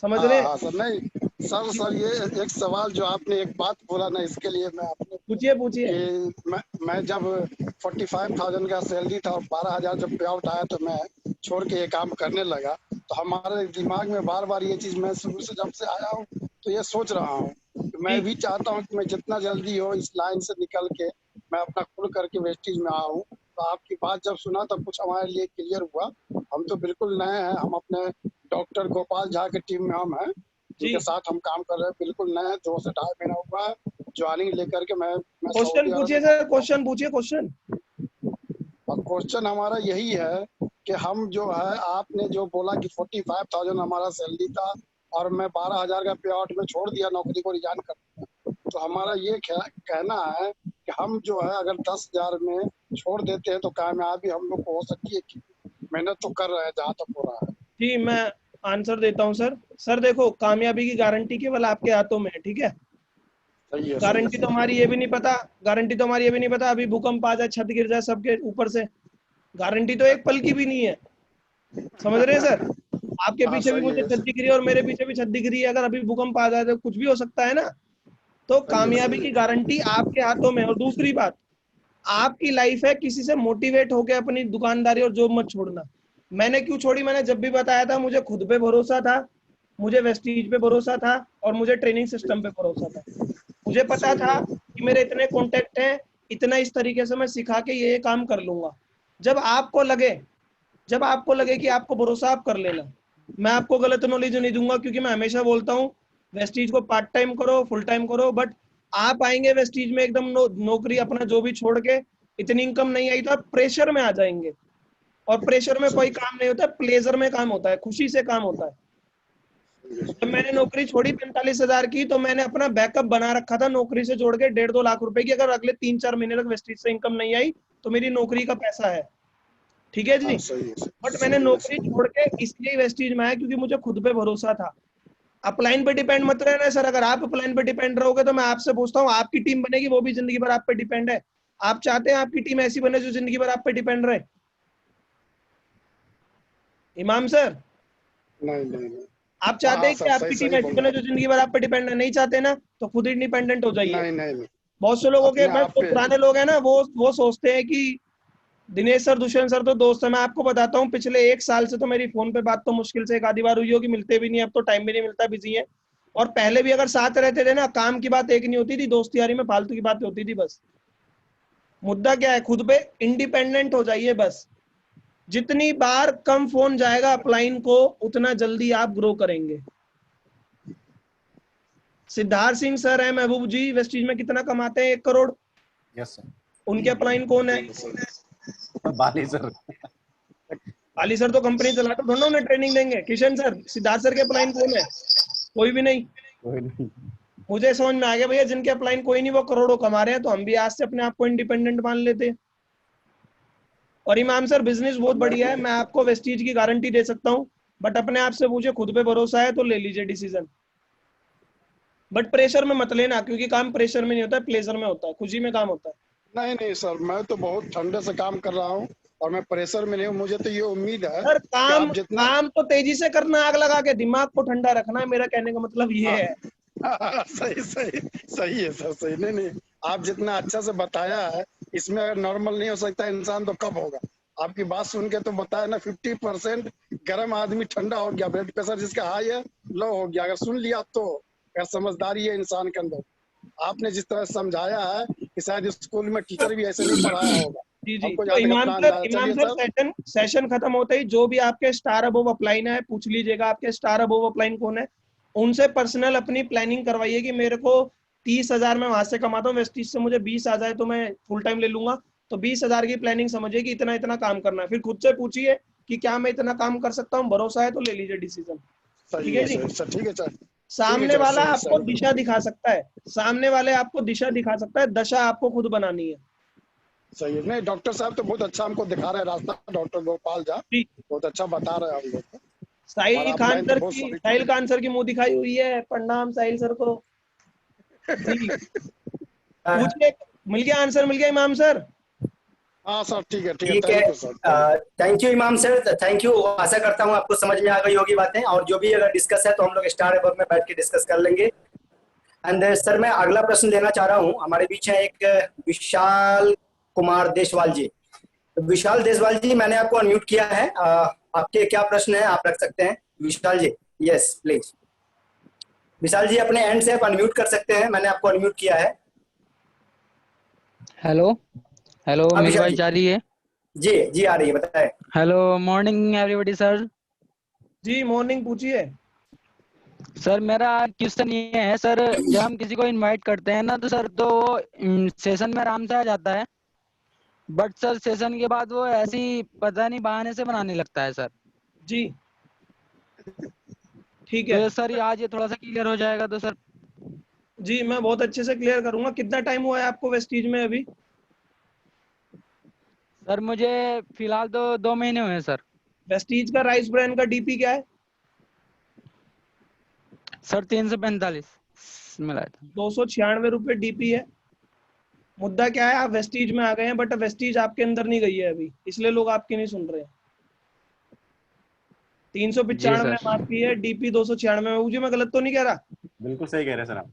समझ रहे?
हाँ सर। नहीं सर, सर ये एक सवाल जो आपने एक बात बोला ना, इसके लिए मैं आपने
पूछिए पूछिए।
कि मैं जब 45,000 का सैलरी था और 12,000 जब पे आउट आया तो मैं छोड़ के ये काम करने लगा। तो हमारे दिमाग में बार बार ये चीज, मैं शुरू से जब से आया हूँ तो ये सोच रहा हूँ कि मैं भी चाहता हूँ कि मैं जितना जल्दी हो इस लाइन से निकल के मैं अपना खुल करके वेस्टीज में आऊँ। तो आपकी बात जब सुना तब कुछ हमारे लिए क्लियर हुआ। हम तो बिल्कुल नए हैं, हम अपने डॉक्टर गोपाल झा की टीम में हम हैं, जिनके साथ हम काम कर रहे हैं। बिल्कुल नए हैं, 2 से 2.5 महीना हुआ है ज्वाइनिंग लेकर के। मैं
क्वेश्चन पूछिए सर, क्वेश्चन पूछिए क्वेश्चन।
और क्वेश्चन हमारा यही है कि हम जो है, आपने जो बोला कि 45,000 हमारा सैलरी था और मैं 12,000 का पे आउट में छोड़ दिया, नौकरी को रिजाइन कर दिया। तो हमारा ये कहना है कि हम जो है अगर 10,000 में छोड़ देते हैं तो कामयाबी हम लोग को हो सकती है कि मेहनत तो कर रहे हैं जहाँ तक हो रहा है।
जी मैं आंसर देता हूँ सर। सर देखो, कामयाबी की गारंटी केवल आपके हाथों में है, ठीक है।
सही है,
गारंटी तो हमारी ये भी नहीं पता, गारंटी तो हमारी ये भी नहीं पता अभी भूकंप आ जाए, छत गिर जाए सबके ऊपर से। गारंटी तो एक पल की भी नहीं है, समझ रहे हैं सर। आपके
हाँ
पीछे भी
सही
मुझे
है,
छत दिख रही है और मेरे पीछे भी छत दिख रही है, अगर अभी भूकंप आ जाए तो कुछ भी हो सकता है ना। तो
सही है,
कामयाबी
सही
की
है।
गारंटी आपके हाथों में है। और दूसरी बात, आपकी लाइफ है, किसी से मोटिवेट होकर अपनी दुकानदारी और जॉब मत छोड़ना। मैंने क्यों छोड़ी, मैंने जब भी बताया था, मुझे खुद पे भरोसा था, मुझे वेस्टीज पे भरोसा था और मुझे ट्रेनिंग सिस्टम पे भरोसा था। मुझे पता
सही
था
है,
कि मेरे इतने कॉन्टेक्ट हैं, इतना इस तरीके से मैं सिखा के ये काम कर लूंगा। जब आपको लगे जब आपको लगे कि आपको भरोसा, आप कर लेना। मैं आपको गलत नॉलेज नहीं दूंगा, क्योंकि मैं हमेशा बोलता हूँ वेस्टीज को पार्ट टाइम करो, फुल टाइम करो, बट आप आएंगे वेस्टीज में एकदम नौकरी अपना जो भी छोड़ के, इतनी इनकम नहीं आई तो आप प्रेशर में आ जाएंगे। और प्रेशर में कोई
सही
काम नहीं होता, प्लेजर में काम होता है, खुशी से काम होता है। जब मैंने नौकरी छोड़ी 45,000 की, तो मैंने अपना बैकअप बना रखा था नौकरी से जोड़ के 1.5-2 लाख रुपए की, अगर अगले 3-4 महीने तक वेस्टीज से इनकम नहीं आई तो मेरी नौकरी का पैसा है, ठीक है
हाँ
जी।
सही है,
बट मैंने
सही है,
नौकरी छोड़ के इसलिए वेस्टीज में आया क्योंकि मुझे खुद पे भरोसा था। अपलाइन पे डिपेंड मत रहना सर, अगर आप अपलाइन पे डिपेंड रहोगे तो मैं आपसे पूछता हूँ, आपकी टीम बनेगी वो भी जिंदगी भर आप पे डिपेंड है। आप चाहते हैं आपकी टीम ऐसी बने जो जिंदगी भर आप पे डिपेंड रहे? इमाम सर,
नहीं नहीं नहीं।
आप
हाँ
चाहते
हाँ
हैं कि
सर, सही
आपकी टीम
सही
ऐसी
बोल रहे
बने जो जिंदगी भर आप पे डिपेंड है? नहीं चाहते ना, तो खुद इंडिपेंडेंट हो
हैं।
जाइए।
नहीं नहीं नहीं,
बहुत से लोगों के,
अपने
मैं
आप
जो
पे।
पुराने लोग हैं ना, वो सोचते हैं कि दिनेश सर, दुष्यंत सर तो दोस्त है। मैं आपको बताता हूँ, पिछले 1 साल से तो मेरी फोन पे बात तो मुश्किल से एक आधी बार हुई होगी, मिलते भी नहीं, अब तो टाइम भी नहीं मिलता, बिजी है। और पहले भी अगर साथ रहते थे ना, काम की बात एक नहीं होती थी, दोस्ती यारी में फालतू की बातें होती थी बस। मुद्दा क्या है, खुद पे इंडिपेंडेंट हो जाइए बस। जितनी बार कम फोन जाएगा अपलाइन को, उतना जल्दी आप ग्रो करेंगे। सिद्धार्थ सिंह सर है महबूब जी, वेस्टीज में कितना कमाते हैं? 1 करोड़।
Yes sir.
उनके अपलाइन कौन है?
बाली सर।
अली सर तो कंपनी चलाते थोड़ा ना, उन्हें ट्रेनिंग देंगे। किशन सर, सिद्धार्थ सर के अपलाइन कौन है? कोई भी नहीं।
कोई नहीं।
मुझे समझ में आ गया भैया, जिनके अपलाइन कोई नहीं वो करोड़ों कमा रहे हैं, तो हम भी आज से अपने आप को इंडिपेंडेंट मान लेते हैं। और इमाम सर, बिजनेस बहुत बढ़िया है, मैं आपको वेस्टीज की गारंटी दे सकता हूँ, बट अपने आप से पूछे, खुद पे भरोसा है तो ले लीजिए डिसीजन। बट प्रेशर में मत लेना, क्योंकि काम प्रेशर में नहीं होता है, प्लेजर में होता है, खुशी में काम होता है।
नहीं नहीं सर, मैं तो बहुत ठंडे से काम कर रहा हूँ और मैं प्रेशर में नहीं हूँ। मुझे तो ये उम्मीद है
सर,
कि
काम
आप जितना
काम तो तेजी से करना, आग लगा के, दिमाग को ठंडा रखना है, मेरा कहने का मतलब ये
हाँ,
है।
सही सही सही है सर, सही। नहीं नहीं, आप जितना अच्छा से बताया है, इसमें अगर नॉर्मल नहीं हो सकता इंसान तो कब होगा? आपकी बात सुन के तो बताया ना, 50% गर्म आदमी ठंडा हो गया, ब्लड प्रेशर जिसका हाई है लो हो गया। अगर सुन लिया तो अगर समझदारी है इंसान के अंदर। आपने जिस तरह समझाया है कि शायद स्कूल में टीचर भी ऐसे नहीं पढ़ाया होगा।
जी जी,
हमको
तो
जहाँ तक अपना अंदाजा।
इमाम
चलिए
सर,
सर।
सेशन सेशन खत्म होते ही जो भी आपके स्टार अबोव अपलाइन है, पूछ लीजिएगा आपके स्टार अबोव अपलाइन कौन है। उनसे पर्सनल अपनी प्लानिंग करवाइए कि मेरे को 30,000 में वहां से कमाता हूँ, वेस्टीज से मुझे 20 आ जाए तो मैं फुल टाइम ले लूंगा। तो 20,000 की प्लानिंग समझिए कि इतना इतना काम करना है, फिर खुद से पूछिए कि क्या मैं इतना काम कर सकता हूँ, भरोसा है तो ले लीजिए डिसीजन।
सही
ठीक है
है
जी।
सर, सर ठीक है सर। ठीक है
सामने
सर,
वाला
सही
आपको
सही।
दिशा दिखा सकता है, सामने वाले आपको दिशा दिखा सकता है, दशा आपको खुद बनानी है।
सही है। नहीं, डॉक्टर साहब तो बहुत अच्छा हमको दिखा रहे हैं रास्ता, डॉक्टर गोपाल झा
जी।
बहुत अच्छा बता रहे हैं हम लोग को। हमारा
साहिल खान
अपलाइन तो
सर
बहुत
की,
सॉलिड।
साहिल खान सर की मुंह दिखाई हुई है, प्रणाम साहिल सर को। जी, पूछिए। मिल गया आंसर, मिल गया इमाम सर।
हाँ सर, ठीक है ठीक है,
ठीक है।
Thank you sir, thank you.
Thank you इमाम सर, थैंक यू। आशा करता हूँ आपको समझ में आ गई होगी बातें, और जो भी अगर डिस्कस है तो हम लोग स्टार अबव में बैठ के डिस्कस कर लेंगे। एंड सर, मैं अगला प्रश्न लेना चाह रहा हूँ। हमारे बीच है एक विशाल कुमार देशवाल जी। विशाल देशवाल जी, मैंने आपको अनम्यूट किया है। आपके क्या प्रश्न है, आप रख सकते हैं विशाल जी। Yes please. विशाल जी, अपने एंड से आप अनम्यूट कर सकते हैं, मैंने आपको अनम्यूट किया है।
हेलो हेलो,
हाँ
मेरी
विशाल
आवाज
जी।
जा रही है?
जी जी, आ रही है, बताएं।
Hello, morning everybody sir.
जी, मॉर्निंग, पूछिए।
सर, मेरा क्वेश्चन ये है सर, जब हम किसी को इनवाइट करते हैं ना, तो सर तो वो सेशन में आराम से आ जाता है, बट सर सेशन के बाद वो ऐसी पता नहीं बहाने से बनाने लगता है सर।
जी, ठीक
तो
है।
ये सर, ये आज ये थोड़ा सा क्लियर हो जाएगा तो सर।
जी, मैं बहुत अच्छे से क्लियर करूंगा। कितना टाइम हुआ है आपको वेस्टीज में अभी?
सर मुझे फिलहाल तो 2 महीने हुए हैं सर।
वेस्टीज का राइस ब्रांड का डीपी क्या है?
सर 345 मिला था।
296 रुपए डीपी है। मुद्दा क्या है, आप वेस्टीज में आ गए हैं, बट वेस्टीज आपके अंदर नहीं गई है अभी, इसलिए लोग आपकी नहीं सुन रहे हैं। 395
जी सर।
आपकी है, डीपी 296 में। मुझे मैं गलत तो नहीं कह रहा?
बिल्कुल सही कह रहे हैं सर आप।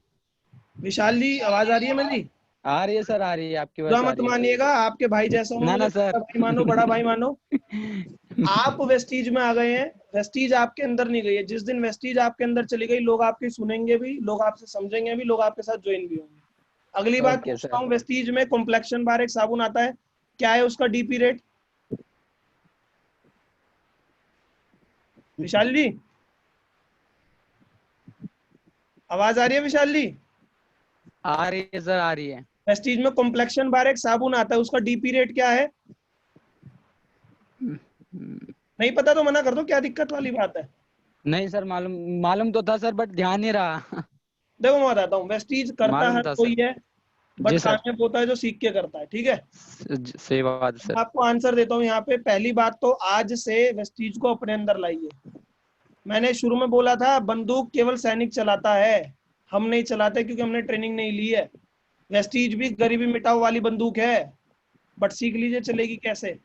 विशाल जी आवाज आ रही है मेरी?
आ रही है सर, आ रही है, आपकी
बुरा
बात आ
मत
रही है।
मानिएगा, आपके भाई जैसा हूं,
ना
मुझे
ना सर।
छोटा भाई मानो, बड़ा भाई मानो। आप वेस्टीज में आ गए हैं, वेस्टीज आपके अंदर नहीं गई है। जिस दिन वेस्टीज आपके अंदर चली गई, लोग आपकी सुनेंगे भी, लोग आपसे समझेंगे भी, लोग आपके साथ ज्वाइन भी होंगे। अगली बात
ओके
पूछता
सर।
हूँ, वेस्टीज में कॉम्प्लेक्शन बार एक साबुन आता है, क्या है उसका डीपी रेट? विशाल जी आवाज आ रही है विशाल जी?
आ रही है सर, आ रही है।
वेस्टीज में कॉम्प्लेक्शन बार एक साबुन आता है, उसका डीपी रेट क्या है? नहीं पता तो मना कर दो, क्या दिक्कत वाली बात है?
नहीं सर, मालूम मालूम तो था सर, बट ध्यान नहीं रहा।
देखो मैं बताता हूँ, वेस्टीज करता
मालूम
हर
था
कोई
सर।
है, बट
जी सर।
कामयाब होता है जो सीख के करता है, ठीक है?
सही बात है
मैं
सर।
आपको आंसर देता हूँ यहाँ पे। पहली बात तो आज से वेस्टीज को अपने अंदर लाइए। मैंने शुरू में बोला था बंदूक केवल सैनिक चलाता है, हम नहीं चलाते क्योंकि हमने ट्रेनिंग नहीं ली है। वेस्टीज भी गरीबी मिटाओ वाली बंदूक है, बट सीख लीजिए चलेगी कैसे।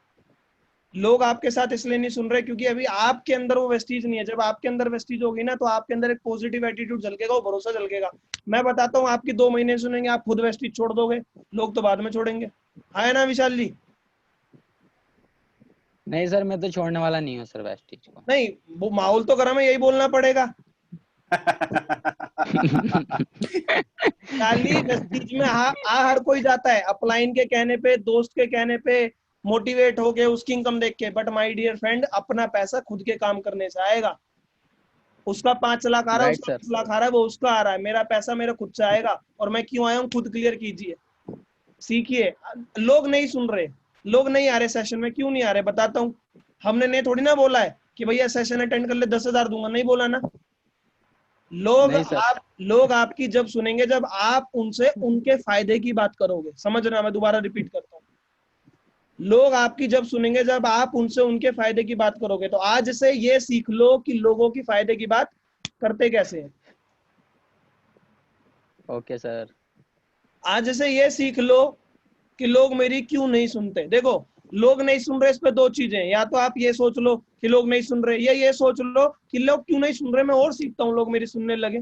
लोग आपके साथ इसलिए नहीं सुन रहे क्योंकि अभी आपके अंदर वो वेस्टीज नहीं है। जब आपके अंदर वेस्टीज होगी ना, तो आपके अंदर एक पॉजिटिव एटीट्यूड झलकेगा, वो भरोसा झलकेगा। मैं बताता हूँ, आपकी 2 महीने सुनेंगे, आप खुद वेस्टीज छोड़ दोगे, लोग तो बाद में छोड़ेंगे। है ना विशाल जी?
नहीं सर, मैं तो छोड़ने वाला नहीं हूँ सर वेस्टीज को।
नहीं, वो माहौल तो गर्म है, यही बोलना पड़ेगा। खाली वेस्टीज में हर कोई जाता है अपलाइन के कहने पे, दोस्त के कहने पे, मोटिवेट होके, उसकी इनकम देख के। बट माय डियर फ्रेंड, अपना पैसा खुद के काम करने से आएगा। उसका 5 लाख आ रहा है,
राइट
उसका
सर।
10 लाख आ रहा है, वो उसका आ रहा है। मेरा पैसा मेरे खुद से आएगा, और मैं क्यों आया हूँ खुद क्लियर कीजिए, सीखिए। लोग नहीं सुन रहे, लोग नहीं आ रहे सेशन में। क्यों नहीं आ रहे बताता हूँ। हमने नहीं थोड़ी ना बोला है कि भैया सेशन अटेंड कर ले 10,000 दूंगा, नहीं बोला ना।
नहीं सर।
लोग आपकी जब सुनेंगे, जब आप उनसे उनके फायदे की बात करोगे। समझ रहे? मैं दोबारा रिपीट करता हूँ, लोग आपकी जब सुनेंगे, जब आप उनसे उनके फायदे की बात करोगे। तो आज से ये सीख लो कि लोगों की फायदे की बात करते कैसे हैं।
Okay sir.
आज से ये सीख लो कि लोग मेरी क्यों नहीं सुनते। देखो, लोग नहीं सुन रहे, इस पे 2 चीजें, या तो आप ये सोच लो कि लोग नहीं सुन रहे, या ये सोच लो कि लोग क्यों नहीं सुन रहे, मैं और सीखता हूँ, लोग मेरी सुनने लगे।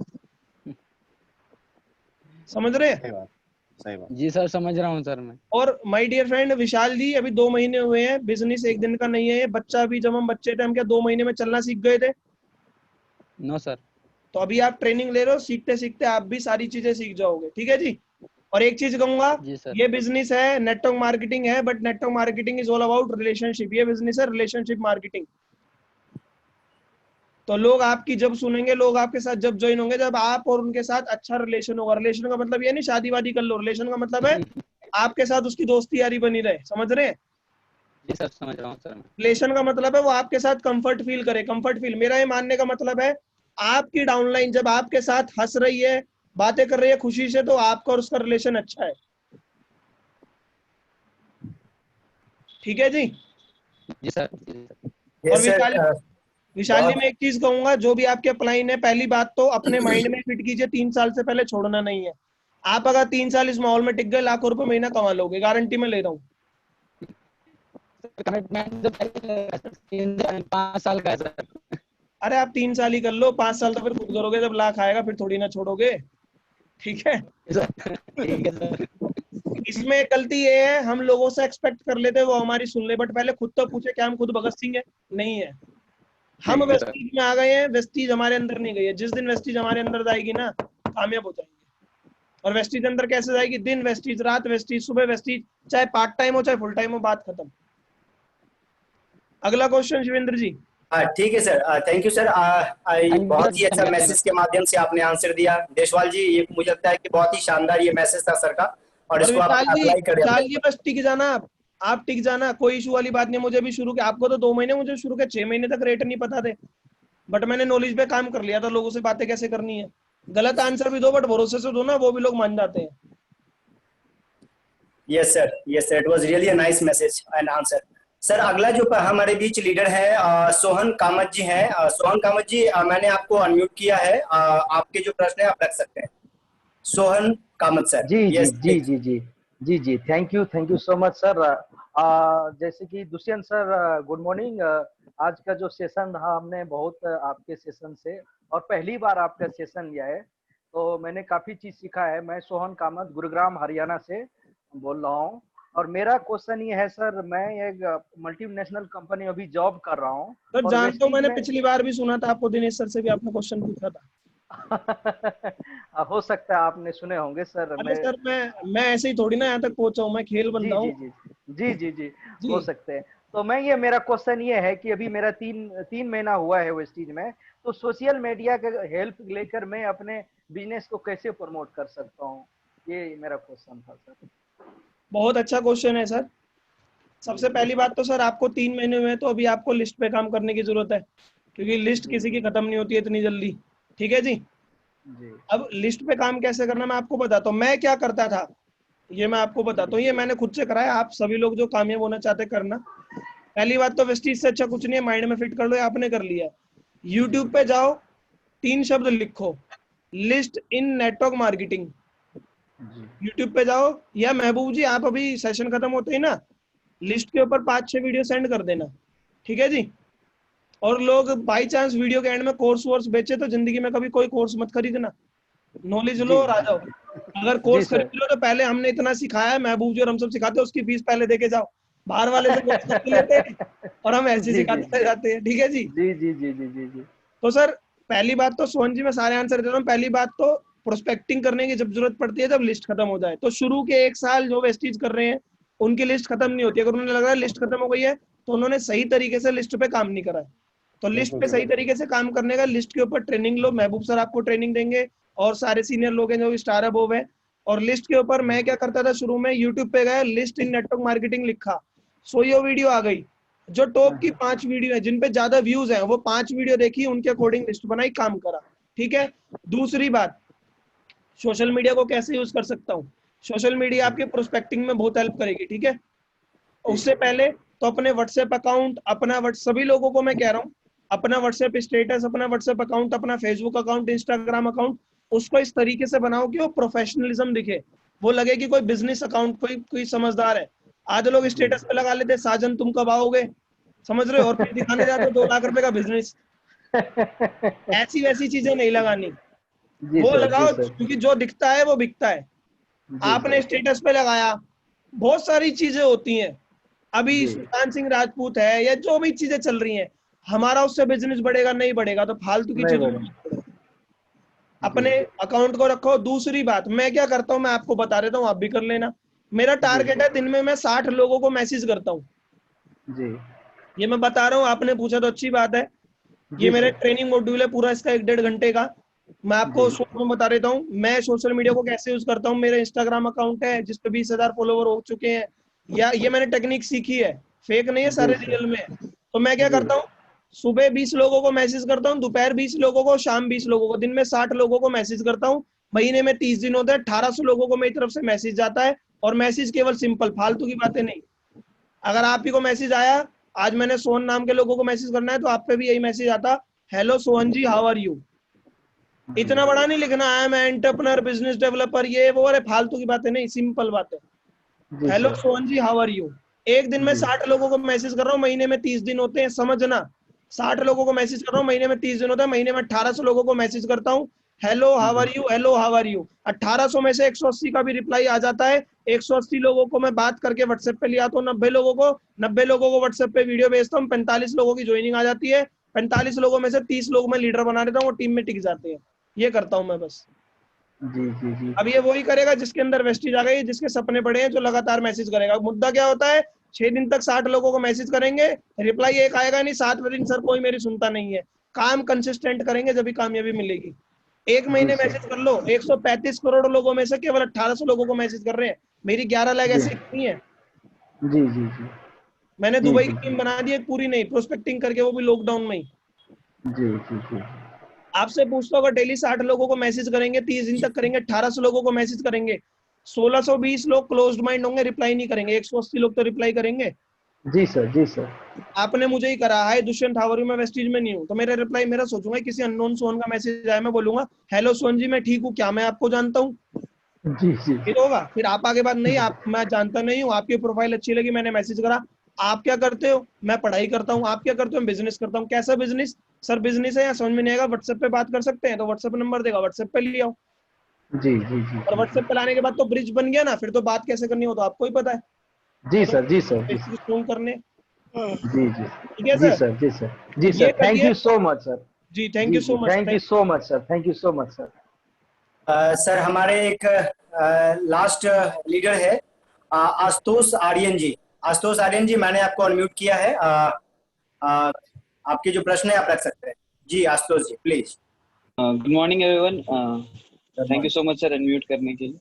समझ रहे?
सही बात, सही बात।
जी सर, समझ रहा हूँ सर मैं।
और माय डियर फ्रेंड विशाल जी, अभी 2 महीने हुए हैं, बिजनेस एक दिन का नहीं है ये। बच्चा भी, जब हम बच्चे थे, हम क्या 2 महीने में चलना सीख गए थे?
No sir.
तो अभी आप ट्रेनिंग ले रहे हो, सीखते सीखते आप भी सारी चीजें सीख जाओगे, ठीक है जी? और एक चीज कहूंगा,
जी सर।
ये बिजनेस है, नेटवर्क मार्केटिंग है, but network marketing is all about relationship. ये बिजनेस है रिलेशनशिप मार्केटिंग। तो लोग आपकी जब सुनेंगे, लोग आपके साथ जब ज्वाइन होंगे, जब आप और उनके साथ अच्छा रिलेशन होगा। रिलेशन का मतलब ये नहीं शादी वादी कर लो, रिलेशन का मतलब है आपके साथ उसकी दोस्ती यारी बनी रहे। समझ रहे हैं?
जी सर, समझ रहा हूँ सर मैं।
रिलेशन का मतलब है वो आपके साथ कंफर्ट फील करे। कंफर्ट फील, मेरा ये मानने का मतलब है, आपकी डाउनलाइन जब आपके साथ हंस रही है, बातें कर रही है खुशी से, तो आपका और उसका रिलेशन अच्छा है। ठीक है जी?
जी सर। जी सर।
और
यस सर।
विशाल जी, मैं एक चीज कहूंगा, जो भी आपके अपलाइन है, पहली बात तो अपने माइंड में फिट कीजिए, 3 साल से पहले छोड़ना नहीं है। आप अगर 3 साल इस माहौल में टिक गए, लाखों रुपए महीना कमा लोगे, गारंटी में ले रहा हूँ।
कमिटमेंट तो 5 साल का है सर।
अरे आप 3 साल ही कर लो, 5 साल तो फिर खुद करोगे, जब लाख आएगा फिर थोड़ी ना छोड़ोगे। ठीक है?
ठीक है सर।
इसमें गलती ये है, हम लोगों से एक्सपेक्ट कर लेते हैं वो हमारी सुन ले, बट पहले खुद तो पूछे क्या हम खुद भगत सिंह है? नहीं है। हम
ठीक है सर।
वेस्टीज में आ गए हैं, वेस्टीज हमारे अंदर नहीं गई है। जिस दिन वेस्टीज हमारे अंदर जाएगी ना, कामयाब हो जाएंगे। और वेस्टीज अंदर कैसे जाएगी? दिन वेस्टीज, रात वेस्टीज, सुबह वेस्टीज, चाहे पार्ट टाइम हो चाहे फुल टाइम हो, बात खत्म। अगला क्वेश्चन शिवेंद्र जी।
हाँ ठीक है सर, थैंक यू सर। बहुत ही अच्छा मैसेज के माध्यम से आपने आंसर दिया देशवाल जी। ये मुझे लगता है कि बहुत ही शानदार ये मैसेज था सर का, और
और
इसको आप अप्लाई करें अपने
विशाल जी
ऊपर।
बस टिक जाना आप टिक जाना, कोई इशू वाली बात नहीं। मुझे भी शुरू के, आपको तो 2 महीने, मुझे शुरू के 6 महीने तक रेट नहीं पता थे, बट मैंने नॉलेज पे काम कर लिया था, लोगों से बातें कैसे करनी है। गलत आंसर भी दो, बट भरोसे से दो ना, वो भी लोग मान जाते हैं।
Yes sir, it was really a nice message and answer. Sir अगला जो हमारे बीच लीडर है सोहन कामत जी हैं। सोहन कामत जी, मैंने आपको अनम्यूट किया है। आपके जो प्रश्न है आप रख सकते हैं। सोहन कामत सर।
जी जी
यस
जी
प्लीज।
जी जी जी जी, thank you so much sir. जैसे कि दुष्यंत सर, गुड मॉर्निंग। आज का जो सेशन रहा, हमने बहुत आपके सेशन से और पहली बार आपका सेशन लिया है, तो मैंने काफी चीज सीखा है। मैं सोहन कामत गुरुग्राम हरियाणा से बोल रहा हूँ, और मेरा क्वेश्चन ये है सर, मैं एक मल्टीनेशनल कंपनी में अभी जॉब कर रहा हूँ
सर
और
जानते हो,
वेस्टीज
मैंने
में
पिछली बार भी सुना था आपको, दिनेश सर से भी आपने क्वेश्चन पूछा था।
हो सकता है आपने सुने होंगे सर।
अरे सर, मैं ऐसे ही थोड़ी ना यहाँ तक पहुंचा हूँ, मैं खेल
जी
बंदा
जी
हूँ।
जी जी जी जी
जी
हो सकते हैं। तो मैं ये, मेरा क्वेश्चन ये है कि अभी मेरा तीन महीना हुआ है वेस्टीज में, तो सोशल मीडिया के हेल्प लेकर मैं अपने बिजनेस को कैसे प्रमोट कर सकता हूँ, ये मेरा क्वेश्चन था सर।
बहुत अच्छा क्वेश्चन है सर। सबसे पहली बात तो सर, आपको 3 महीने हुए, तो अभी आपको लिस्ट पे काम करने की जरूरत है, क्योंकि लिस्ट
जी
किसी की खत्म नहीं होती है इतनी जल्दी। ठीक है जी।
जी
अब लिस्ट पे काम कैसे करना मैं आपको बताता हूँ। मैं क्या करता था ये मैं आपको बताता हूँ, ये मैंने खुद से कराया। आप सभी लोग जो कामयाब होना चाहते करना। पहली बात तो वेस्टीज से अच्छा कुछ नहीं है, माइंड में फिट कर लो, आपने कर लिया। यूट्यूब पे जाओ, 3 शब्द लिखो, लिस्ट इन नेटवर्क मार्केटिंग।
जी
यूट्यूब पे जाओ, या महबूब जी आप अभी सेशन खत्म होते ही ना लिस्ट के ऊपर 5-6 वीडियो सेंड कर देना। ठीक है जी। और लोग बाई चांस वीडियो के एंड में कोर्स वोर्स बेचे, तो जिंदगी में कभी कोई कोर्स मत खरीदना, नॉलेज लो
जी
और आ जाओ। अगर
जी
कोर्स
सर।
खरीद लो तो पहले हमने इतना सिखाया है, महबूब जी और हम सब सिखाते हैं, उसकी फीस पहले देके जाओ। बाहर वाले से कोर्स खरीद लेते हैं और हम ऐसे
जी जी
सिखाते जाते हैं। ठीक है जी।
जी जी जी जी जी जी
तो सर पहली बात तो सोहन जी, मैं सारे आंसर दे रहा हूँ। पहली बात तो प्रोस्पेक्टिंग करने की जब जरूरत पड़ती है, जब लिस्ट खत्म हो जाए। तो शुरू के 1 साल जो वेस्टीज कर रहे हैं उनकी लिस्ट खत्म नहीं होती। अगर उन्हें लग रहा है लिस्ट खत्म हो गई है, तो उन्होंने सही तरीके से लिस्ट पे काम नहीं करा है। तो लिस्ट
बिल्कुल
पे
सही।
सही तरीके से काम करने का, लिस्ट के ऊपर ट्रेनिंग लो, महबूब सर आपको ट्रेनिंग देंगे, और सारे सीनियर लोग हैं जो स्टार अबोव है। और लिस्ट के ऊपर मैं क्या करता था, शुरू में यूट्यूब पे गया, लिस्ट इन नेटवर्क मार्केटिंग लिखा, सोयो वीडियो आ गई। जो टॉप की 5 वीडियो है जिन पे ज्यादा व्यूज है, वो 5 वीडियो देखी, उनके अकॉर्डिंग लिस्ट बनाई, काम करा। ठीक है। दूसरी बात, सोशल मीडिया को कैसे यूज कर सकता हूँ। सोशल मीडिया आपके प्रोस्पेक्टिंग में बहुत हेल्प करेगी। ठीक है। उससे पहले तो अपने व्हाट्सएप अकाउंट, अपना सभी लोगों को मैं कह रहा हूँ, अपना व्हाट्सएप स्टेटस, अपना व्हाट्सएप अकाउंट, अपना फेसबुक अकाउंट, इंस्टाग्राम अकाउंट, उसको इस तरीके से बनाओ कि वो प्रोफेशनलिज्म दिखे, वो लगे कि कोई बिजनेस अकाउंट, कोई समझदार है। आधे लोग स्टेटस पे लगा लेते, साजन तुम कब आओगे, समझ रहे हो, और फिर दिखाने जाते 2 लाख रुपए का बिजनेस। ऐसी वैसी चीजें नहीं लगानी,
जी
वो
सर। जी
लगाओ
सर।
क्योंकि जो दिखता है वो बिकता है।
जी
आपने
सर।
स्टेटस पे लगाया, बहुत सारी चीजें होती हैं। अभी
जी
सुल्तान सिंह राजपूत है, या जो भी चीजें चल रही हैं, हमारा उससे बिजनेस बढ़ेगा नहीं बढ़ेगा, तो फालतू की
नहीं
चीजों
मैडम।
में मत पड़ो।
जी
अपने अकाउंट को रखो। दूसरी बात मैं क्या करता हूँ, मैं आपको बता देता हूँ, आप भी कर लेना। मेरा
जी
टारगेट है, दिन में मैं 60 लोगों को मैसेज करता हूँ।
जी
ये मैं बता रहा हूँ, आपने पूछा तो अच्छी बात है। ये
जी
मेरे
सर।
ट्रेनिंग मॉड्यूल है पूरा, इसका 1-1.5 घंटे का। मैं
जी
आपको शॉर्ट में बता देता हूँ, मैं सोशल मीडिया को कैसे यूज करता हूँ। मेरा इंस्टाग्राम अकाउंट है जिसपे 20,000 फॉलोवर हो चुके हैं, या ये मैंने टेक्निक सीखी है, फेक नहीं है,
जी
सारे
सर।
रियल में है। तो मैं क्या
जी
करता हूँ, सुबह 20 लोगों को मैसेज करता हूँ, दोपहर 20 लोगों को, शाम 20 लोगों को, दिन में 60 लोगों को मैसेज करता हूँ। महीने में 30 दिन होते हैं, 1800 लोगों को मेरी तरफ से मैसेज जाता है। और मैसेज केवल सिंपल, फालतू की बातें नहीं। अगर आप ही को मैसेज आया, आज मैंने सोहन नाम के लोगों को मैसेज करना है, तो आप पे भी यही मैसेज आता, hello Sohan ji, how are you.
जी
इतना बड़ा नहीं लिखना, I am entrepreneur, business developer, ये वो, अरे फालतू की बातें नहीं, सिंपल बातें।
जी
hello
sir.
Sohan ji, how are you. एक दिन में
जी
60 लोगों को मैसेज कर रहा हूँ, महीने में 30 दिन होते हैं, समझना। 60 लोगों को मैसेज कर रहा हूँ, महीने में 30 दिन होता है, महीने में 1800 लोगों को मैसेज करता हूँ, hello how are you, hello how are you. 1800 में से 180 का भी रिप्लाई आ जाता है। 180 लोगों को मैं बात करके व्हाट्सएप पे ले आता हूँ, 90 लोगों को व्हाट्सएप पे वीडियो भेजता हूँ, 45 लोगों की ज्वाइनिंग आ जाती है। 45 लोगों में से 30 लोग मैं लीडर बना देता हूँ, वो टीम में टिक जाते हैं। ये करता हूँ मैं बस।
जी जी जी
अब ये वही करेगा जिसके अंदर वेस्टीज आ गई, जिसके सपने बड़े हैं, जो लगातार मैसेज करेगा। मुद्दा क्या होता है, 6 दिन तक 60 लोगों को मैसेज करेंगे, रिप्लाई एक आएगा नहीं, 7वें दिन सर कोई मेरी सुनता नहीं है। काम कंसिस्टेंट करेंगे जब भी कामयाबी मिलेगी। एक
जी
महीने
सर।
मैसेज कर लो, 135 करोड़ लोगों में से केवल 1800 लोगों को मैसेज कर रहे हैं। मेरी 11 लाख
जी
ऐसे नहीं है।
जी जी जी
मैंने
जी
दुबई
जी
की टीम बना दी एक पूरी, नहीं प्रोस्पेक्टिंग करके, वो भी लॉकडाउन में ही।
जी जी जी
आपसे पूछता होगा, डेली 60 लोगों को मैसेज करेंगे, 30 दिन तक करेंगे, 1800 लोगों को मैसेज करेंगे, 1620 लोग क्लोज्ड माइंड होंगे, रिप्लाई नहीं करेंगे, 180 लोग तो रिप्लाई करेंगे।
जी सर, जी सर।
आपने मुझे ही करा, हाय दुष्यंत हाउ आर यू, मैं वेस्टीज में नहीं हूँ, तो मेरा रिप्लाई मेरा सोचूंगा किसी अननोन सोहन का मैसेज आया, मैं बोलूंगा हेलो सोहन जी मैं ठीक हूँ, क्या मैं आपको जानता हूँ?
जी जी
फिर होगा, फिर आप आगे बात नहीं, आप मैं जानता नहीं हूँ, आपकी प्रोफाइल अच्छी लगी मैंने मैसेज करा, आप क्या करते हो? मैं पढ़ाई करता हूँ। आप क्या करते हो? मैं बिजनेस करता हूँ। कैसा बिजनेस? सर बिजनेस है या समझ में नहीं आएगा, व्हाट्सएप पे बात कर सकते हैं, तो व्हाट्सएप नंबर देगा, व्हाट्सएप पे ले आओ।
जी जी जी
और
जी जी
व्हाट्सएप पे लाने के बाद तो ब्रिज बन गया ना, फिर तो बात कैसे करनी हो तो आपको ही पता है।
जी
वो तो
सर, जी सर, जी सर,
स्ट्रोंग करने।
जी जी
ठीक है
जी
सर,
सर, जी सर, जी
ये
सर। थैंक
करिए।
You so much sir.
जी थैंक
जी
यू
जी,
so much,
thank you
thank
so much sir, thank you so much sir.
Sir हमारे एक लास्ट लीडर है आशुतोष आर्यन जी। आशुतोष आर्यन जी, मैंने आपको अनम्यूट किया है। आपके जो प्रश्न है आप रख सकते हैं। जी Ashutosh ji please.
Good morning everyone.
Good
thank you
morning.
So much sir unmute करने के लिए।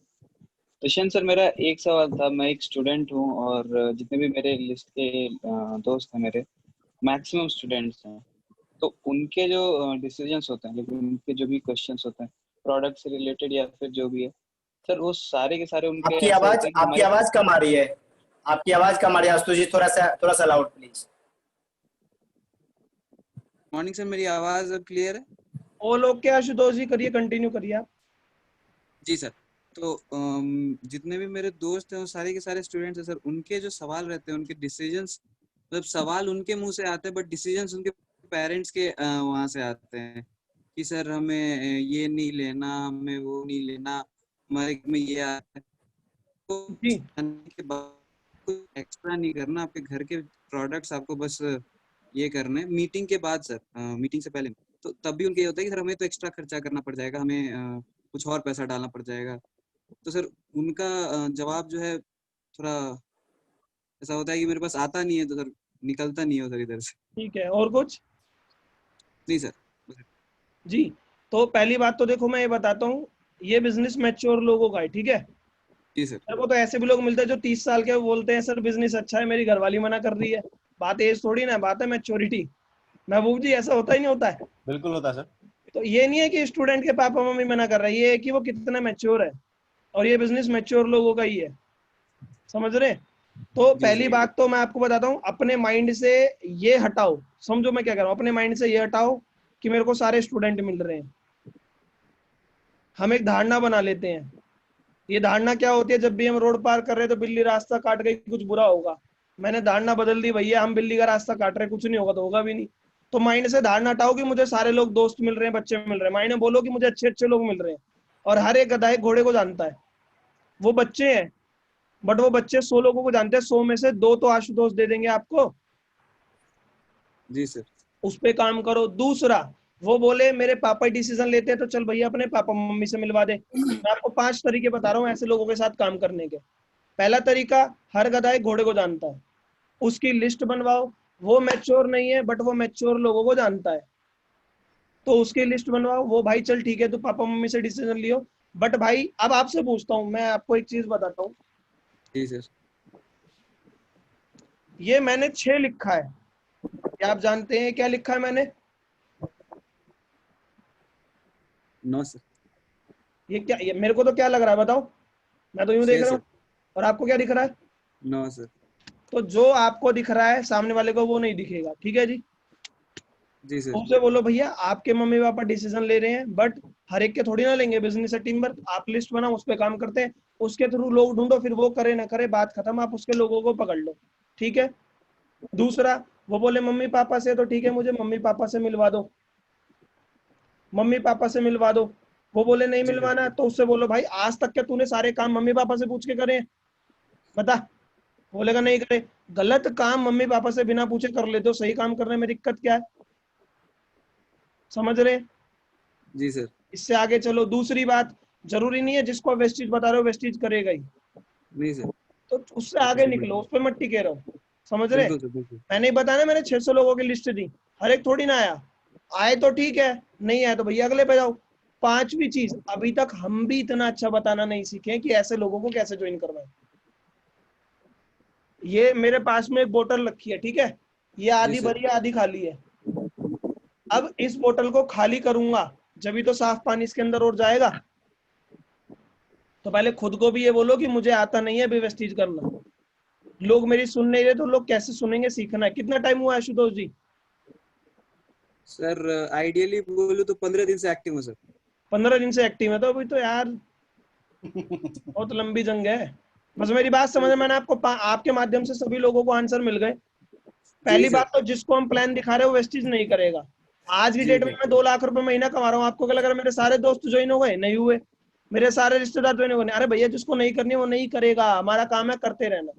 दुष्यंत सर, मेरा एक सवाल था। मैं एक स्टूडेंट हूँ और जितने भी मेरे लिस्ट के दोस्त हैं, मेरे मैक्सिमम स्टूडेंट्स हैं, तो उनके जो डिसीजंस होते हैं, लेकिन उनके जो भी क्वेश्चंस होते हैं प्रोडक्ट से रिलेटेड या फिर जो भी है सर, वो सारे के सारे उनके ऐसे होते हैं कि
आपकी
हमारे।
आवाज कम आ रही है। आपकी आवाज कम आ रही है आशुतोष जी, थोड़ा सा लाउड प्लीज।
मॉर्निंग सर, मेरी आवाज क्लियर है?
ऑल ओके आशुतोष जी, करिए कंटिन्यू करिए आप।
जी सर। तो जितने भी मेरे दोस्त हैं वो सारे के सारे स्टूडेंट्स हैं सर। उनके जो सवाल रहते हैं, उनके डिसीजंस, मतलब सवाल उनके मुंह से आते हैं बट डिसीजंस उनके पेरेंट्स के वहां से आते हैं कि सर हमें ये नहीं लेना, हमें वो नहीं लेना, हमारे में ये आता है। तो
जी
जाने के बाद कुछ एक्स्ट्रा नहीं करना, आपके घर के प्रोडक्ट्स आपको बस ये करने हैं मीटिंग के बाद सर, मीटिंग से पहले। तो तब भी उनके ये होता है कि सर हमें तो एक्स्ट्रा खर्चा करना पड़ जाएगा, हमें कुछ और पैसा डालना पड़ जाएगा। तो सर उनका जवाब जो है थोड़ा ऐसा होता है कि मेरे पास आता नहीं है, तो सर निकलता नहीं है उधर इधर से।
ठीक है, और कुछ?
नहीं सर।
जी, तो पहली बात तो देखो मैं ये बताता हूँ, ये बिजनेस मैच्योर लोगों का है, ठीक है।
जी सर।
मेरे को तो ऐसे भी लोग मिलते हैं जो 30 साल के, वो बोलते हैं सर बिजनेस अच्छा है, मेरी घरवाली मना कर रही है। बात एज थोड़ी ना, बात है मैच्योरिटी। महबूब जी ऐसा होता ही नहीं होता है।
बिल्कुल होता है सर।
तो ये नहीं है कि स्टूडेंट के पापा मम्मी मना कर रहे हैं, ये है कि वो कितना मैच्योर है, और ये बिजनेस मैच्योर लोगों का ही है, समझ रहे? तो
जी
पहली
सर।
बात तो मैं आपको बताता हूँ, अपने माइंड से ये हटाओ, समझो मैं क्या कर रहा हूँ, अपने माइंड से ये हटाओ कि मेरे को सारे स्टूडेंट मिल रहे हैं। हम एक धारणा बना लेते हैं, ये धारणा क्या होती है, जब भी हम रोड पार कर रहे हैं तो बिल्ली रास्ता काट गई कुछ बुरा होगा। मैंने धारणा बदल दी, भैया हम बिल्ली का रास्ता काट रहे हैं, कुछ नहीं होगा तो होगा भी नहीं। तो माइंड से धारणा हटाओ कि मुझे सारे लोग दोस्त मिल रहे हैं, बच्चे मिल रहे हैं। माइंड में बोलो कि मुझे अच्छे अच्छे लोग मिल रहे हैं, और हर एक गधा एक घोड़े को जानता है। वो बच्चे हैं, बट वो बच्चे 100 लोगों को जानते हैं, 100 में से 2 तो आशुतोष दे देंगे आपको।
जी सर।
उस पे काम करो। दूसरा, वो बोले मेरे पापा डिसीजन लेते हैं, तो चल भैया अपने पापा मम्मी से मिलवा दे। मैं आपको 5 तरीके बता रहा हूँ ऐसे लोगों के साथ काम करने के। पहला तरीका, हर गधा एक घोड़े को जानता है, उसकी लिस्ट बनवाओ। वो मैच्योर नहीं है बट वो मैच्योर लोगों को जानता है, तो उसकी लिस्ट बनवाओ। वो भाई चल ठीक है, तो पापा मम्मी से डिसीजन लियो। बट भाई अब आपसे पूछता हूँ, मैं आपको एक चीज बताता हूँ,
जी सर।
ये मैंने 6 लिखा है, क्या आप जानते हैं क्या लिखा है मैंने?
No sir.
ये क्या, ये मेरे को तो क्या लग रहा है बताओ, मैं तो यूं देख
6
रहा
सर।
हूँ, और आपको क्या दिख रहा है?
No sir.
तो जो आपको दिख रहा है सामने वाले को वो नहीं दिखेगा, ठीक है जी।
जी सर।
उनसे बोलो भैया आपके मम्मी पापा डिसीजन ले रहे हैं, बट हर एक के थोड़ी ना लेंगे, बिजनेस है, टीम वर्क। आप लिस्ट बनाओ, उस पर काम करते हैं, उसके थ्रू लोग ढूंढो, फिर वो करे ना करे बात खत्म, आप उसके लोगों को पकड़ लो, ठीक है। दूसरा, वो बोले मम्मी पापा से, तो ठीक है मुझे मम्मी पापा से मिलवा दो, मम्मी पापा से मिलवा दो। वो बोले नहीं
जी सर।
मिलवाना, तो उससे बोलो भाई आज तक क्या तूने सारे काम मम्मी पापा से पूछ के करे हैं? बता। बोलेगा नहीं करे। गलत काम मम्मी पापा से बिना पूछे कर लेते हो, सही काम करने में दिक्कत क्या है? समझ रहे हैं?
जी सर।
इससे आगे चलो। दूसरी बात, जरूरी नहीं है जिसको आप वेस्टीज बता रहे हो वेस्टीज करेगा ही,
नहीं सर।
तो उससे आगे निकलो, उस पर मत टिके रहो, समझ रहे?
बिल्कुल सर, बिल्कुल।
मैंने ही बताया, मैंने 600 लोगों की लिस्ट दी, हर एक थोड़ी ना आया। आए तो ठीक है, नहीं आए तो भैया अगले पे जाओ। पांचवी चीज, अभी तक हम भी इतना अच्छा बताना नहीं सीखे कि ऐसे लोगों को कैसे ज्वाइन करवाएं। ये मेरे पास में एक बोतल रखी है, ठीक है, ये
जी
आधी
सर।
भरी है आधी खाली है। अब इस बोतल को खाली करूंगा, जब तो साफ पानी इसके अंदर और जाएगा। तो पहले खुद को भी ये बोलो कि मुझे आता नहीं है अभी वेस्टीज करना। लोग मेरी सुन नहीं रहे तो लोग कैसे सुनेंगे? सीखना है। कितना टाइम हुआ आशुतोष जी?
सर आइडियली बोलूं तो 15 दिन से एक्टिव हूँ सर।
15 दिन से एक्टिव है, तो अभी तो यार बहुत लंबी जंग है। बस मेरी बात समझ में, मैंने आपको आपके माध्यम से सभी लोगों को आंसर मिल गए। पहली बात तो जिसको हम प्लान दिखा रहे हैं वो वेस्टेज नहीं करेगा। आज की डेट में मैं 2 लाख रुपए महीना कमा रहा हूँ, आपको क्या लग रहा है मेरे सारे दोस्त ज्वाइन हो गए? नहीं हुए। मेरे सारे रिश्तेदार ज्वाइन हो गए? अरे भैया, जिसको नहीं करनी वो नहीं करेगा, हमारा काम है करते रहना।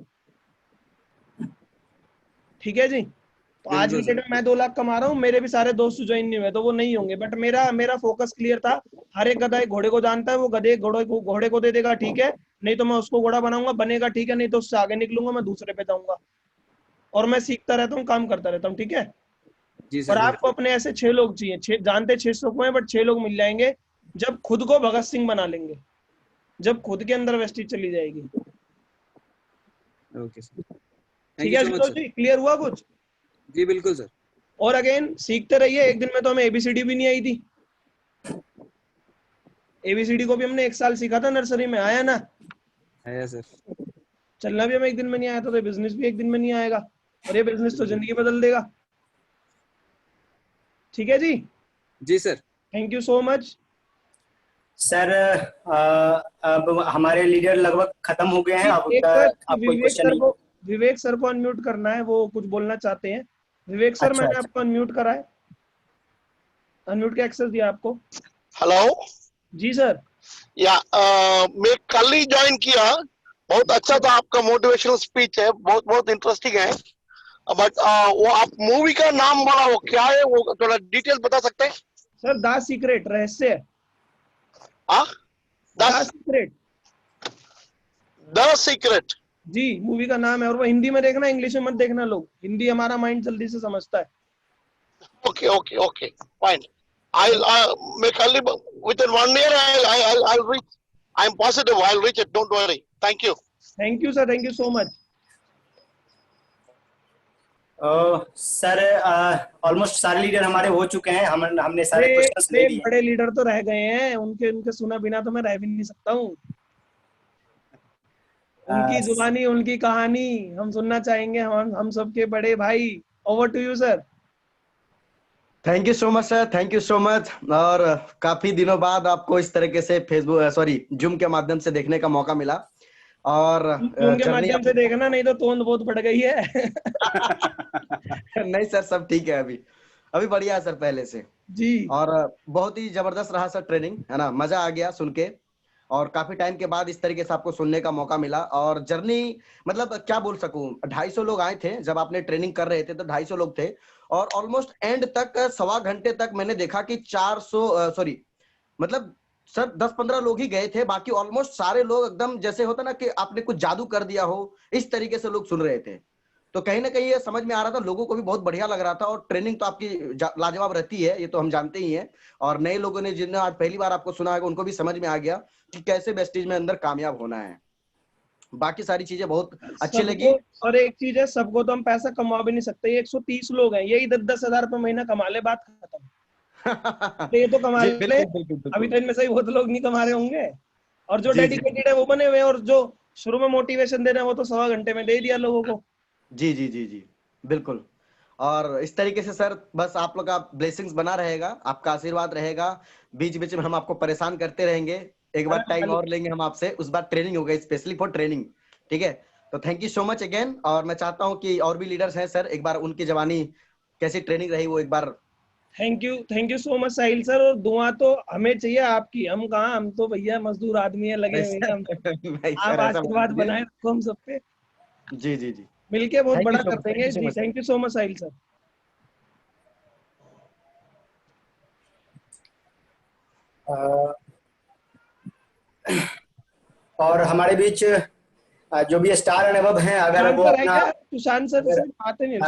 ठीक है जी। तो आज की डेट में मैं 2 लाख कमा रहा हूँ, मेरे भी सारे दोस्त ज्वाइन नहीं हुए तो वो नहीं होंगे। बट मेरा फोकस क्लियर था। हर एक गधा एक घोड़े को जानता है, वो गधे घोड़े को दे देगा, ठीक है, नहीं तो मैं उसको घोड़ा बनाऊंगा, बनेगा, ठीक है, नहीं तो उससे आगे निकलूंगा, मैं दूसरे पे जाऊंगा। और मैं सीखता रहता हूँ, काम करता रहता हूँ, ठीक है। और आपको अपने ऐसे 6 लोग चाहिए, जानते 600 को है, बट 6 लोग मिल जाएंगे जब खुद को भगत सिंह बना लेंगे, जब खुद के अंदर वेस्टेज चली जाएगी।
ओके सर,
ठीक है आशुतोष जी, क्लियर हुआ कुछ?
जी बिल्कुल सर।
और अगेन सीखते रहिए। एक दिन में तो हमें एबीसीडी भी नहीं आई थी। एबीसीडी को भी हमने 1 साल सीखा था नर्सरी में, आया ना?
आया सर।
चलना भी हमें 1 दिन में नहीं आया था, तो बिजनेस भी 1 दिन में नहीं आएगा, और ये बिजनेस तो जिंदगी बदल देगा। ठीक है जी? जी
sir.
Thank you so much
sir. अब हमारे लीडर लगभग खत्म हो गए हैं। अब
विवेक सर को अनम्यूट करना है, वो कुछ बोलना चाहते हैं। विवेक सर, मैंने आपको अनम्यूट करा है, अनम्यूट का एक्सेस दिया आपको।
हेलो
जी सर।
या मैं कल ही ज्वाइन किया, बहुत अच्छा था आपका मोटिवेशनल स्पीच है, बहुत बहुत इंटरेस्टिंग है। बट वो आप मूवी का नाम बोला, वो क्या है, वो थोड़ा डिटेल बता सकते हैं?
सर द सीक्रेट, रहस्य।
द सीक्रेट
जी मूवी का नाम है, और वो हिंदी में देखना, इंग्लिश में मत देखना लोग, हिंदी हमारा माइंड जल्दी से समझता है।
Okay okay okay fine. मैं कल within 1 year I'll reach. I'm positive I'll reach it. Don't worry. Thank you.
Thank you sir. Thank you so much.
Sir almost सारे लीडर हमारे हो चुके हैं। हमने सारे क्वेश्चंस ले लिए।
बड़े लीडर तो रह गए हैं, उनके सुना बिना तो मैं रह भी नहीं सकता हूँ। उनकी जुबानी, उनकी कहानी हम सुनना चाहेंगे, हम सबके बड़े भाई। Over to you sir.
Thank you so much sir, thank you so much. और काफी दिनों बाद आपको इस तरीके से जूम के माध्यम से देखने का मौका मिला। और
जूम के माध्यम से देखना, नहीं तो तोंद बहुत बढ़ गई है।
नहीं सर, सब ठीक है, अभी बढ़िया है सर पहले से
जी। और
बहुत ही जबरदस्त रहा सर ट्रेनिंग, है ना, मजा आ गया सुन के। और काफी टाइम के बाद इस तरीके से आपको सुनने का मौका मिला। और जर्नी मतलब क्या बोल सकूं, 250 लोग आए थे जब आपने ट्रेनिंग कर रहे थे, तो 250 लोग थे। और ऑलमोस्ट एंड तक 1.25 घंटे तक मैंने देखा कि 400 मतलब सर 10-15 लोग ही गए थे, बाकी ऑलमोस्ट सारे लोग एकदम जैसे होता ना कि आपने कुछ जादू कर दिया हो, इस तरीके से लोग सुन रहे थे। तो कहीं ना कहीं ये समझ में आ रहा था, लोगों को भी बहुत बढ़िया लग रहा था। और ट्रेनिंग तो आपकी लाजवाब रहती है, ये तो हम जानते ही हैं। और नए लोगों ने जिन्हें आज पहली बार आपको सुना है, उनको भी समझ में आ गया कि कैसे वेस्टेज में अंदर कामयाब होना है। बाकी सारी चीजें बहुत अच्छी लगी।
और एक चीज है, सबको तो हम पैसा कमा भी नहीं सकते। ये 130 लोग हैं, यही 10-10 हजार रुपए महीना कमा ले, बात खत्म। तो ये तो कमा ले, अभी तो इनमें से बहुत लोग नहीं कमा रहे होंगे। और जो डेडिकेटेड है वो बने हुए, और जो शुरू में मोटिवेशन दे रहे हैं वो तो 1.25 घंटे में दे दिया लोगों को।
जी जी जी जी बिल्कुल। और इस तरीके से सर बस आप लोग का ब्लेसिंग्स बना रहेगा, आपका आशीर्वाद रहेगा। बीच बीच में हम आपको परेशान करते रहेंगे। एक बार टाइम और लेंगे हम आपसे, उस बार ट्रेनिंग होगा स्पेशली फॉर ट्रेनिंग, ठीक है। तो thank you so much again. और मैं चाहता हूं कि और भी लीडर्स हैं सर, एक बार उनकी जवानी कैसी ट्रेनिंग रही वो एक बार।
Thank you so much Sahil sir. और दुआ तो हमें चाहिए आपकी, हम कहाँ, हम तो भैया मजदूर आदमी है, लगे हुए हैं। आप आशीर्वाद बनाए रखो हम सब पे।
जी जी जी
मिलके बहुत बड़ा कर देंगे जी। Thank you so much Sahil sir.
और हमारे बीच जो भी स्टार अनुभव हैं, अगर वो अपना
सुशांत सर आते नहीं,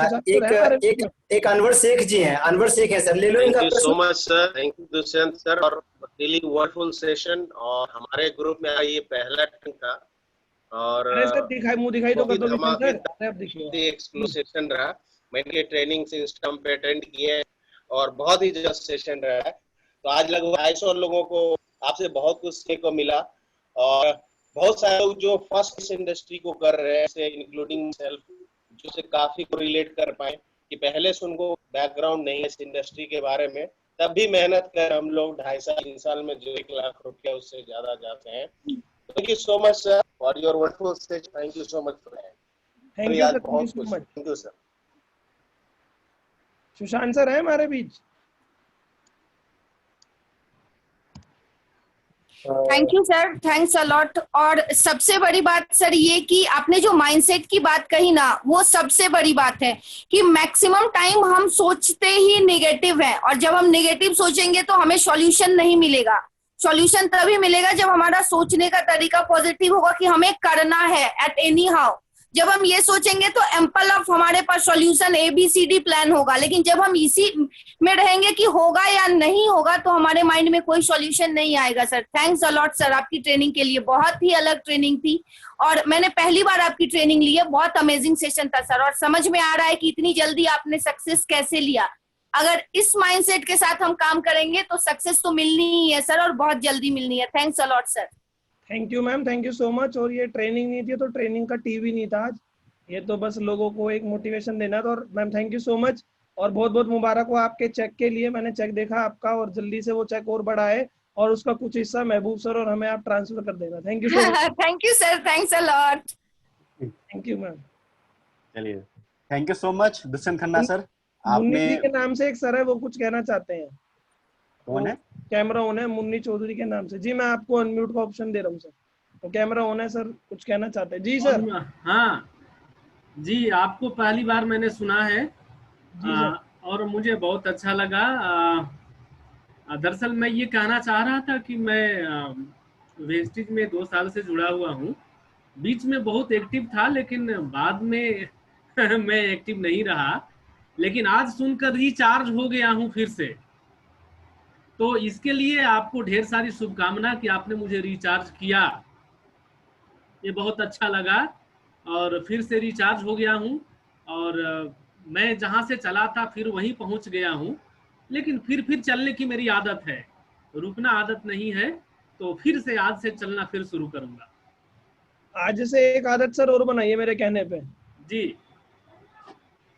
एक अनवर शेख जी हैं, अनवर शेख हैं सर, ले लो इनका।
Thank you so much sir, thank you Dushyant sir. और रियली वंडरफुल सेशन। और हमारे ग्रुप में ये पहला टाइम था, और
मुंह दिखाई तो कर दो,
एक्सक्लूसिव सेशन रहा। मैंने ट्रेनिंग सिस्टम पे अटेंड किए और बहुत ही जस्ट सेशन रहा है। तो आज लगभग 250 लोगों को आपसे बहुत कुछ सीखने को मिला, और बहुत सारे लोग जो फर्स्ट इस इंडस्ट्री को कर रहे हैं, इंक्लूडिंग सेल्फ, जो से काफी को रिलेट कर पाए कि पहले से उनको बैकग्राउंड नहीं है इस इंडस्ट्री के बारे में, तब भी मेहनत कर हम लोग 2.5 साल 3 साल में जो 1 लाख रुपया उससे ज्यादा जाते हैं। Thank you so much sir for your wonderful stage. Thank you so much for that.
Thank you sir, thank you so much.
Thank you sir.
Sushant sir है हमारे बीच?
Thank you sir, thanks a lot. और सबसे बड़ी बात sir ये कि आपने जो माइंडसेट की बात कही ना, वो सबसे बड़ी बात है कि मैक्सिमम टाइम हम सोचते ही नेगेटिव है, और जब हम नेगेटिव सोचेंगे तो हमें सॉल्यूशन नहीं मिलेगा। सॉल्यूशन तभी मिलेगा जब हमारा सोचने का तरीका पॉजिटिव होगा कि हमें करना है एट एनी हाउ। जब हम ये सोचेंगे तो एम्पल ऑफ हमारे पास सॉल्यूशन ABCD प्लान होगा, लेकिन जब हम इसी में रहेंगे कि होगा या नहीं होगा तो हमारे माइंड में कोई सॉल्यूशन नहीं आएगा। Sir thanks a lot sir आपकी ट्रेनिंग के लिए, बहुत ही अलग ट्रेनिंग थी और मैंने पहली बार आपकी ट्रेनिंग ली है। बहुत अमेजिंग सेशन था सर, और समझ में आ रहा है कि इतनी जल्दी आपने सक्सेस कैसे लिया। अगर इस माइंडसेट के साथ हम काम करेंगे तो सक्सेस तो मिलनी ही है सर, और बहुत जल्दी मिलनी है। Thanks a lot sir.
Thank you ma'am, thank you so much. और ये ट्रेनिंग नहीं थी तो ट्रेनिंग का टीवी नहीं था आज, ये तो बस लोगों को एक मोटिवेशन देना था। और ma'am thank you so much, और बहुत बहुत मुबारक हो आपके चेक के लिए। मैंने चेक देखा आपका, और जल्दी से वो चेक और बढ़ाए और उसका कुछ हिस्सा महबूब सर और हमें आप ट्रांसफर कर देना। Thank you so much.
Thank you sir, thanks a lot.
Thank you ma'am.
चलिए, thank you so much Dushyant Khanna sir.
Munni
आपने
जी के नाम से एक सर है, वो कुछ कहना चाहते हैं।
कौन है?
कैमरा ऑन है, मुन्नी चौधरी के नाम से। जी मैं आपको अनम्यूट का ऑप्शन दे रहा हूँ सर, तो कैमरा ऑन है सर, कुछ कहना चाहते हैं। जी सर।
हाँ जी, आपको पहली बार मैंने सुना है
जी सर।
और मुझे बहुत अच्छा लगा। दरअसल मैं ये कहना चाह रहा था कि मैं वेस्टेज में 2 साल से जुड़ा हुआ हूँ। बीच में बहुत एक्टिव था, लेकिन बाद में मैं एक्टिव नहीं रहा, लेकिन आज सुनकर रिचार्ज हो गया हूँ फिर से। तो इसके लिए आपको ढेर सारी शुभकामना कि आपने मुझे रिचार्ज किया, ये बहुत अच्छा लगा। और फिर से रिचार्ज हो गया हूँ, और मैं जहाँ से चला था फिर वहीं पहुँच गया हूँ। लेकिन फिर चलने की मेरी आदत है, रुकना आदत नहीं है, तो फिर से आज से चलना फिर शुरू करूँगा।
आज से एक आदत सर और बनाइए मेरे कहने पे।
जी।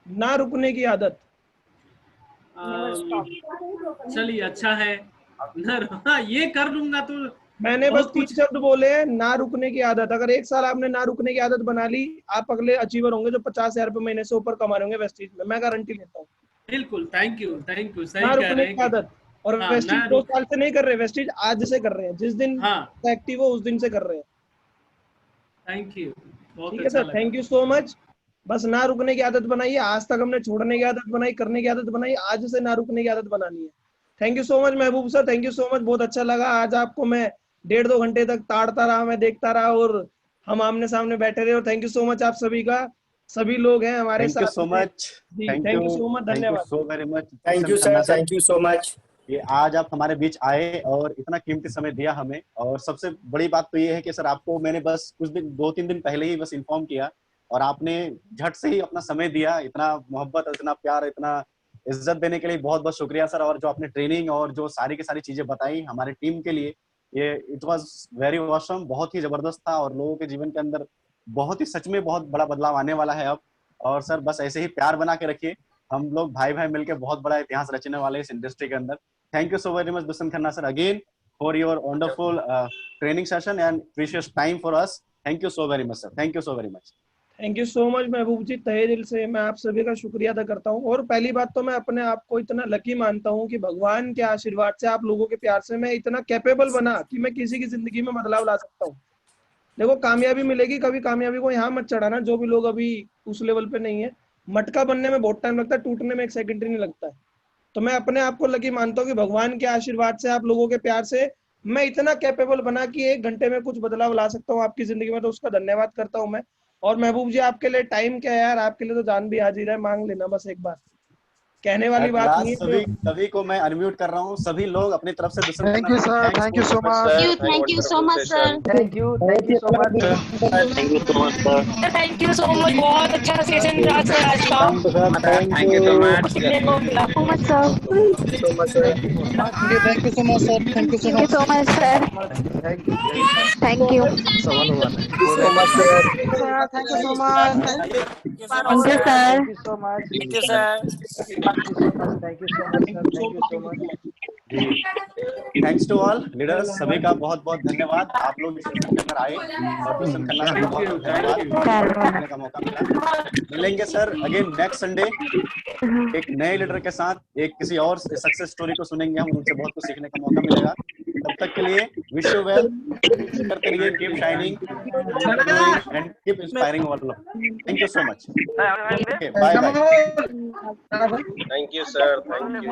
ना रुकने की आदत।
चलिए अच्छा है, ये कर लूंगा तो।
मैंने बस 3 शब्द बोले, ना रुकने की आदत। अगर 1 साल आपने ना रुकने की आदत बना ली, आप अगले अचीवर होंगे जो 50,000 रुपए महीने से ऊपर कमा रहे होंगे वेस्टेज में, मैं गारंटी लेता हूँ।
बिल्कुल, थैंक यू, सही
ना
कह
रुकने
रहे
की
हैं।
आदत। और
हाँ,
वेस्टेज 2 साल से नहीं कर रहे, वेस्टेज आज से कर रहे हैं, जिस दिन एक्टिव हो उस दिन से कर रहे हैं।
थैंक यू,
ठीक है sir, thank you so much. बस ना रुकने की आदत बनाइए। आज तक हमने छोड़ने की आदत बनाई, करने की आदत बनाई, आज से ना रुकने की आदत बनानी है। Thank you so much Mehboob sir, thank you so much. बहुत अच्छा लगा आज आपको मैं 1.5-2 घंटे तक ताड़ता रहा, मैं देखता रहा, और हम आमने सामने बैठे रहे। और थैंक यू सो मच आप सभी का, सभी लोग हैं हमारे साथ।
Thank you so much,
thank you so much, धन्यवाद।
So very much.
Thank you sir, thank you so much.
ये आज आप हमारे बीच आए और इतना कीमती समय दिया हमें। और सबसे बड़ी बात तो ये है कि सर आपको मैंने बस कुछ दिन 2-3 दिन पहले ही बस इन्फॉर्म किया, और आपने झट से ही अपना समय दिया। इतना मोहब्बत, इतना प्यार, इतना इज्जत देने के लिए बहुत बहुत शुक्रिया सर। और जो आपने ट्रेनिंग और जो सारी की सारी चीजें बताई हमारे टीम के लिए, ये इट वाज वेरी ऑसम, बहुत ही जबरदस्त था। और लोगों के जीवन के अंदर बहुत ही सच में बहुत बड़ा बदलाव आने वाला है अब। और सर बस ऐसे ही प्यार बना के रखिए, हम लोग भाई भाई मिलकर बहुत बड़ा इतिहास रचने वाले हैं इस इंडस्ट्री के अंदर। Thank you so very much Dushyant Khanna sir again for your wonderful training session and precious time for us. Thank you so very much sir, thank you so very much.
Thank you so much महबूब जी, तहे दिल से मैं आप सभी का शुक्रिया अदा करता हूँ। और पहली बात तो मैं अपने आप को इतना लकी मानता हूँ कि भगवान के आशीर्वाद से, आप लोगों के प्यार से मैं इतना कैपेबल बना कि मैं किसी की जिंदगी में बदलाव ला सकता हूँ। देखो कामयाबी मिलेगी, कभी कामयाबी को यहाँ मत चढ़ाना, जो भी लोग अभी उस लेवल पे नहीं है। मटका बनने में बहुत टाइम लगता है, टूटने में 1 सेकंड नहीं लगता है। तो मैं अपने आप को लकी मानता हूँ कि भगवान के आशीर्वाद से, आप लोगों के प्यार से मैं इतना कैपेबल बना कि 1 घंटे में कुछ बदलाव ला सकता हूँ आपकी जिंदगी में। तो उसका धन्यवाद करता हूँ मैं। और महबूब जी आपके लिए टाइम क्या है यार, आपके लिए तो जान भी हाजिर है, मांग लेना बस एक बार। कहने वाली बात नहीं है।
सभी सभी को मैं अनम्यूट कर रहा हूँ। सभी लोग अपनी तरफ से Dushyant
thank you sir, thank you so much,
thank you so much sir,
thank you so much.
Thank you so much sir.
Thank you so much, बहुत अच्छा सेशन रहा सर आज का।
Thank you so much.
सीखने को मिला सो much sir,
thank you so much sir, thank you so much
sir, thank you
सवाल हुआ नहीं।
Thank you sir,
thank you so much, thank you sir, thank you so much sir, thank you so much.
Thanks to all leaders, सभी का बहुत बहुत धन्यवाद। आप लोग इस सेशन के अंदर आए और दुष्यंत खन्ना सर का बहुत बहुत धन्यवाद देखने का मौका मिला। मिलेंगे सर अगेन नेक्स्ट संडे एक नए लीडर के साथ, एक किसी और सक्सेस स्टोरी को सुनेंगे हम, उनसे बहुत कुछ सीखने का मौका मिलेगा। तब तक के लिए विश यू वेल, करते रहिए, keep shining and keep inspiring all. Thank you so much, bye bye.
Thank you sir, thank you.